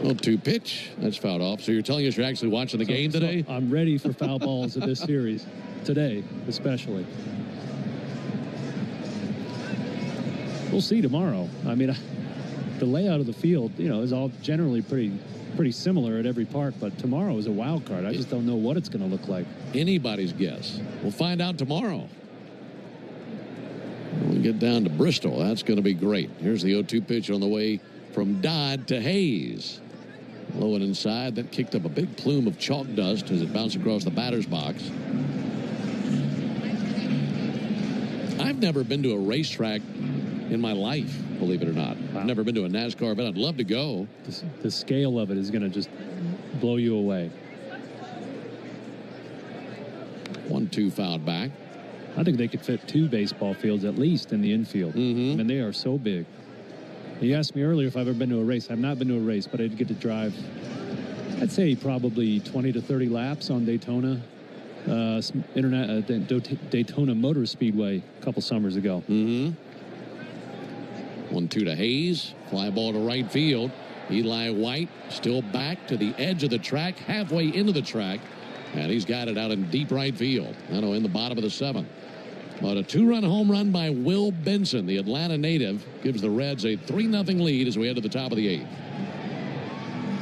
0-2 pitch. That's fouled off. So you're telling us you're actually watching the game today? I'm ready for foul balls of this series today, especially. We'll see tomorrow. I mean, the layout of the field, is all generally pretty similar at every park, but tomorrow is a wild card. I just don't know what it's going to look like. Anybody's guess. We'll find out tomorrow. When we get down to Bristol, that's going to be great. Here's the 0-2 pitch on the way from Dodd to Hayes. Low and inside. That kicked up a big plume of chalk dust as it bounced across the batter's box. I've never been to a racetrack in my life, believe it or not. Wow. I've never been to a NASCAR event. I'd love to go. The scale of it is going to just blow you away. 1-2 fouled back. I think they could fit 2 baseball fields at least in the infield. I mean, they are so big. You asked me earlier if I've ever been to a race. I've not been to a race, but I did get to drive, I'd say probably 20 to 30 laps on Daytona, Daytona Motor Speedway a couple summers ago. 1-2 to Hayes. Fly ball to right field. Eli White still back to the edge of the track, halfway into the track, and he's got it out in deep right field. In the bottom of the 7th. But a 2-run home run by Will Benson, the Atlanta native, gives the Reds a 3-0 lead as we head to the top of the 8th.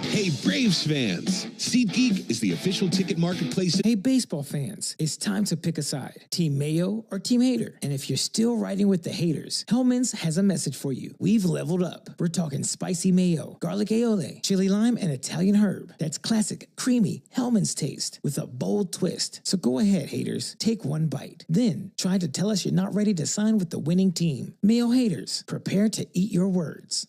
Hey, Braves fans, SeatGeek is the official ticket marketplace. Hey, baseball fans, it's time to pick a side. Team Mayo or Team Hater? And if you're still riding with the haters, Hellman's has a message for you. We've leveled up. We're talking spicy mayo, garlic aioli, chili lime, and Italian herb. That's classic, creamy Hellman's taste with a bold twist. So go ahead, haters, take one bite. Then try to tell us you're not ready to sign with the winning team. Mayo haters, prepare to eat your words.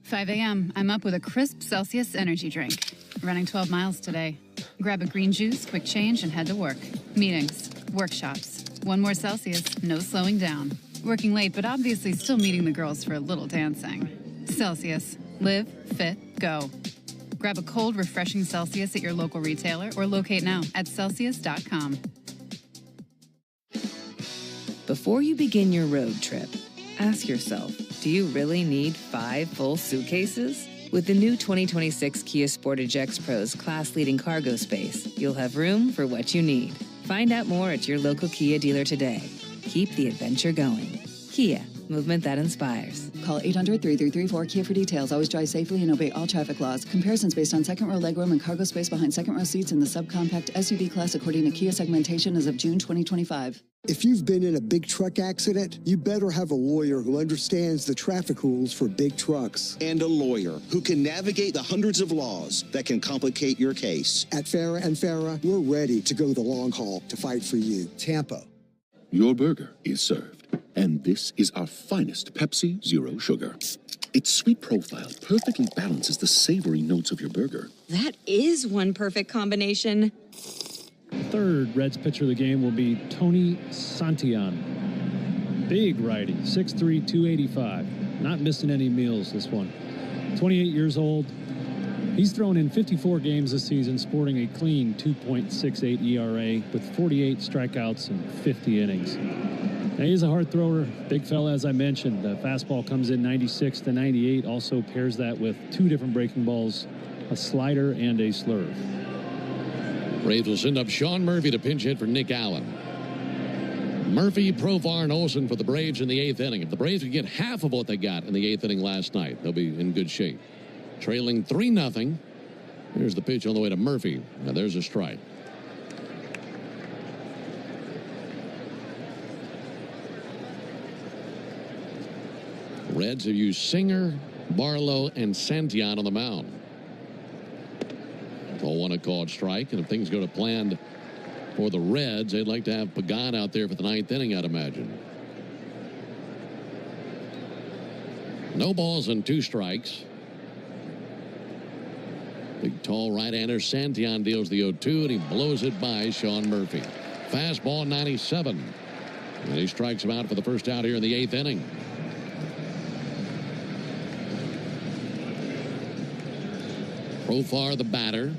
5 a.m. I'm up with a crisp Celsius energy drink. Running 12 miles today. Grab a green juice, quick change, and head to work. Meetings, workshops. 1 more Celsius, no slowing down. Working late, but obviously still meeting the girls for a little dancing. Celsius. Live, fit, go. Grab a cold, refreshing Celsius at your local retailer or locate now at Celsius.com. Before you begin your road trip, ask yourself, do you really need 5 full suitcases? With the new 2026 Kia Sportage X Pro's class-leading cargo space, you'll have room for what you need. Find out more at your local Kia dealer today. Keep the adventure going. Kia, movement that inspires. Call 800-3334-KIA for details. Always drive safely and obey all traffic laws. Comparisons based on second row legroom and cargo space behind second row seats in the subcompact SUV class according to Kia segmentation as of June 2025. If you've been in a big truck accident, you better have a lawyer who understands the traffic rules for big trucks. And a lawyer who can navigate the hundreds of laws that can complicate your case. At Farah & Farah, we're ready to go the long haul to fight for you. Tampa. Your burger is served, and this is our finest Pepsi Zero Sugar. Its sweet profile perfectly balances the savory notes of your burger. That is one perfect combination. Third Reds pitcher of the game will be Tony Santillan. Big righty, 6'3", 285. Not missing any meals this one. 28 years old. He's thrown in 54 games this season, sporting a clean 2.68 ERA with 48 strikeouts and 50 innings. Now, he's a hard thrower, big fella, as I mentioned. The fastball comes in 96 to 98, also pairs that with 2 different breaking balls, a slider and a slurve. Braves will send up Sean Murphy to pinch hit for Nick Allen. Murphy, Profar, and Olsen for the Braves in the 8th inning. If the Braves could get half of what they got in the 8th inning last night, they'll be in good shape. Trailing 3-0. Here's the pitch on the way to Murphy. Now there's a strike. Reds have used Singer, Barlow, and Santillan on the mound. 0-1 a called strike, and if things go to plan for the Reds, they'd like to have Pagan out there for the 9th inning, I'd imagine. No balls and 2 strikes. Big, tall right-hander Santillan deals the 0-2, and he blows it by Sean Murphy. Fastball 97. And he strikes him out for the first out here in the 8th inning. Profar, the batter.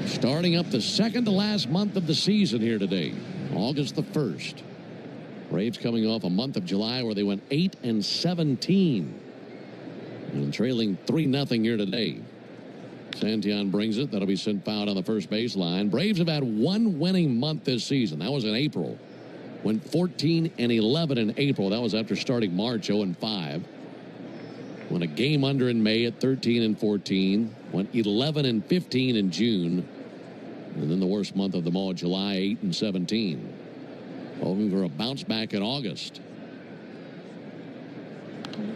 Starting up the second to last month of the season here today, August the 1st. Braves coming off a month of July where they went 8-17. And trailing 3-0 here today. Santillan brings it. That'll be sent foul on the first baseline. Braves have had 1 winning month this season. That was in April. Went 14-11 in April. That was after starting March 0-5. Went a game under in May at 13-14. Went 11-15 in June. And then the worst month of them all, July, 8-17. Hoping for a bounce back in August.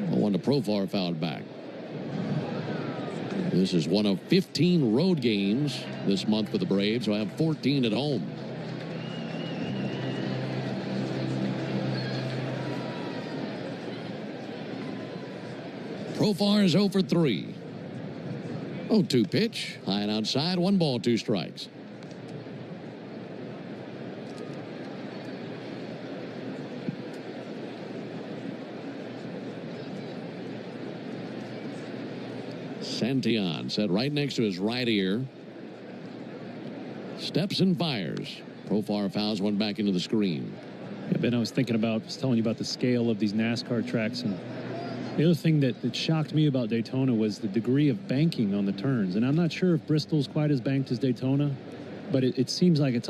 0-1 to Profar, fouled back. This is one of 15 road games this month for the Braves, so I have 14 at home. Profar is 0 for 3. 0-2 pitch. High and outside. 1 ball, 2 strikes. Santillan set right next to his right ear. Steps and fires. Profar fouls one back into the screen. Yeah, Ben, I was telling you about the scale of these NASCAR tracks, and the other thing that shocked me about Daytona was the degree of banking on the turns. And I'm not sure if Bristol's quite as banked as Daytona, but it seems like it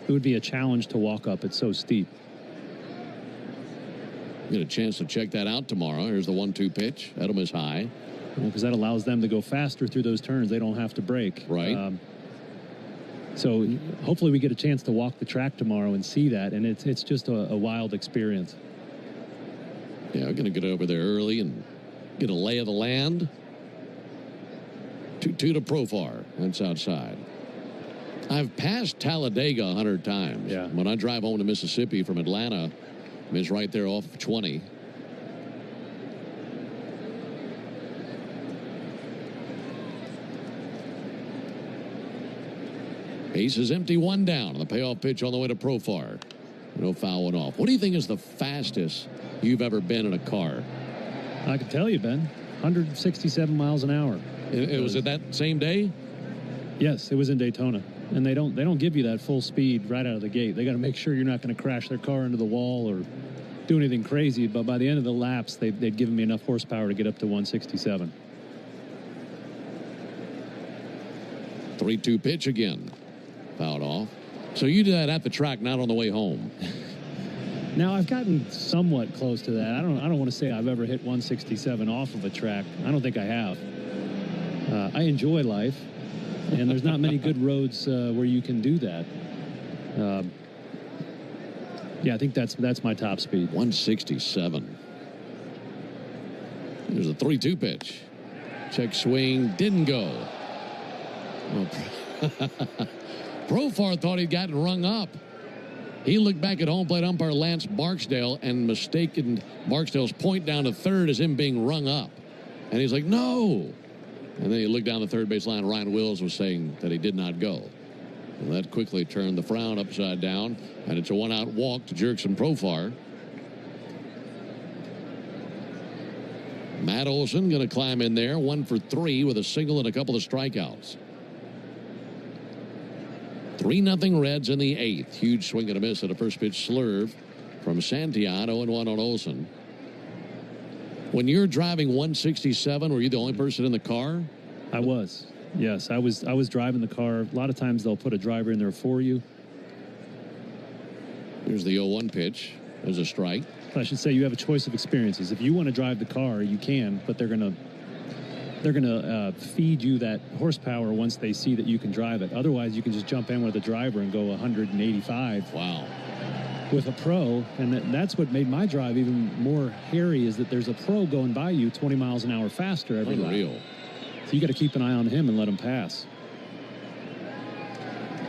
would be a challenge to walk up. It's so steep. Get a chance to check that out tomorrow. Here's the 1-2 pitch. That'll miss high. Because that allows them to go faster through those turns. They don't have to brake. Right. So hopefully we get a chance to walk the track tomorrow and see that. And it's just a wild experience. Yeah, we're going to get over there early and get a lay of the land. 2-2 to Profar. That's outside. I've passed Talladega 100 times. Yeah. When I drive home to Mississippi from Atlanta, it's right there off of 20. Base is empty, one down. The payoff pitch on the way to Profar. No foul went off. What do you think is the fastest you've ever been in a car? I can tell you, Ben. 167 miles an hour. Was it that same day? Yes, it was in Daytona. And they don't give you that full speed right out of the gate. They got to make sure you're not going to crash their car into the wall or do anything crazy. But by the end of the laps, they'd given me enough horsepower to get up to 167. 3-2 pitch again. Fouled off. So you did that at the track, not on the way home. Now, I've gotten somewhat close to that. I don't want to say I've ever hit 167 off of a track. I don't think I have. I enjoy life, and there's not many good roads where you can do that. Yeah, I think that's my top speed. 167. There's a 3-2 pitch. Check swing, didn't go. Profar thought he'd gotten rung up. He looked back at home plate umpire Lance Barksdale and mistaken Barksdale's point down to third as him being rung up. And he's like, no. And then he looked down the third base line. Ryan Wills was saying that he did not go. And that quickly turned the frown upside down. And it's a one-out walk to Jurickson Profar. Matt Olson going to climb in there. 1 for 3 with a single and a couple of strikeouts. 3-0 Reds in the 8th. Huge swing and a miss at a first pitch slurve from Santillan. 0-1 on Olson. When you're driving 167, were you the only person in the car? I was. Yes, I was driving the car. A lot of times they'll put a driver in there for you. Here's the 0-1 pitch. There's a strike. I should say you have a choice of experiences. If you want to drive the car, you can, but they're gonna feed you that horsepower once they see that you can drive it. Otherwise, you can just jump in with a driver and go 185. Wow. With a pro, and that's what made my drive even more hairy, is that there's a pro going by you 20 miles an hour faster every lap. Unreal. So you got to keep an eye on him and let him pass.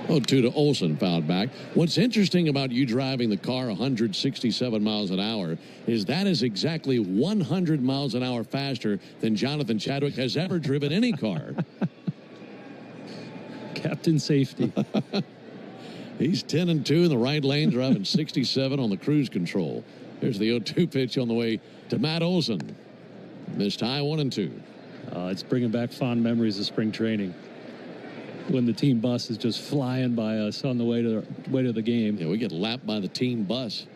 0-2 to Olson, fouled back. What's interesting about you driving the car 167 miles an hour is that is exactly 100 miles an hour faster than Jonathan Chadwick has ever driven any car. Captain Safety. He's 10-2 in the right lane, driving 67 on the cruise control. Here's the 0-2 pitch on the way to Matt Olson. Missed high, 1-2. It's bringing back fond memories of spring training, when the team bus is just flying by us on the way to the game. Yeah, we get lapped by the team bus.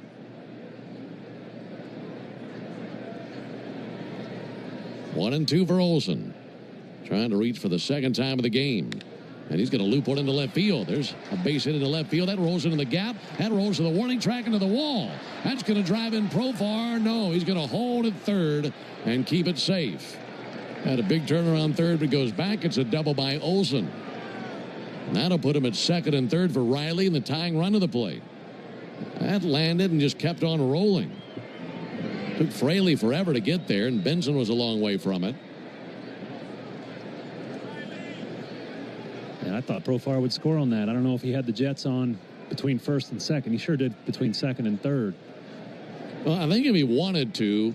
One and two for Olson. Trying to reach for the second time of the game. And he's going to loop one into left field. There's a base hit into left field. That rolls into the gap. That rolls to the warning track into the wall. That's going to drive in Profar. No, he's going to hold at third and keep it safe. Had a big turnaround third, but goes back. It's a double by Olson. That'll put him at second and third for Riley and the tying run to the plate. That landed and just kept on rolling. Took Fraley forever to get there, and Benson was a long way from it. And I thought Profar would score on that. I don't know if he had the Jets on between first and second. He sure did between second and third. Well, I think if he wanted to,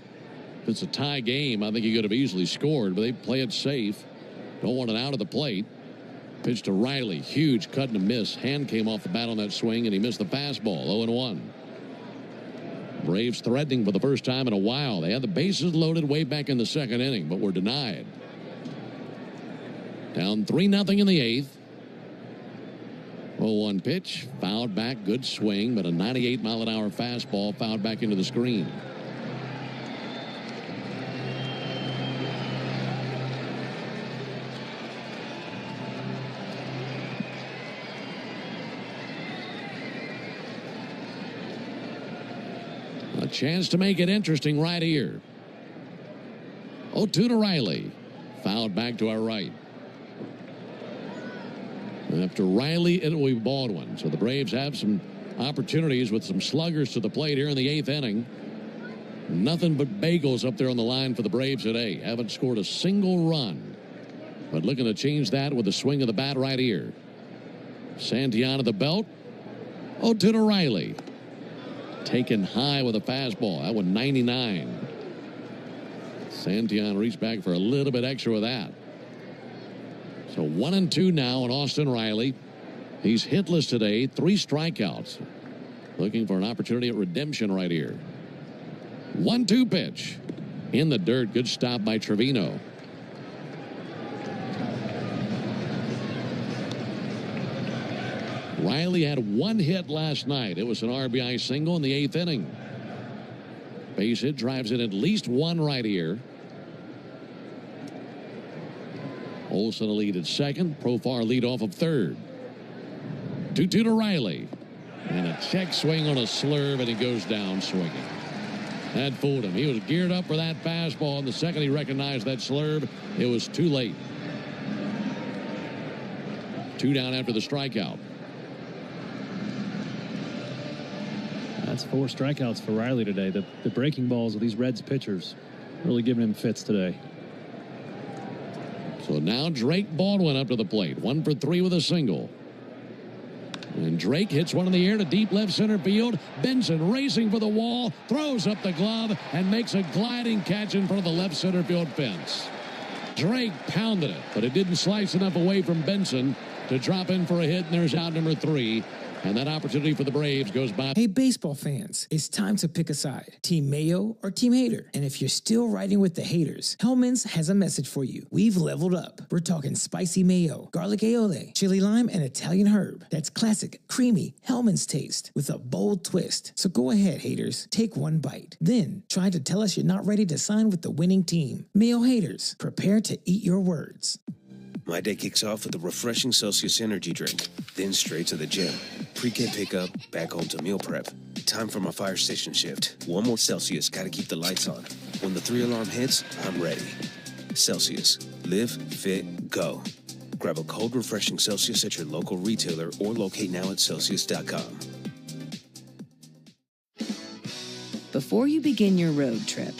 if it's a tie game, I think he could have easily scored, but they play it safe. Don't want it out of the plate. Pitch to Riley. Huge cut and a miss. Hand came off the bat on that swing, and he missed the fastball. 0-1. Braves threatening for the first time in a while. They had the bases loaded way back in the second inning, but were denied. Down 3-0 in the eighth. 0-1 pitch, fouled back, good swing, but a 98-mile-an-hour fastball fouled back into the screen. A chance to make it interesting right here. 0-2 to Riley. Fouled back to our right. After Riley, it will be Baldwin. So the Braves have some opportunities with some sluggers to the plate here in the eighth inning. Nothing but bagels up there on the line for the Braves today. Haven't scored a single run. But looking to change that with a swing of the bat right here. Santiana the belt. 0-2 to Riley. Taken high with a fastball. That one 99. Santiana reached back for a little bit extra with that. So 1-2 now on Austin Riley. He's hitless today, 3 strikeouts. Looking for an opportunity at redemption right here. 1-2 pitch. In the dirt, good stop by Trevino. Riley had 1 hit last night. It was an RBI single in the 8th inning. Base hit drives in at least 1 right here. Olsen a lead at second. Profar lead off of third. 2-2 to Riley. And a check swing on a slurve, and he goes down swinging. That fooled him. He was geared up for that fastball, and the second he recognized that slurve, it was too late. 2 down after the strikeout. That's 4 strikeouts for Riley today. The breaking balls of these Reds pitchers really giving him fits today. So now Drake Baldwin up to the plate. 1 for 3 with a single. And Drake hits one in the air to deep left center field. Benson racing for the wall, throws up the glove, and makes a gliding catch in front of the left center field fence. Drake pounded it, but it didn't slice enough away from Benson to drop in for a hit, and there's out number 3. And that opportunity for the Braves goes by. Hey, baseball fans, it's time to pick a side. Team Mayo or Team Hater. And if you're still riding with the haters, Hellman's has a message for you. We've leveled up. We're talking spicy mayo, garlic aioli, chili lime, and Italian herb. That's classic, creamy Hellman's taste with a bold twist. So go ahead, haters. Take 1 bite. Then try to tell us you're not ready to sign with the winning team. Mayo haters, prepare to eat your words. My day kicks off with a refreshing Celsius energy drink, then straight to the gym. Pre-K pickup, back home to meal prep. Time for my fire station shift. 1 more Celsius, gotta keep the lights on. When the 3 alarm hits, I'm ready. Celsius. Live, fit, go. Grab a cold, refreshing Celsius at your local retailer or locate now at Celsius.com. Before you begin your road trip,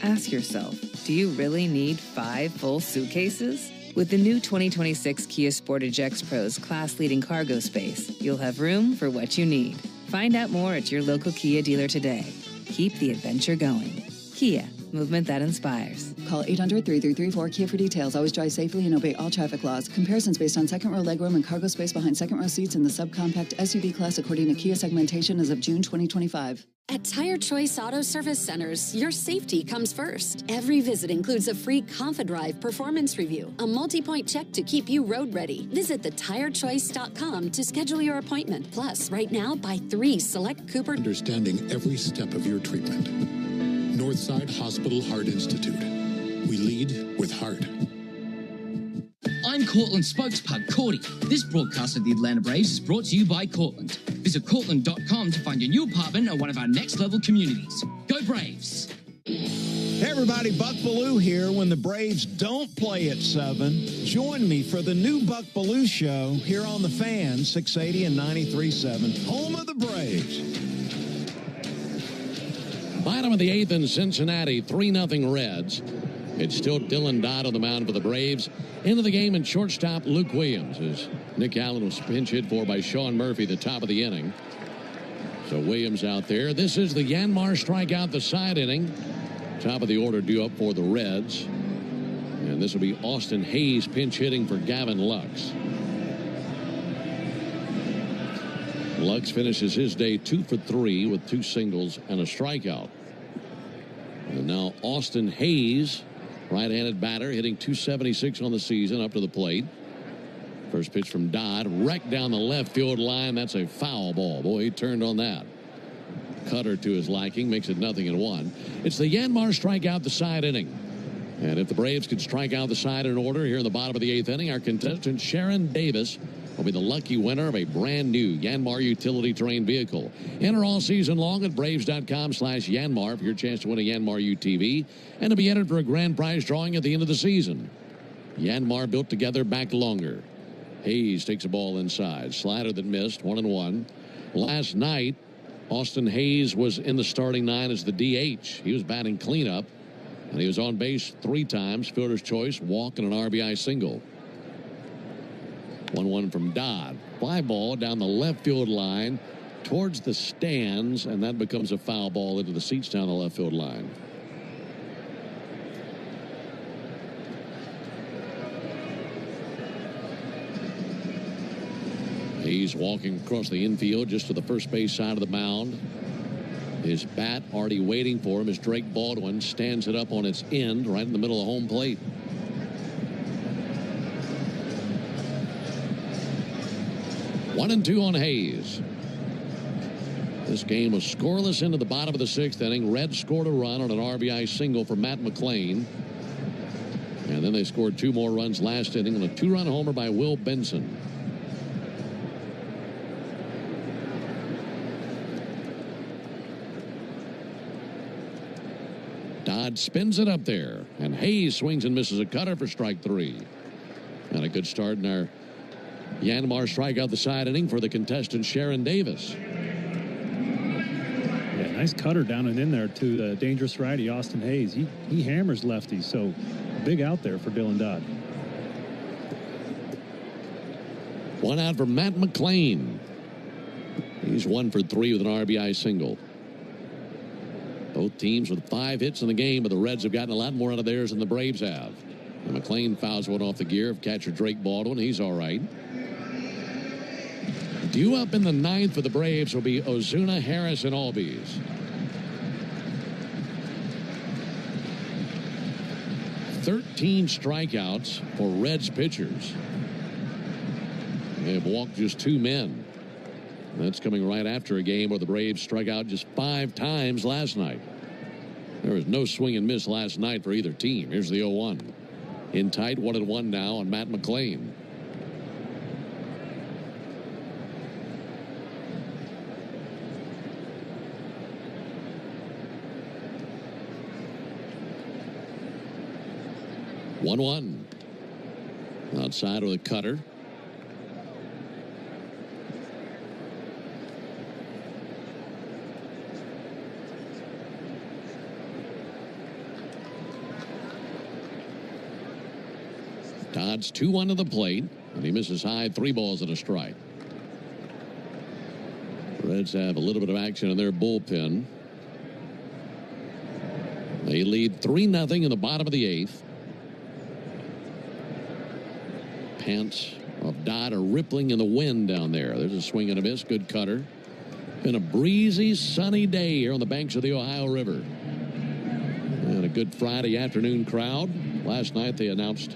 ask yourself, do you really need 5 full suitcases? With the new 2026 Kia Sportage X-Pro's class-leading cargo space, you'll have room for what you need. Find out more at your local Kia dealer today. Keep the adventure going. Kia, movement that inspires. Call 800-3334-KIA for details. Always drive safely and obey all traffic laws. Comparisons based on second row legroom and cargo space behind second row seats in the subcompact SUV class according to Kia segmentation as of June 2025. At Tire Choice Auto Service Centers, your safety comes first. Every visit includes a free ConfiDrive performance review, a multi-point check to keep you road ready. Visit thetirechoice.com to schedule your appointment. Plus, right now, buy 3 select Cooper. Understanding every step of your treatment. Northside Hospital Heart Institute. We lead with heart. I'm Cortland's spokespug, Cordy. This broadcast of the Atlanta Braves is brought to you by Cortland. Visit Cortland.com to find your new apartment or one of our next-level communities. Go Braves! Hey everybody, Buck Bellew here. When the Braves don't play at 7, join me for the new Buck Bellew Show here on The Fan, 680 and 93.7, home of the Braves. Bottom of the 8th in Cincinnati, 3-0 Reds. It's still Dylan Dodd on the mound for the Braves. Into the game, and shortstop Luke Williams, as Nick Allen was pinch hit for by Sean Murphy, the top of the inning. So Williams out there. This is the Yanmar strikeout, the side inning. Top of the order due up for the Reds. And this will be Austin Hayes pinch hitting for Gavin Lux. Lux finishes his day 2 for 3 with 2 singles and a strikeout. And now Austin Hayes, right-handed batter, hitting .276 on the season, up to the plate. First pitch from Dodd, wrecked down the left field line. That's a foul ball. Boy, he turned on that. Cutter to his liking, makes it 0-1. It's the Yanmar strikeout the side inning. And if the Braves could strike out the side in order here in the bottom of the 8th inning, our contestant Sharon Davis will be the lucky winner of a brand new Yanmar utility terrain vehicle. Enter all season long at Braves.com/Yanmar for your chance to win a Yanmar UTV and to be entered for a grand prize drawing at the end of the season. Yanmar built together, back longer. Hayes takes a ball inside. Slider that missed, 1-1. Last night, Austin Hayes was in the starting 9 as the DH. He was batting cleanup, and he was on base 3 times. Fielder's choice, walk, and an RBI single. 1-1 from Dodd. Fly ball down the left field line towards the stands, and that becomes a foul ball into the seats down the left field line. He's walking across the infield just to the first base side of the mound. His bat already waiting for him as Drake Baldwin stands it up on its end right in the middle of home plate. One and two on Hayes. This game was scoreless into the bottom of the 6th inning. Reds scored a run on an RBI single for Matt McClain. And then they scored 2 more runs last inning on a 2-run homer by Will Benson. Dodd spins it up there, and Hayes swings and misses a cutter for strike 3. And a good start in our Yanmar strikeout the side inning for the contestant Sharon Davis. Yeah, nice cutter down and in there to the dangerous righty Austin Hayes. He hammers lefties, so big out there for Dylan Dodd. 1 out for Matt McClain. He's 1 for 3 with an RBI single. Both teams with 5 hits in the game, but the Reds have gotten a lot more out of theirs than the Braves have. And McClain fouls one off the gear of catcher Drake Baldwin. He's all right. Due up in the 9th for the Braves will be Ozuna, Harris, and Albies. "13 strikeouts for Reds pitchers. They have walked just 2 men. That's coming right after a game where the Braves struck out just 5 times last night. There was no swing and miss last night for either team. Here's the 0-1. In tight, 1-1 now on Matt McClain. One outside with a cutter. Dodd's 2-1 to the plate, and he misses high, 3 balls and a strike. Reds have a little bit of action in their bullpen. They lead 3-0 in the bottom of the 8th. Pants of Dodd are rippling in the wind down there. There's a swing and a miss. Good cutter. Been a breezy, sunny day here on the banks of the Ohio River. And a good Friday afternoon crowd. Last night they announced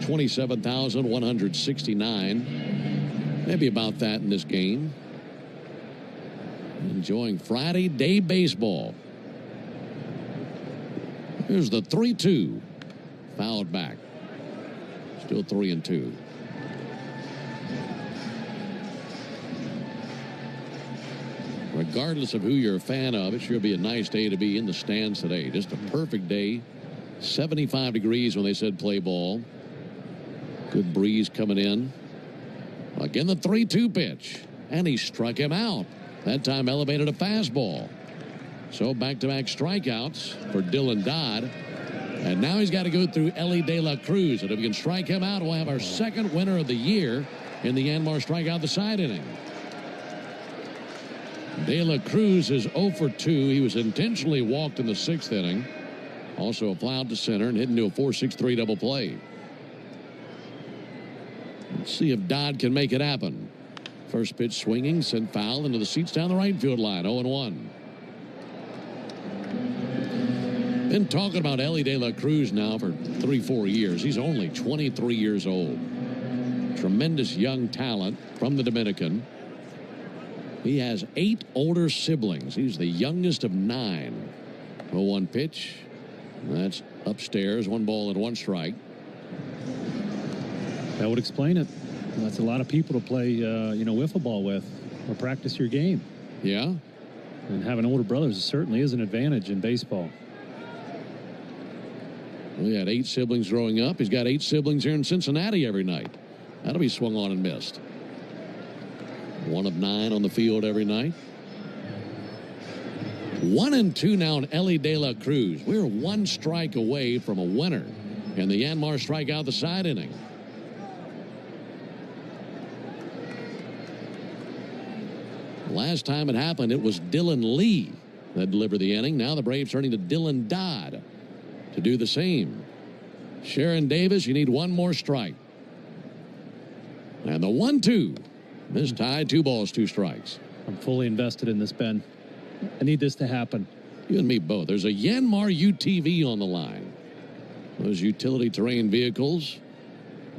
27,169. Maybe about that in this game. Enjoying Friday day baseball. Here's the 3-2. Fouled back. Still 3-2. Regardless of who you're a fan of, it sure be a nice day to be in the stands today. Just a perfect day. 75 degrees when they said play ball. Good breeze coming in. Again, the 3-2 pitch. And he struck him out. That time elevated a fastball. So back-to-back strikeouts for Dylan Dodd. And now he's got to go through Ellie De La Cruz. And if we can strike him out, we'll have our second winner of the year in the Yanmar strikeout the side inning. De La Cruz is 0 for 2. He was intentionally walked in the 6th inning. Also a fly out to center and hit into a 4-6-3 double play. Let's see if Dodd can make it happen. First pitch swinging, sent foul into the seats down the right field line. 0-1. Been talking about Ellie De La Cruz now for 3-4 years. He's only 23 years old. Tremendous young talent from the Dominican. He has 8 older siblings. He's the youngest of 9. 0-1 pitch. That's upstairs. 1 ball and 1 strike. That would explain it. That's a lot of people to play, wiffle ball with or practice your game. Yeah. And having older brothers certainly is an advantage in baseball. Well, he had 8 siblings growing up. He's got 8 siblings here in Cincinnati every night. That'll be swung on and missed. 1 of 9 on the field every night. 1-2 now on Ellie De La Cruz. We're 1 strike away from a winner in the Yanmar strikeout the side inning. Last time it happened, it was Dylan Lee that delivered the inning. Now the Braves turning to Dylan Dodd to do the same. Sharon Davis, you need 1 more strike. And the 1-2. This tie, 2 balls, 2 strikes. I'm fully invested in this, Ben. I need this to happen. You and me both. There's a Yanmar UTV on the line. Those utility terrain vehicles,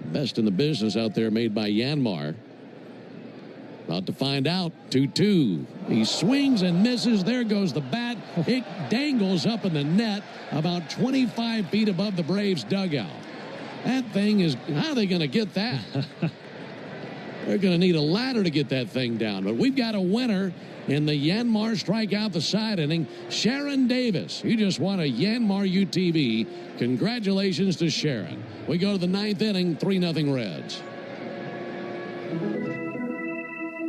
best in the business out there, made by Yanmar. About to find out. 2-2. He swings and misses. There goes the bat. It dangles up in the net about 25 feet above the Braves dugout. That thing is, how are they going to get that? They're going to need a ladder to get that thing down. But we've got a winner in the Yanmar strikeout the side inning. Sharon Davis. You just won a Yanmar UTV. Congratulations to Sharon. We go to the 9th inning, 3-0 Reds.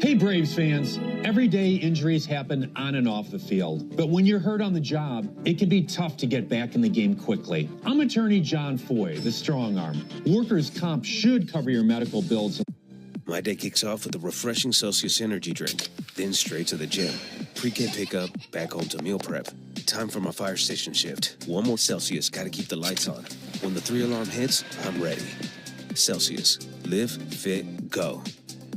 Hey, Braves fans. Every day injuries happen on and off the field. But when you're hurt on the job, it can be tough to get back in the game quickly. I'm attorney John Foy, the strong arm. Workers' comp should cover your medical bills. My day kicks off with a refreshing Celsius energy drink, then straight to the gym. Pre-K pickup, back home to meal prep. Time for my fire station shift. 1 more Celsius, gotta keep the lights on. When the 3-alarm hits, I'm ready. Celsius. Live, fit, go.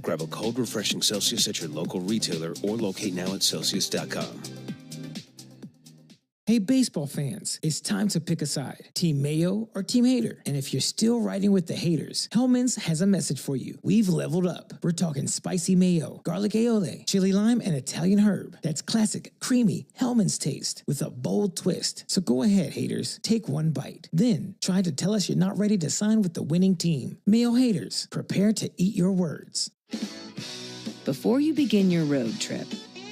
Grab a cold, refreshing Celsius at your local retailer or locate now at Celsius.com. Hey, baseball fans, it's time to pick a side. Team Mayo or Team Hater. And if you're still riding with the haters, Hellman's has a message for you. We've leveled up. We're talking spicy mayo, garlic aioli, chili lime, and Italian herb. That's classic, creamy Hellman's taste with a bold twist. So go ahead, haters. Take 1 bite. Then try to tell us you're not ready to sign with the winning team. Mayo haters, prepare to eat your words. Before you begin your road trip,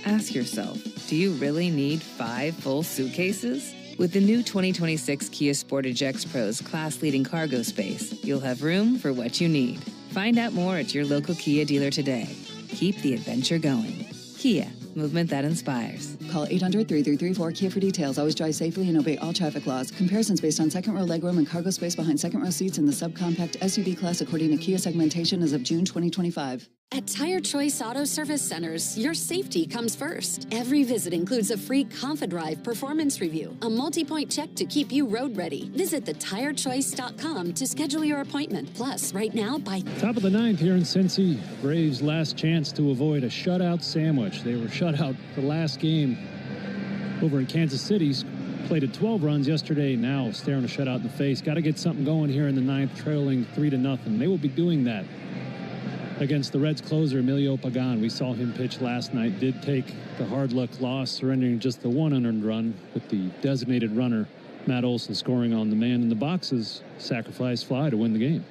ask yourself, do you really need 5 full suitcases? With the new 2026 Kia Sportage X Pro's class-leading cargo space, you'll have room for what you need. Find out more at your local Kia dealer today. Keep the adventure going. Kia, movement that inspires. Call 800-3334-KIA for details. Always drive safely and obey all traffic laws. Comparisons based on second row legroom and cargo space behind second row seats in the subcompact SUV class according to Kia segmentation as of June 2025. At Tire Choice Auto Service Centers, your safety comes first. Every visit includes a free ConfiDrive performance review, a multi-point check to keep you road ready. Visit thetirechoice.com to schedule your appointment. Plus, right now, by Top of the 9th here in Cincy, Braves' last chance to avoid a shutout sandwich. They were shut out the last game over in Kansas City. Plated 12 runs yesterday, now staring a shutout in the face. Got to get something going here in the 9th, trailing 3-0. They will be doing that against the Reds closer, Emilio Pagan. We saw him pitch last night. Did take the hard luck loss, surrendering just the 1 unearned run with the designated runner, Matt Olson, scoring on the man in the boxes. Sacrifice fly to win the game.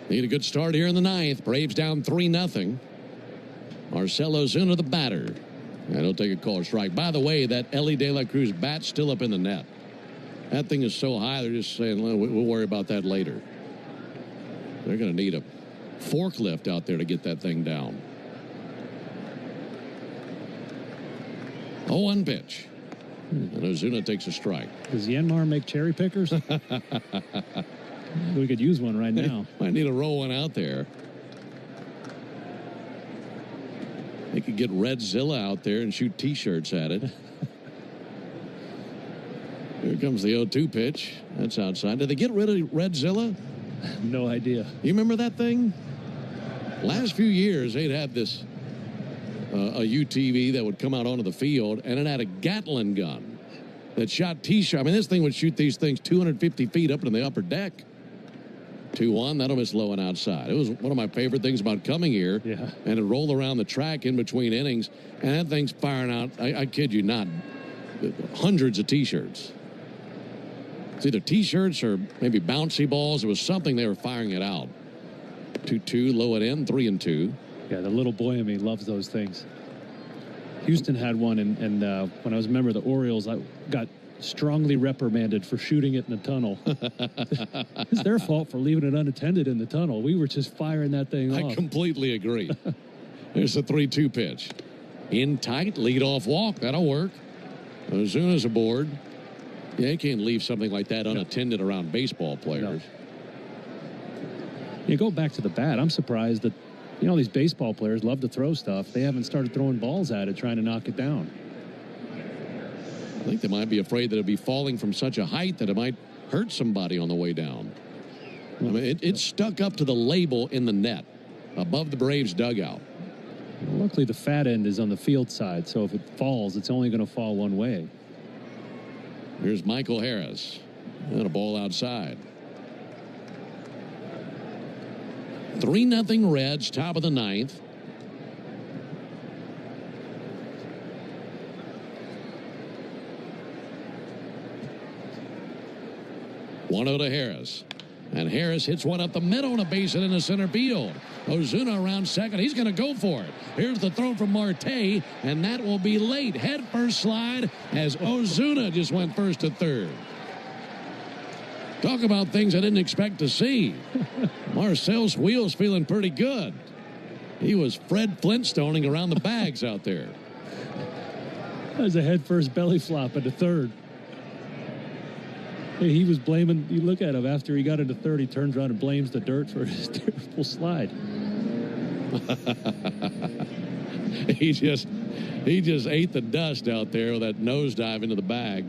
Need a good start here in the 9th. Braves down 3-0. Marcelo Zuna, the batter. And he'll take a call strike. By the way, that Ellie De La Cruz bat's still up in the net. That thing is so high, they're just saying, we'll worry about that later. They're going to need a forklift out there to get that thing down. 0-1 pitch. And Ozuna takes a strike. Does Yanmar make cherry pickers? We could use one right now. Might need to roll one out there. They could get Redzilla out there and shoot T-shirts at it. Here comes the 0-2 pitch. That's outside. Did they get rid of Redzilla? No idea. You remember that thing? Last few years, they'd had this a UTV that would come out onto the field, and it had a Gatling gun that shot T-shirts. I mean, this thing would shoot these things 250 feet up in the upper deck. 2-1. That'll miss low and outside. It was one of my favorite things about coming here. Yeah. And to roll around the track in between innings, and that thing's firing out, I kid you not, hundreds of T-shirts. It's either T-shirts or maybe bouncy balls. It was something they were firing it out. 2-2, low and in, 3-2. Yeah, the little boy in me loves those things. Houston had one, and when I was a member of the Orioles, I got strongly reprimanded for shooting it in the tunnel. It's their fault for leaving it unattended in the tunnel. We were just firing that thing off. I completely agree. There's the 3-2 pitch. In tight, leadoff walk. That'll work. Ozuna's aboard. Yeah, you can't leave something like that unattended around baseball players. No. You go back to the bat. I'm surprised that, these baseball players love to throw stuff. They haven't started throwing balls at it, trying to knock it down. I think they might be afraid that it'll be falling from such a height that it might hurt somebody on the way down. I mean, it's stuck up to the label in the net above the Braves dugout. Luckily, the fat end is on the field side, so if it falls, it's only going to fall one way. Here's Michael Harris. And a ball outside. 3-0 Reds, top of the ninth. One to Harris. And Harris hits one up the middle and a base hit into center field. Ozuna around second. He's going to go for it. Here's the throw from Marte, and that will be late. Head first slide as Ozuna just went first to third. Talk about things I didn't expect to see. Marcel's wheels feeling pretty good. He was Fred Flintstoning around the bags out there. That was a head first belly flop into third. He was blaming, you look at him after he got into third, he turns around and blames the dirt for his terrible slide. He just ate the dust out there with that nosedive into the bag.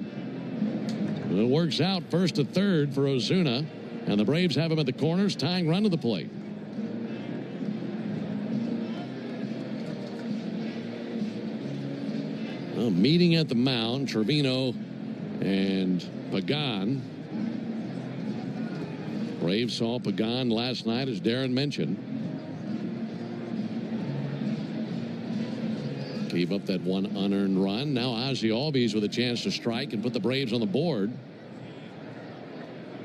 It works out first to third for Ozuna, and the Braves have him at the corners, tying run to the plate. A meeting at the mound, Trevino and Pagan. Braves saw Pagan last night, as Darren mentioned. Keep up that one unearned run. Now Ozzie Albies with a chance to strike and put the Braves on the board.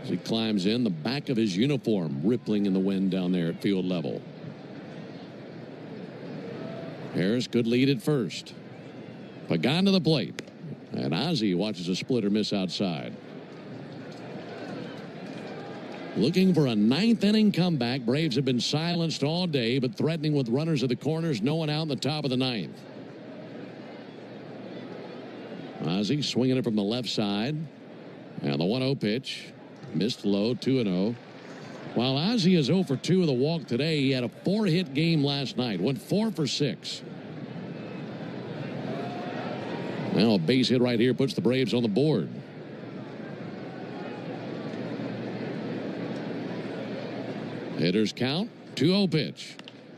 As he climbs in, the back of his uniform rippling in the wind down there at field level. Harris could lead at first. Pagan to the plate. And Ozzie watches a splitter miss outside. Looking for a ninth inning comeback. Braves have been silenced all day, but threatening with runners at the corners. No one out in the top of the ninth. Ozzie swinging it from the left side. And the 1-0 pitch. Missed low, 2-0. While Ozzie is 0 for 2 with a walk today, he had a 4-hit game last night. Went 4 for 6. Now a base hit right here puts the Braves on the board. Hitters count, 2-0 pitch.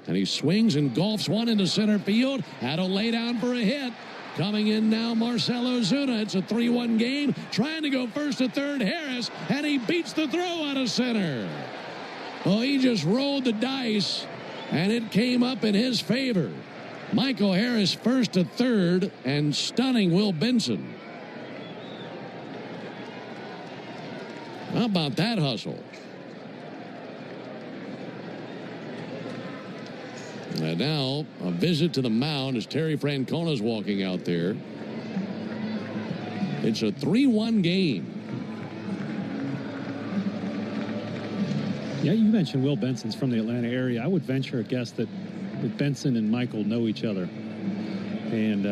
And he swings and golfs one into center field. That'll lay down for a hit. Coming in now, Marcell Ozuna. It's a 3-1 game. Trying to go first to third, Harris. And he beats the throw out of center. Oh, he just rolled the dice. And it came up in his favor. Michael Harris first to third and stunning Will Benson. How about that hustle? And now a visit to the mound as Terry Francona's walking out there. It's a 3-1 game. Yeah, you mentioned Will Benson's from the Atlanta area. I would venture a guess that Benson and Michael know each other. And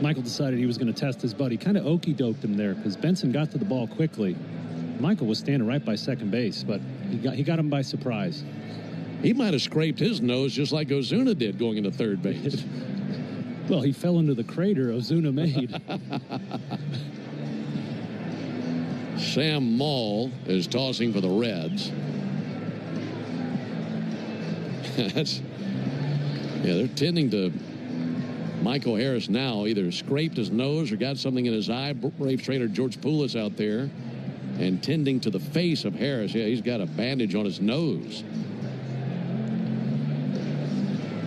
Michael decided he was going to test his buddy. Kind of okey-doked him there because Benson got to the ball quickly. Michael was standing right by second base, but he got him by surprise. He might have scraped his nose just like Ozuna did going into third base. Well, he fell into the crater Ozuna made. Sam Maul is tossing for the Reds. They're tending to Michael Harris now. Either scraped his nose or got something in his eye. Braves trainer George Poulos out there. and tending to the face of Harris. Yeah, he's got a bandage on his nose.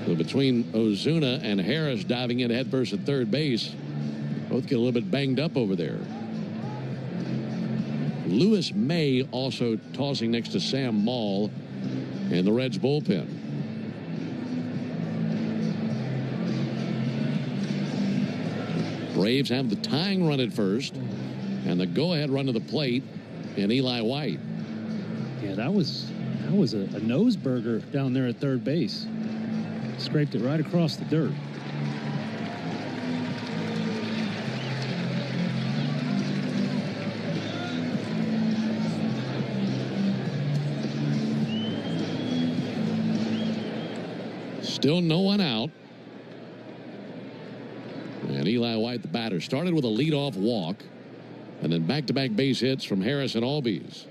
So between Ozuna and Harris diving in headfirst at third base, both get a little bit banged up over there. Lewis May also tossing next to Sam Maul in the Reds bullpen. Braves have the tying run at first and the go-ahead run to the plate in Eli White. Yeah, that was a nose burger down there at third base. Scraped it right across the dirt. Still no one out. And Eli White, the batter, started with a leadoff walk and then back-to-back base hits from Harris and Albies.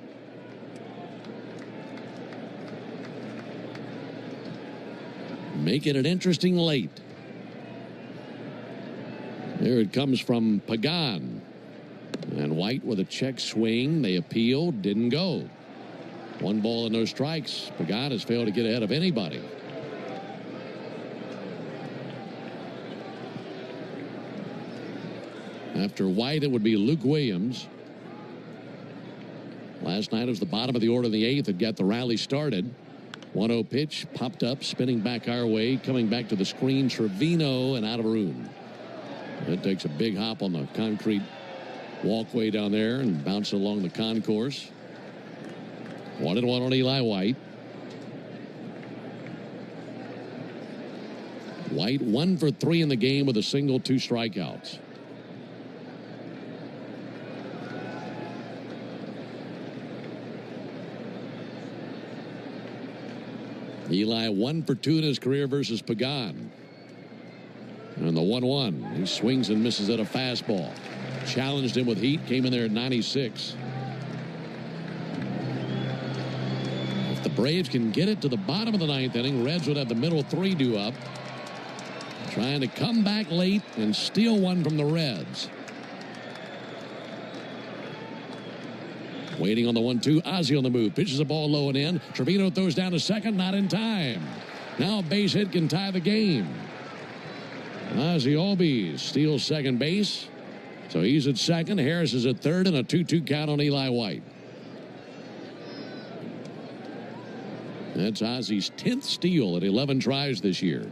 Making it interesting late. There it comes from Pagan. And White with a check swing. They appealed, didn't go. 1 ball and no strikes. Pagan has failed to get ahead of anybody. After White, it would be Luke Williams. Last night it was the bottom of the order in the 8th that got the rally started. 1-0 pitch, popped up, spinning back our way, coming back to the screen, Trevino, and out of room. That takes a big hop on the concrete walkway down there and bounces along the concourse. 1-1 on Eli White. White 1 for 3 in the game with a single, 2 strikeouts. Eli 1 for 2 in his career versus Pagan. And the 1-1. He swings and misses at a fastball. Challenged him with heat. Came in there at 96. If the Braves can get it to the bottom of the 9th inning, Reds would have the middle 3 due up. Trying to come back late and steal one from the Reds. Waiting on the 1-2. Ozzie on the move. Pitches the ball low and in. Trevino throws down to second. Not in time. Now a base hit can tie the game. Ozzie Albies steals second base. So he's at second. Harris is at third, and a 2-2 count on Eli White. That's Ozzie's 10th steal at 11 tries this year.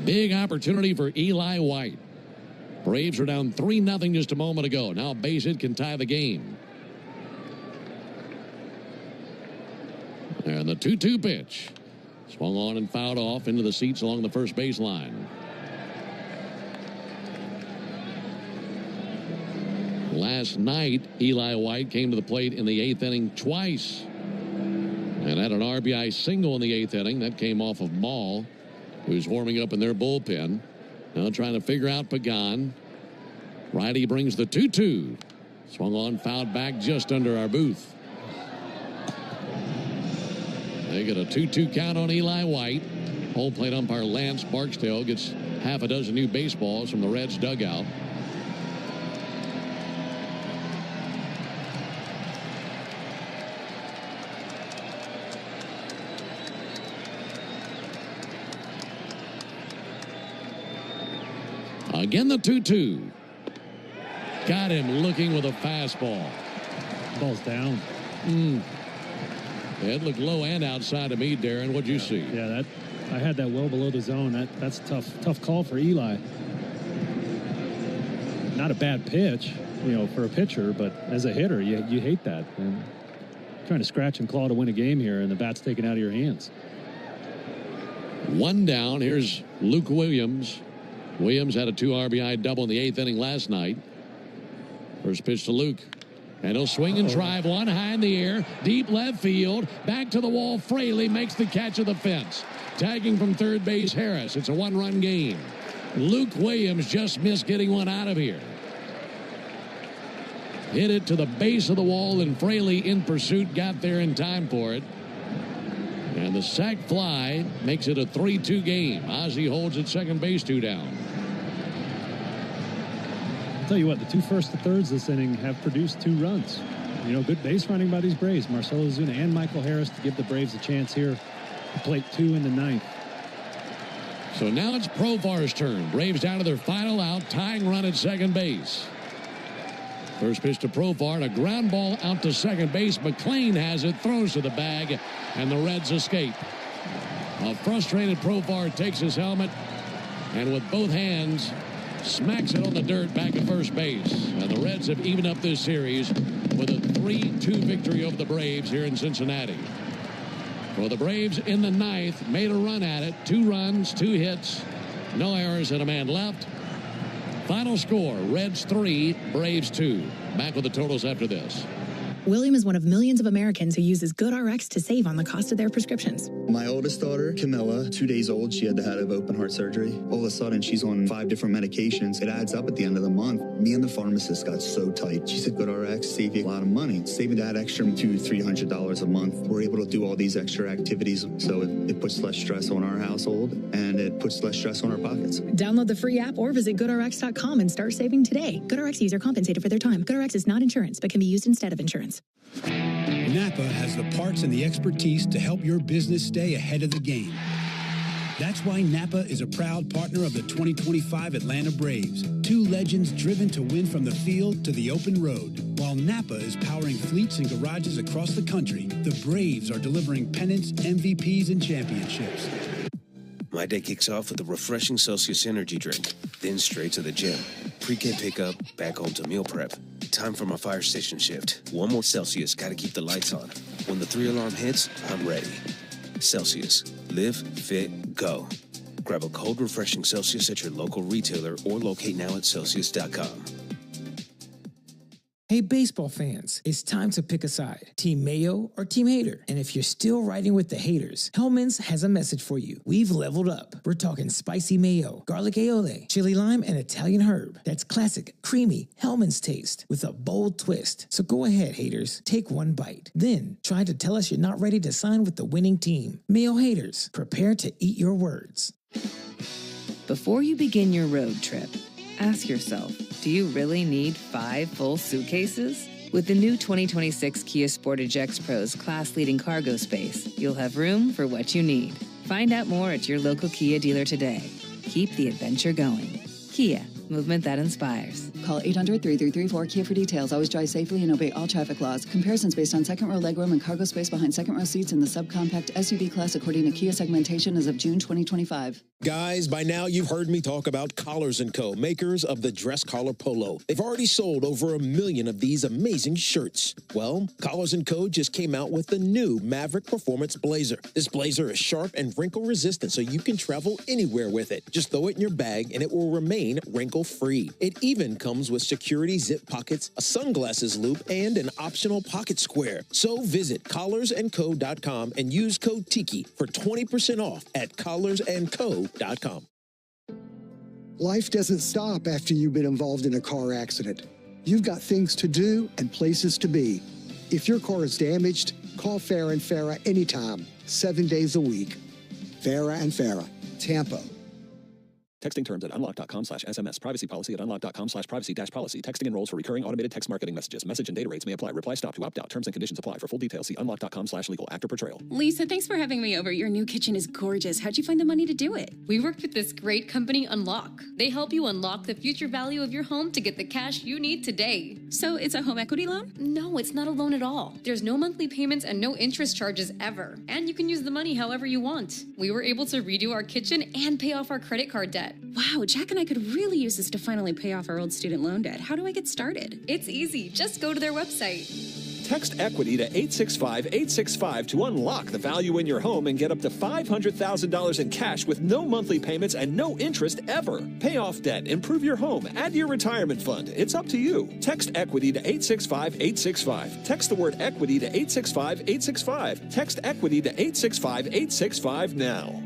Big opportunity for Eli White. Braves are down 3-0 just a moment ago. Now a base hit can tie the game. And the 2-2 pitch. Swung on and fouled off into the seats along the first baseline. Last night, Eli White came to the plate in the 8th inning twice. And had an RBI single in the 8th inning. That came off of Maul, who's warming up in their bullpen. Now trying to figure out Pagan. Righty brings the 2-2. Swung on, fouled back just under our booth. They get a 2-2 count on Eli White. Home plate umpire Lance Barksdale gets half a dozen new baseballs from the Reds dugout. Again, the 2-2. Got him looking with a fastball. Ball's down. It looked low and outside to me, Darren. What'd you see? Yeah, I had that well below the zone. That's tough call for Eli. Not a bad pitch, for a pitcher, but as a hitter, you hate that. And trying to scratch and claw to win a game here, and the bat's taken out of your hands. 1 down. Here's Luke Williams. Williams had a 2 RBI double in the 8th inning last night. First pitch to Luke. And he'll swing and drive one high in the air. Deep left field. Back to the wall. Fraley makes the catch of the fence. Tagging from third base, Harris. It's a 1-run game. Luke Williams just missed getting one out of here. Hit it to the base of the wall, and Fraley in pursuit got there in time for it. And the sac fly makes it a 3-2 game. Ozzie holds at second base, 2 down. I'll tell you what, the two first to thirds this inning have produced 2 runs. You know, good base running by these Braves. Marcell Ozuna and Michael Harris to give the Braves a chance here to plate 2 in the 9th. So now it's Profar's turn. Braves down to their final out, tying run at second base. First pitch to Profar, and a ground ball out to second base. McLean has it, throws to the bag, and the Reds escape. A frustrated Profar takes his helmet, and with both hands, smacks it on the dirt back at first base. And the Reds have evened up this series with a 3-2 victory over the Braves here in Cincinnati. For the Braves in the 9th, made a run at it. 2 runs, 2 hits, no errors, and a man left. Final score, Reds 3, Braves 2. Back with the totals after this. William is one of millions of Americans who uses GoodRx to save on the cost of their prescriptions. My oldest daughter, Camilla, 2 days old, she had to have open heart surgery. All of a sudden, she's on 5 different medications. It adds up at the end of the month. Me and the pharmacist got so tight. She said, GoodRx save you a lot of money. Saving that extra $200-300 a month. We're able to do all these extra activities, so it puts less stress on our household, and it puts less stress on our pockets. Download the free app or visit GoodRx.com and start saving today. GoodRx user compensated for their time. GoodRx is not insurance, but can be used instead of insurance. Napa has the parts and the expertise to help your business stay ahead of the game. That's why Napa is a proud partner of the 2025 Atlanta Braves. 2 legends driven to win from the field to the open road. While Napa is powering fleets and garages across the country, the Braves are delivering pennants, MVPs, and championships. My day kicks off with a refreshing Celsius energy drink, then straight to the gym. Pre-K pickup, back home to meal prep. Time for my fire station shift. 1 more Celsius, gotta keep the lights on. When the 3-alarm hits, I'm ready. Celsius. Live, fit, go. Grab a cold, refreshing Celsius at your local retailer or locate now at Celsius.com. Hey, baseball fans, it's time to pick a side. Team Mayo or Team Hater? And if you're still riding with the haters, Hellman's has a message for you. We've leveled up. We're talking spicy mayo, garlic aioli, chili lime, and Italian herb. That's classic, creamy Hellman's taste with a bold twist. So go ahead, haters, take 1 bite. Then try to tell us you're not ready to sign with the winning team. Mayo haters, prepare to eat your words. Before you begin your road trip, ask yourself, do you really need 5 full suitcases? With the new 2026 Kia Sportage X Pro's class-leading cargo space, you'll have room for what you need. Find out more at your local Kia dealer today. Keep the adventure going. Kia, movement that inspires. Call 800-3334-KIA for details. Always drive safely and obey all traffic laws. Comparisons based on second row legroom and cargo space behind second row seats in the subcompact SUV class according to Kia segmentation as of June 2025. Guys, by now you've heard me talk about Collars & Co., makers of the dress collar polo. They've already sold over 1 million of these amazing shirts. Well, Collars & Co. just came out with the new Maverick Performance Blazer. This blazer is sharp and wrinkle resistant, so you can travel anywhere with it. Just throw it in your bag and it will remain wrinkle-free. It even comes with security zip pockets, a sunglasses loop, and an optional pocket square. So visit collarsandco.com and use code TIKI for 20% off at collarsandco.com. Life doesn't stop after you've been involved in a car accident. You've got things to do and places to be. If your car is damaged, call Farah & Farah anytime, 7 days a week. Farah & Farah, Tampa. Texting terms at unlock.com/SMS. Privacy policy at unlock.com/privacy-policy. Texting enrolls for recurring automated text marketing messages. Message and data rates may apply. Reply stop to opt out. Terms and conditions apply. For full details, see unlock.com/legal. Actor portrayal. Lisa, thanks for having me over. Your new kitchen is gorgeous. How'd you find the money to do it? We worked with this great company, Unlock. They help you unlock the future value of your home to get the cash you need today. So it's a home equity loan? No, it's not a loan at all. There's no monthly payments and no interest charges ever. And you can use the money however you want. We were able to redo our kitchen and pay off our credit card debt. Wow, Jack and I could really use this to finally pay off our old student loan debt. How do I get started? It's easy. Just go to their website. Text EQUITY to 865-865 to unlock the value in your home and get up to $500,000 in cash with no monthly payments and no interest ever. Pay off debt, improve your home, add to your retirement fund. It's up to you. Text EQUITY to 865-865. Text the word EQUITY to 865-865. Text EQUITY to 865-865 now.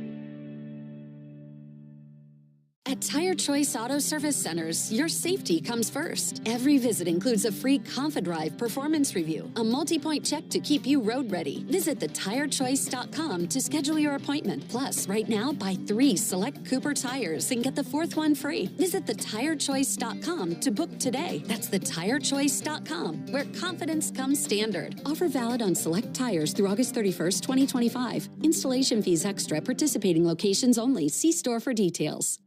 At Tire Choice Auto Service Centers, your safety comes first. Every visit includes a free ConfiDrive performance review, a multi-point check to keep you road ready. Visit thetirechoice.com to schedule your appointment. Plus, right now, buy 3 select Cooper tires and get the 4th one free. Visit thetirechoice.com to book today. That's thetirechoice.com, where confidence comes standard. Offer valid on select tires through August 31st, 2025. Installation fees extra. Participating locations only. See store for details.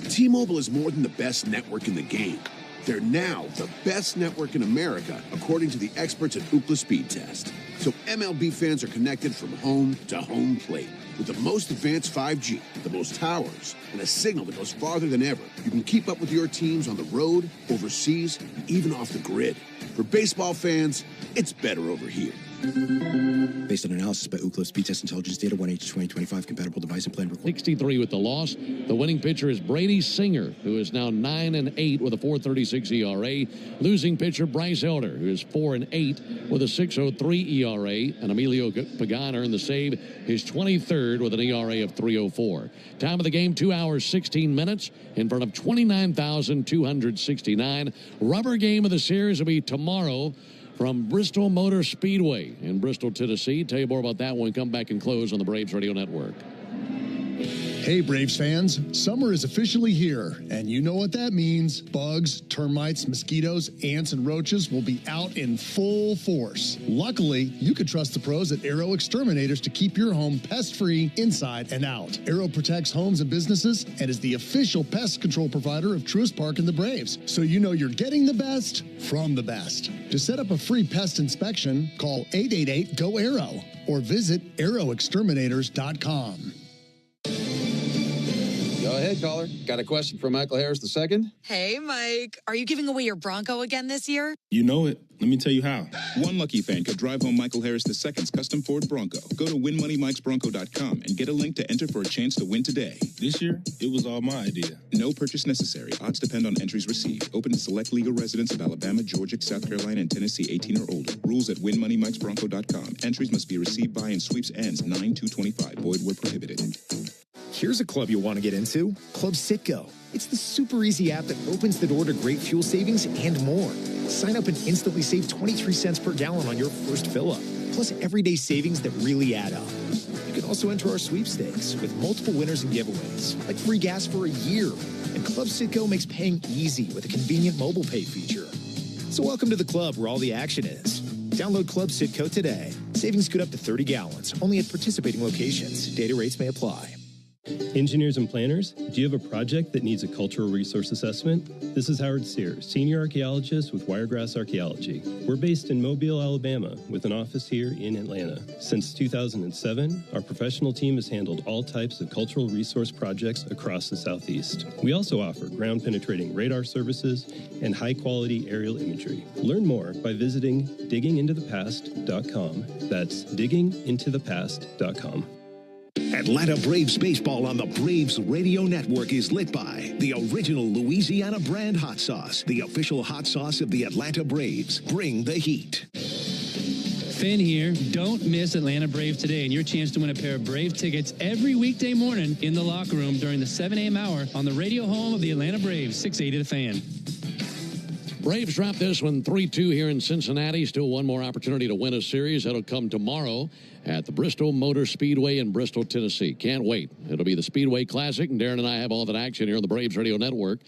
T-Mobile is more than the best network in the game. They're now the best network in America, according to the experts at Ookla Speed Test. So MLB fans are connected from home to home plate. With the most advanced 5G, the most towers, and a signal that goes farther than ever, you can keep up with your teams on the road, overseas, and even off the grid. For baseball fans, it's better over here. Based on analysis by Ookla Speed Test Intelligence Data, 1H 2025, compatible device and plan required. 63 with the loss. The winning pitcher is Brady Singer, who is now 9-8 with a 4.36 ERA. Losing pitcher Bryce Elder, who is 4-8 with a 6.03 ERA. And Emilio Pagan earned the save, his 23rd with an ERA of 3.04. Time of the game, 2 hours, 16 minutes in front of 29,269. Rubber game of the series will be tomorrow from Bristol Motor Speedway in Bristol, Tennessee. Tell you more about that when we come back and close on the Braves Radio Network. Hey, Braves fans, summer is officially here, and you know what that means. Bugs, termites, mosquitoes, ants, and roaches will be out in full force. Luckily, you can trust the pros at Aero Exterminators to keep your home pest-free inside and out. Aero protects homes and businesses and is the official pest control provider of Truist Park and the Braves, so you know you're getting the best from the best. To set up a free pest inspection, call 888-GO-AERO or visit aeroexterminators.com. Go ahead, caller. Got a question for Michael Harris II? Hey, Mike. Are you giving away your Bronco again this year? You know it. Let me tell you how. One lucky fan could drive home Michael Harris II's custom Ford Bronco. Go to winmoneymikesbronco.com and get a link to enter for a chance to win today. This year, it was all my idea. No purchase necessary. Odds depend on entries received. Open to select legal residents of Alabama, Georgia, South Carolina, and Tennessee 18 or older. Rules at winmoneymikesbronco.com. Entries must be received by and sweeps ends 9/2/25. Void where prohibited. Here's a club you'll want to get into, Club Citgo. It's the super easy app that opens the door to great fuel savings and more. Sign up and instantly save 23 cents per gallon on your first fill-up, plus everyday savings that really add up. You can also enter our sweepstakes with multiple winners and giveaways, like free gas for a year. And Club Citgo makes paying easy with a convenient mobile pay feature. So welcome to the club where all the action is. Download Club Citgo today. Savings good up to 30 gallons, only at participating locations. Data rates may apply. Engineers and planners, do you have a project that needs a cultural resource assessment? This is Howard Sears, Senior Archaeologist with Wiregrass Archaeology. We're based in Mobile, Alabama, with an office here in Atlanta. Since 2007, our professional team has handled all types of cultural resource projects across the Southeast. We also offer ground-penetrating radar services and high-quality aerial imagery. Learn more by visiting diggingintothepast.com. That's diggingintothepast.com. Atlanta Braves baseball on the Braves Radio Network is lit by the original Louisiana brand hot sauce, the official hot sauce of the Atlanta Braves. Bring the heat. Finn here. Don't miss Atlanta Braves today and your chance to win a pair of Brave tickets every weekday morning in the locker room during the 7 a.m. hour on the radio home of the Atlanta Braves, 680 The Fan. Braves drop this one 3-2 here in Cincinnati. Still one more opportunity to win a series. That'll come tomorrow at the Bristol Motor Speedway in Bristol, Tennessee. Can't wait. It'll be the Speedway Classic, and Darren and I have all that action here on the Braves Radio Network.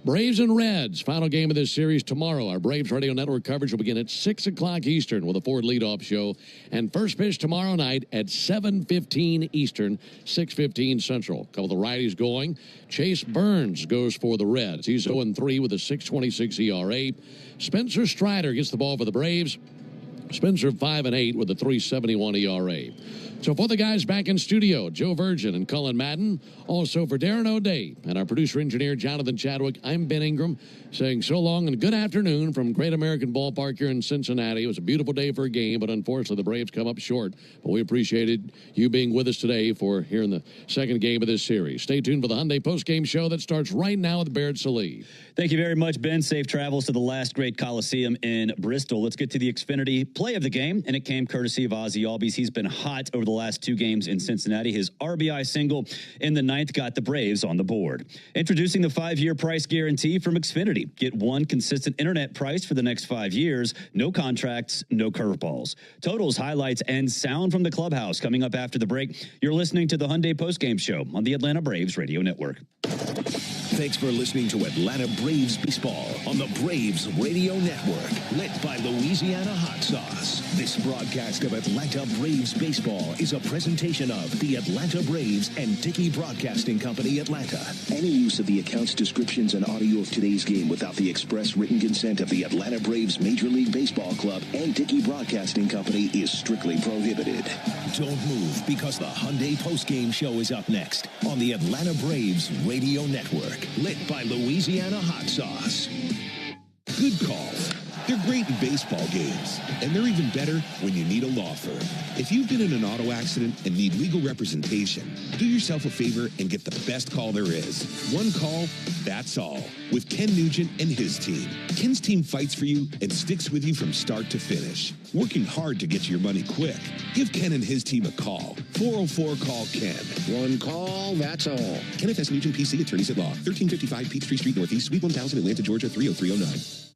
Braves and Reds, final game of this series tomorrow. Our Braves Radio Network coverage will begin at 6 o'clock Eastern with a Ford leadoff show. And first pitch tomorrow night at 7:15 Eastern, 6:15 Central. A couple of the righties going. Chase Burns goes for the Reds. He's 0-3 with a 6.26 ERA. Spencer Strider gets the ball for the Braves. Spencer 5-8 with a 3.71 ERA. So for the guys back in studio, Joe Virgin and Cullen Madden, also for Darren O'Day and our producer-engineer Jonathan Chadwick, I'm Ben Ingram, saying so long and good afternoon from Great American Ballpark here in Cincinnati. It was a beautiful day for a game, but unfortunately the Braves come up short. But we appreciated you being with us today for here in the second game of this series. Stay tuned for the Hyundai postgame show that starts right now with Barrett Sallee. Thank you very much, Ben. Safe travels to the last great Coliseum in Bristol. Let's get to the Xfinity play of the game, and it came courtesy of Ozzy Albies. He's been hot over the last 2 games in Cincinnati. His RBI single in the 9th got the Braves on the board. Introducing the 5-year price guarantee from Xfinity. Get one consistent internet price for the next 5 years. No contracts, no curveballs. Totals, highlights, and sound from the clubhouse coming up after the break. You're listening to the Hyundai Postgame Show on the Atlanta Braves Radio Network. Thanks for listening to Atlanta Braves Baseball on the Braves Radio Network, lit by Louisiana Hot Sauce. This broadcast of Atlanta Braves Baseball is a presentation of the Atlanta Braves and Dickey Broadcasting Company, Atlanta. Any use of the accounts, descriptions, and audio of today's game without the express written consent of the Atlanta Braves Major League Baseball Club and Dickey Broadcasting Company is strictly prohibited. Don't move, because the Hyundai Postgame Show is up next on the Atlanta Braves Radio Network, lit by Louisiana Hot Sauce. Good call. They're great in baseball games, and they're even better when you need a law firm. If you've been in an auto accident and need legal representation, do yourself a favor and get the best call there is. One call, that's all. With Ken Nugent and his team. Ken's team fights for you and sticks with you from start to finish, working hard to get you your money quick. Give Ken and his team a call. 404-CALL-KEN. One call, that's all. Kenneth S. Nugent, PC, Attorneys at Law. 1355 Peachtree Street Northeast, Suite 1000, Atlanta, Georgia, 30309.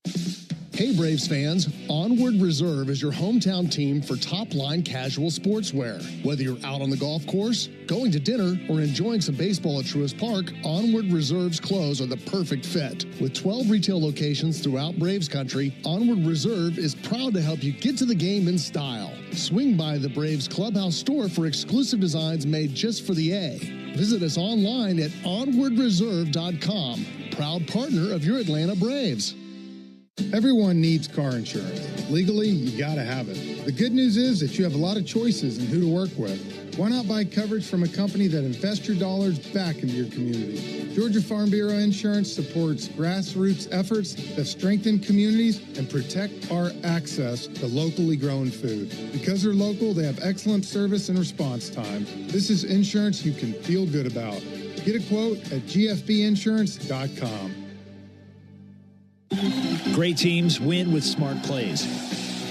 Hey, Braves fans, Onward Reserve is your hometown team for top-line casual sportswear. Whether you're out on the golf course, going to dinner, or enjoying some baseball at Truist Park, Onward Reserve's clothes are the perfect fit. With 12 retail locations throughout Braves country, Onward Reserve is proud to help you get to the game in style. Swing by the Braves Clubhouse store for exclusive designs made just for the A. Visit us online at onwardreserve.com. Proud partner of your Atlanta Braves. Everyone needs car insurance. Legally, you gotta have it. The good news is that you have a lot of choices in who to work with. Why not buy coverage from a company that invests your dollars back into your community? Georgia Farm Bureau Insurance supports grassroots efforts that strengthen communities and protect our access to locally grown food. Because they're local, they have excellent service and response time. This is insurance you can feel good about. Get a quote at gfbinsurance.com. Great teams win with smart plays.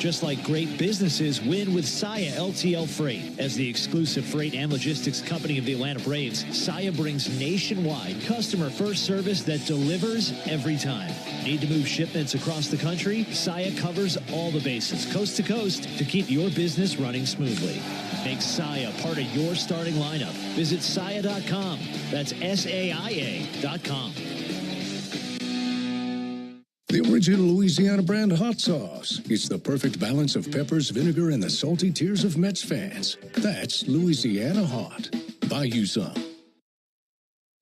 Just like great businesses win with Saia LTL Freight. As the exclusive freight and logistics company of the Atlanta Braves, Saia brings nationwide customer-first service that delivers every time. Need to move shipments across the country? Saia covers all the bases, coast to coast, to keep your business running smoothly. Make Saia part of your starting lineup. Visit Saia.com. That's SAIA.com. The original Louisiana brand hot sauce. It's the perfect balance of peppers, vinegar, and the salty tears of Mets fans. That's Louisiana Hot. Buy you some.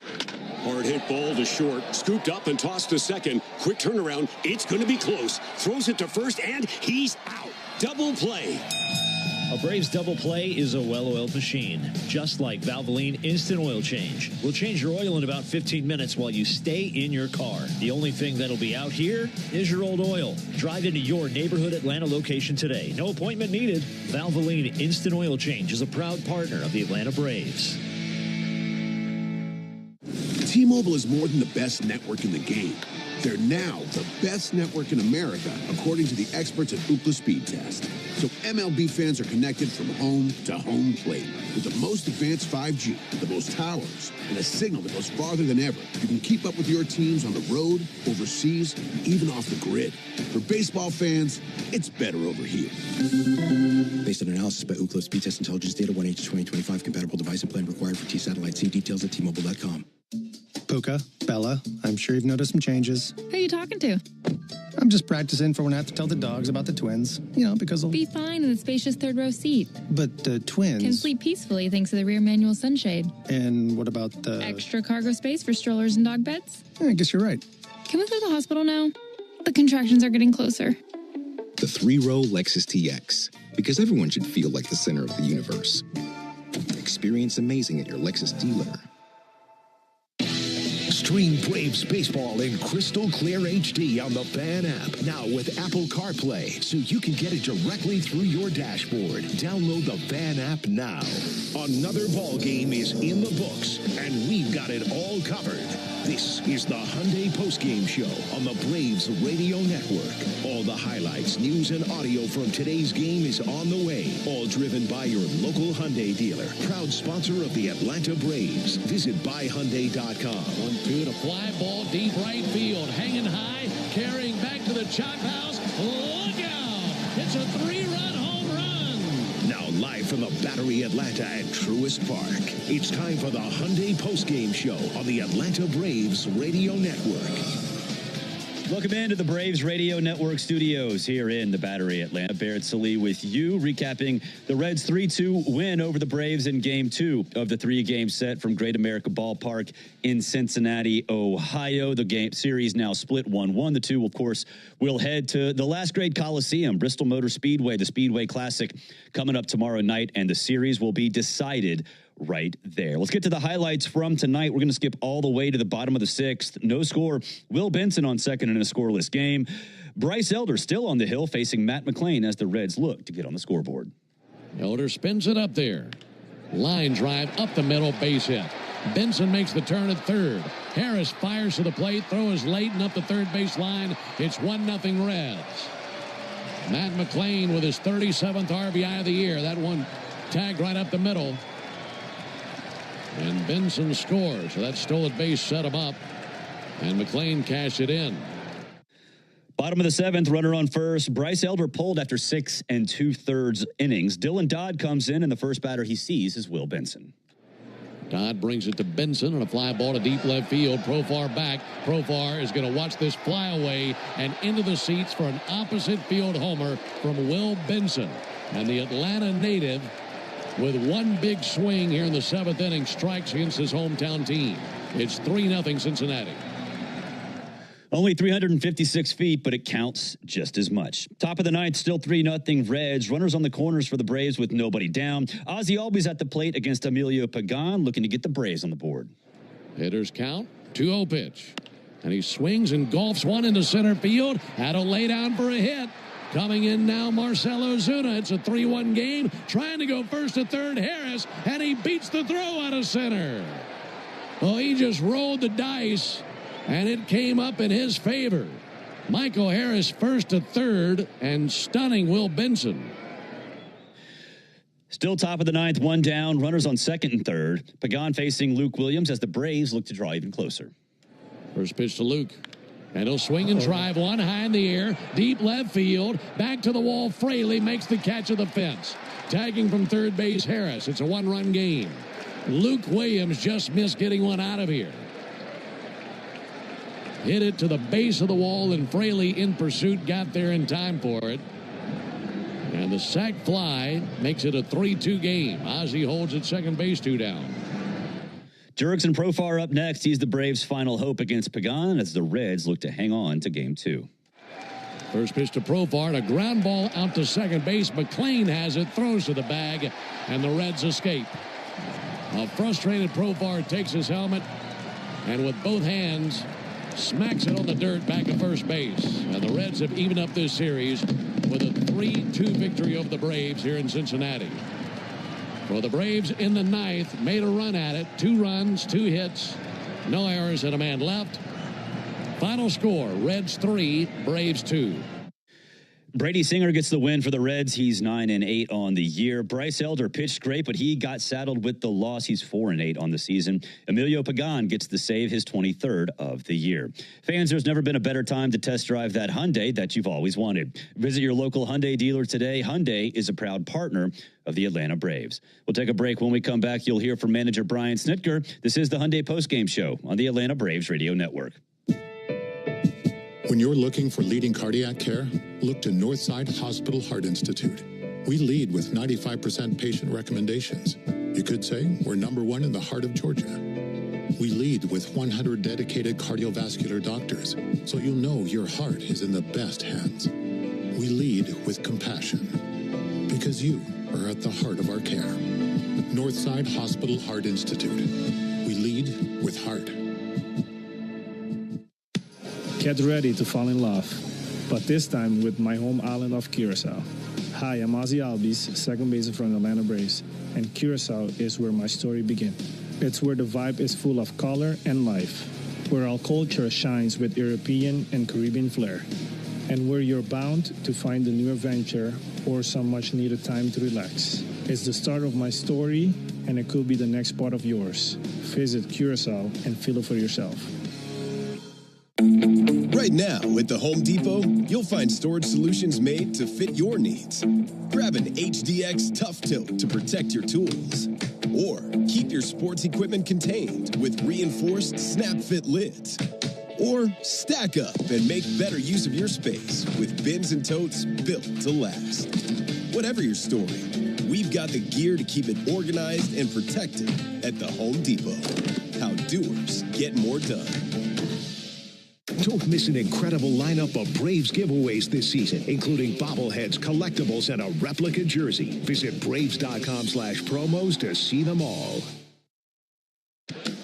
Hard hit ball to short, scooped up and tossed to second. Quick turnaround, it's going to be close. Throws it to first, and he's out. Double play. A Braves double play is a well-oiled machine, just like Valvoline Instant Oil Change. We'll change your oil in about 15 minutes while you stay in your car. The only thing that'll be out here is your old oil. Drive into your neighborhood Atlanta location today. No appointment needed. Valvoline Instant Oil Change is a proud partner of the Atlanta Braves. T-Mobile is more than the best network in the game. They're now the best network in America, according to the experts at Ookla Speed Test. So MLB fans are connected from home to home plate with the most advanced 5G, the most towers, and a signal that goes farther than ever. You can keep up with your teams on the road, overseas, and even off the grid. For baseball fans, it's better over here. Based on analysis by Ookla Speed Test Intelligence Data 1H2025, compatible device and plan required for T-Satellite. See details at T-Mobile.com. Puka, Bella, I'm sure you've noticed some changes. Who are you talking to? I'm just practicing for when I have to tell the dogs about the twins. You know, because they'll be fine in the spacious third row seat. But the twins can sleep peacefully thanks to the rear manual sunshade. And what about the extra cargo space for strollers and dog beds? Yeah, I guess you're right. Can we go to the hospital now? The contractions are getting closer. The 3-row Lexus TX, because everyone should feel like the center of the universe. Experience amazing at your Lexus dealer. Stream Braves baseball in crystal clear HD on the Fan app. Now with Apple CarPlay, so you can get it directly through your dashboard. Download the Fan app now. Another ball game is in the books, and we've got it all covered. This is the Hyundai Postgame Show on the Braves Radio Network. All the highlights, news, and audio from today's game is on the way. All driven by your local Hyundai dealer. Proud sponsor of the Atlanta Braves. Visit buyhyundai.com. 1-2 to fly ball deep right field. Hanging high, carrying back to the Chalk House. Look out! It's a 3-run home run. Now live from the Battery Atlanta at Truist Park. It's time for the Hyundai Postgame Show on the Atlanta Braves Radio Network. Welcome into the Braves Radio Network studios here in the Battery Atlanta. Barrett Sallee with you, recapping the Reds' 3-2 win over the Braves in Game 2 of the 3-game set from Great America Ballpark in Cincinnati, Ohio. The game series now split 1-1. The two, of course, will head to the last great Coliseum, Bristol Motor Speedway, the Speedway Classic, coming up tomorrow night, and the series will be decided right there. Let's get to the highlights from tonight. We're going to skip all the way to the bottom of the 6th. No score. Will Benson on second in a scoreless game. Bryce Elder still on the hill facing Matt McLain as the Reds look to get on the scoreboard. Elder spins it up there. Line drive up the middle, base hit. Benson makes the turn at third. Harris fires to the plate. Throw is late and up the third base line. It's 1-0 Reds. Matt McLain with his 37th RBI of the year. That one tagged right up the middle. And Benson scores. So that stolen base set him up. And McLain cashed it in. Bottom of the 7th, runner on first. Bryce Elder pulled after 6 2/3 innings. Dylan Dodd comes in, and the first batter he sees is Will Benson. Dodd brings it to Benson on a fly ball to deep left field. Profar back. Profar is going to watch this fly away and into the seats for an opposite field homer from Will Benson. And the Atlanta native, with one big swing here in the 7th inning, strikes against his hometown team. It's 3-0 Cincinnati. Only 356 feet, but it counts just as much. Top of the 9th, still 3-0 Reds. Runners on the corners for the Braves with nobody down. Ozzie Albies at the plate against Emilio Pagan, looking to get the Braves on the board. Hitters count, 2-0 pitch. And he swings and golfs one into center field. Had to lay down for a hit. Coming in now, Marcell Ozuna. It's a 3-1 game. Trying to go first to third, Harris, and he beats the throw out of center. Well, he just rolled the dice, and it came up in his favor. Michael Harris first to third, and stunning Will Benson. Still top of the 9th, one down. Runners on second and third. Pagan facing Luke Williams as the Braves look to draw even closer. First pitch to Luke. And he'll swing and drive one high in the air, deep left field, back to the wall. Fraley makes the catch of the fence. Tagging from third base, Harris. It's a 1-run game. Luke Williams just missed getting one out of here. Hit it to the base of the wall, and Fraley in pursuit got there in time for it. And the sac fly makes it a 3-2 game. Ozzie holds at second base, 2 down. Jurickson Profar up next. He's the Braves' final hope against Pagan as the Reds look to hang on to Game 2. First pitch to Profar, and a ground ball out to second base. McLain has it, throws to the bag, and the Reds escape. A frustrated Profar takes his helmet, and with both hands, smacks it on the dirt back at first base. And the Reds have evened up this series with a 3-2 victory over the Braves here in Cincinnati. Well, the Braves in the 9th made a run at it. 2 runs, 2 hits, no errors, and a man left. Final score, Reds 3, Braves 2. Brady Singer gets the win for the Reds. He's 9-8 on the year. Bryce Elder pitched great, but he got saddled with the loss. He's 4-8 on the season. Emilio Pagan gets the save, his 23rd of the year. Fans, there's never been a better time to test drive that Hyundai that you've always wanted. Visit your local Hyundai dealer today. Hyundai is a proud partner of the Atlanta Braves. We'll take a break. When we come back, you'll hear from manager Brian Snitker. This is the Hyundai Postgame Show on the Atlanta Braves Radio Network. When you're looking for leading cardiac care, look to Northside Hospital Heart Institute. We lead with 95% patient recommendations. You could say we're #1 in the heart of Georgia. We lead with 100 dedicated cardiovascular doctors, so you'll know your heart is in the best hands. We lead with compassion, because you are at the heart of our care. Northside Hospital Heart Institute. We lead with heart. Get ready to fall in love, but this time with my home island of Curacao. Hi, I'm Ozzie Albies, second baseman from the Atlanta Braves, and Curacao is where my story begins. It's where the vibe is full of color and life. where our culture shines with European and Caribbean flair, and where you're bound to find a new adventure or some much-needed time to relax. It's the start of my story, and it could be the next part of yours. Visit Curacao and feel it for yourself. Right now, at the Home Depot, you'll find storage solutions made to fit your needs. Grab an HDX Tough Tilt to protect your tools. Or keep your sports equipment contained with reinforced snap-fit lids. Or stack up and make better use of your space with bins and totes built to last. Whatever you're storing, we've got the gear to keep it organized and protected at the Home Depot. How doers get more done. Don't miss an incredible lineup of Braves giveaways this season, including bobbleheads, collectibles, and a replica jersey. Visit Braves.com/promos to see them all.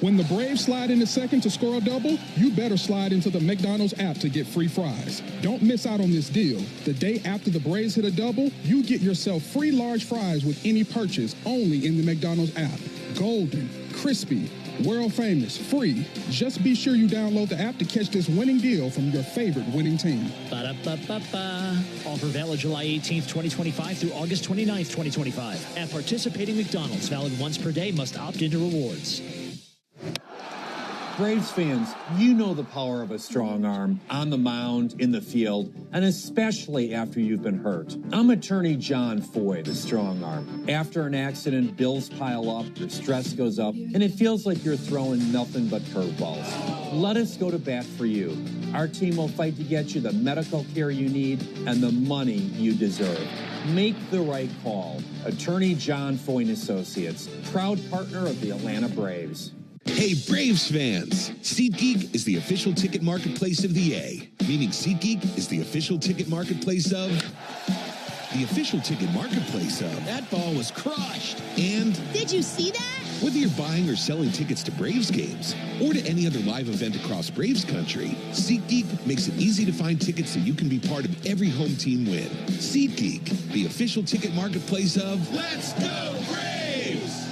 When the Braves slide into second to score a double, you better slide into the McDonald's app to get free fries. Don't miss out on this deal. The day after the Braves hit a double, you get yourself free large fries with any purchase only in the McDonald's app. Golden, crispy, world famous, free. Just be sure you download the app to catch this winning deal from your favorite winning team. Ba-da-ba-ba-ba. Offer valid July 18th, 2025 through August 29th, 2025. At participating McDonald's, valid once per day, must opt into rewards. Braves fans, you know the power of a strong arm on the mound, in the field, and especially after you've been hurt. I'm attorney John Foy, the strong arm. After an accident, bills pile up, your stress goes up, and it feels like you're throwing nothing but curveballs. Let us go to bat for you. Our team will fight to get you the medical care you need and the money you deserve. Make the right call. Attorney John Foy & Associates, proud partner of the Atlanta Braves. Hey, Braves fans! SeatGeek is the official ticket marketplace of the A, meaning SeatGeek is the official ticket marketplace of... the official ticket marketplace of... That ball was crushed! And... Did you see that? Whether you're buying or selling tickets to Braves games or to any other live event across Braves country, SeatGeek makes it easy to find tickets so you can be part of every home team win. SeatGeek, the official ticket marketplace of... Let's go, Braves!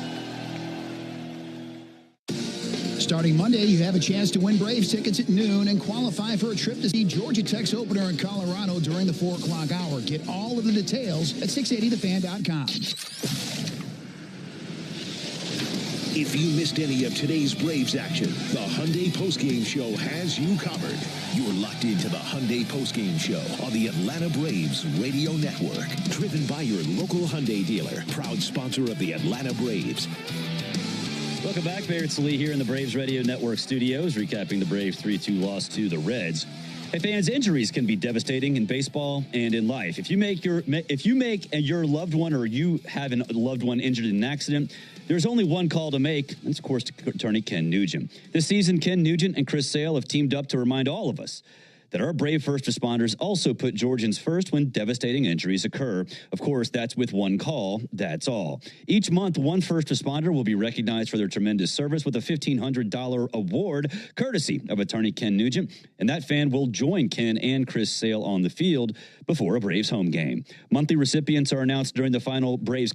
Starting Monday, you have a chance to win Braves tickets at noon and qualify for a trip to see Georgia Tech's opener in Colorado during the 4 o'clock hour. Get all of the details at 680thefan.com. If you missed any of today's Braves action, the Hyundai Postgame Show has you covered. You're locked into the Hyundai Postgame Show on the Atlanta Braves Radio Network. Driven by your local Hyundai dealer, proud sponsor of the Atlanta Braves. Welcome back. Barrett Salee here in the Braves Radio Network studios, recapping the Braves 3-2 loss to the Reds. Hey, fans, injuries can be devastating in baseball and in life. If you make your loved one or you have a loved one injured in an accident, there's only one call to make. That's, of course, attorney Ken Nugent. This season, Ken Nugent and Chris Sale have teamed up to remind all of us that our brave first responders also put Georgians first when devastating injuries occur. Of course, that's with one call, that's all. Each month, one first responder will be recognized for their tremendous service with a $1,500 award, courtesy of attorney Ken Nugent, and that fan will join Ken and Chris Sale on the field before a Braves home game. Monthly recipients are announced during the final Braves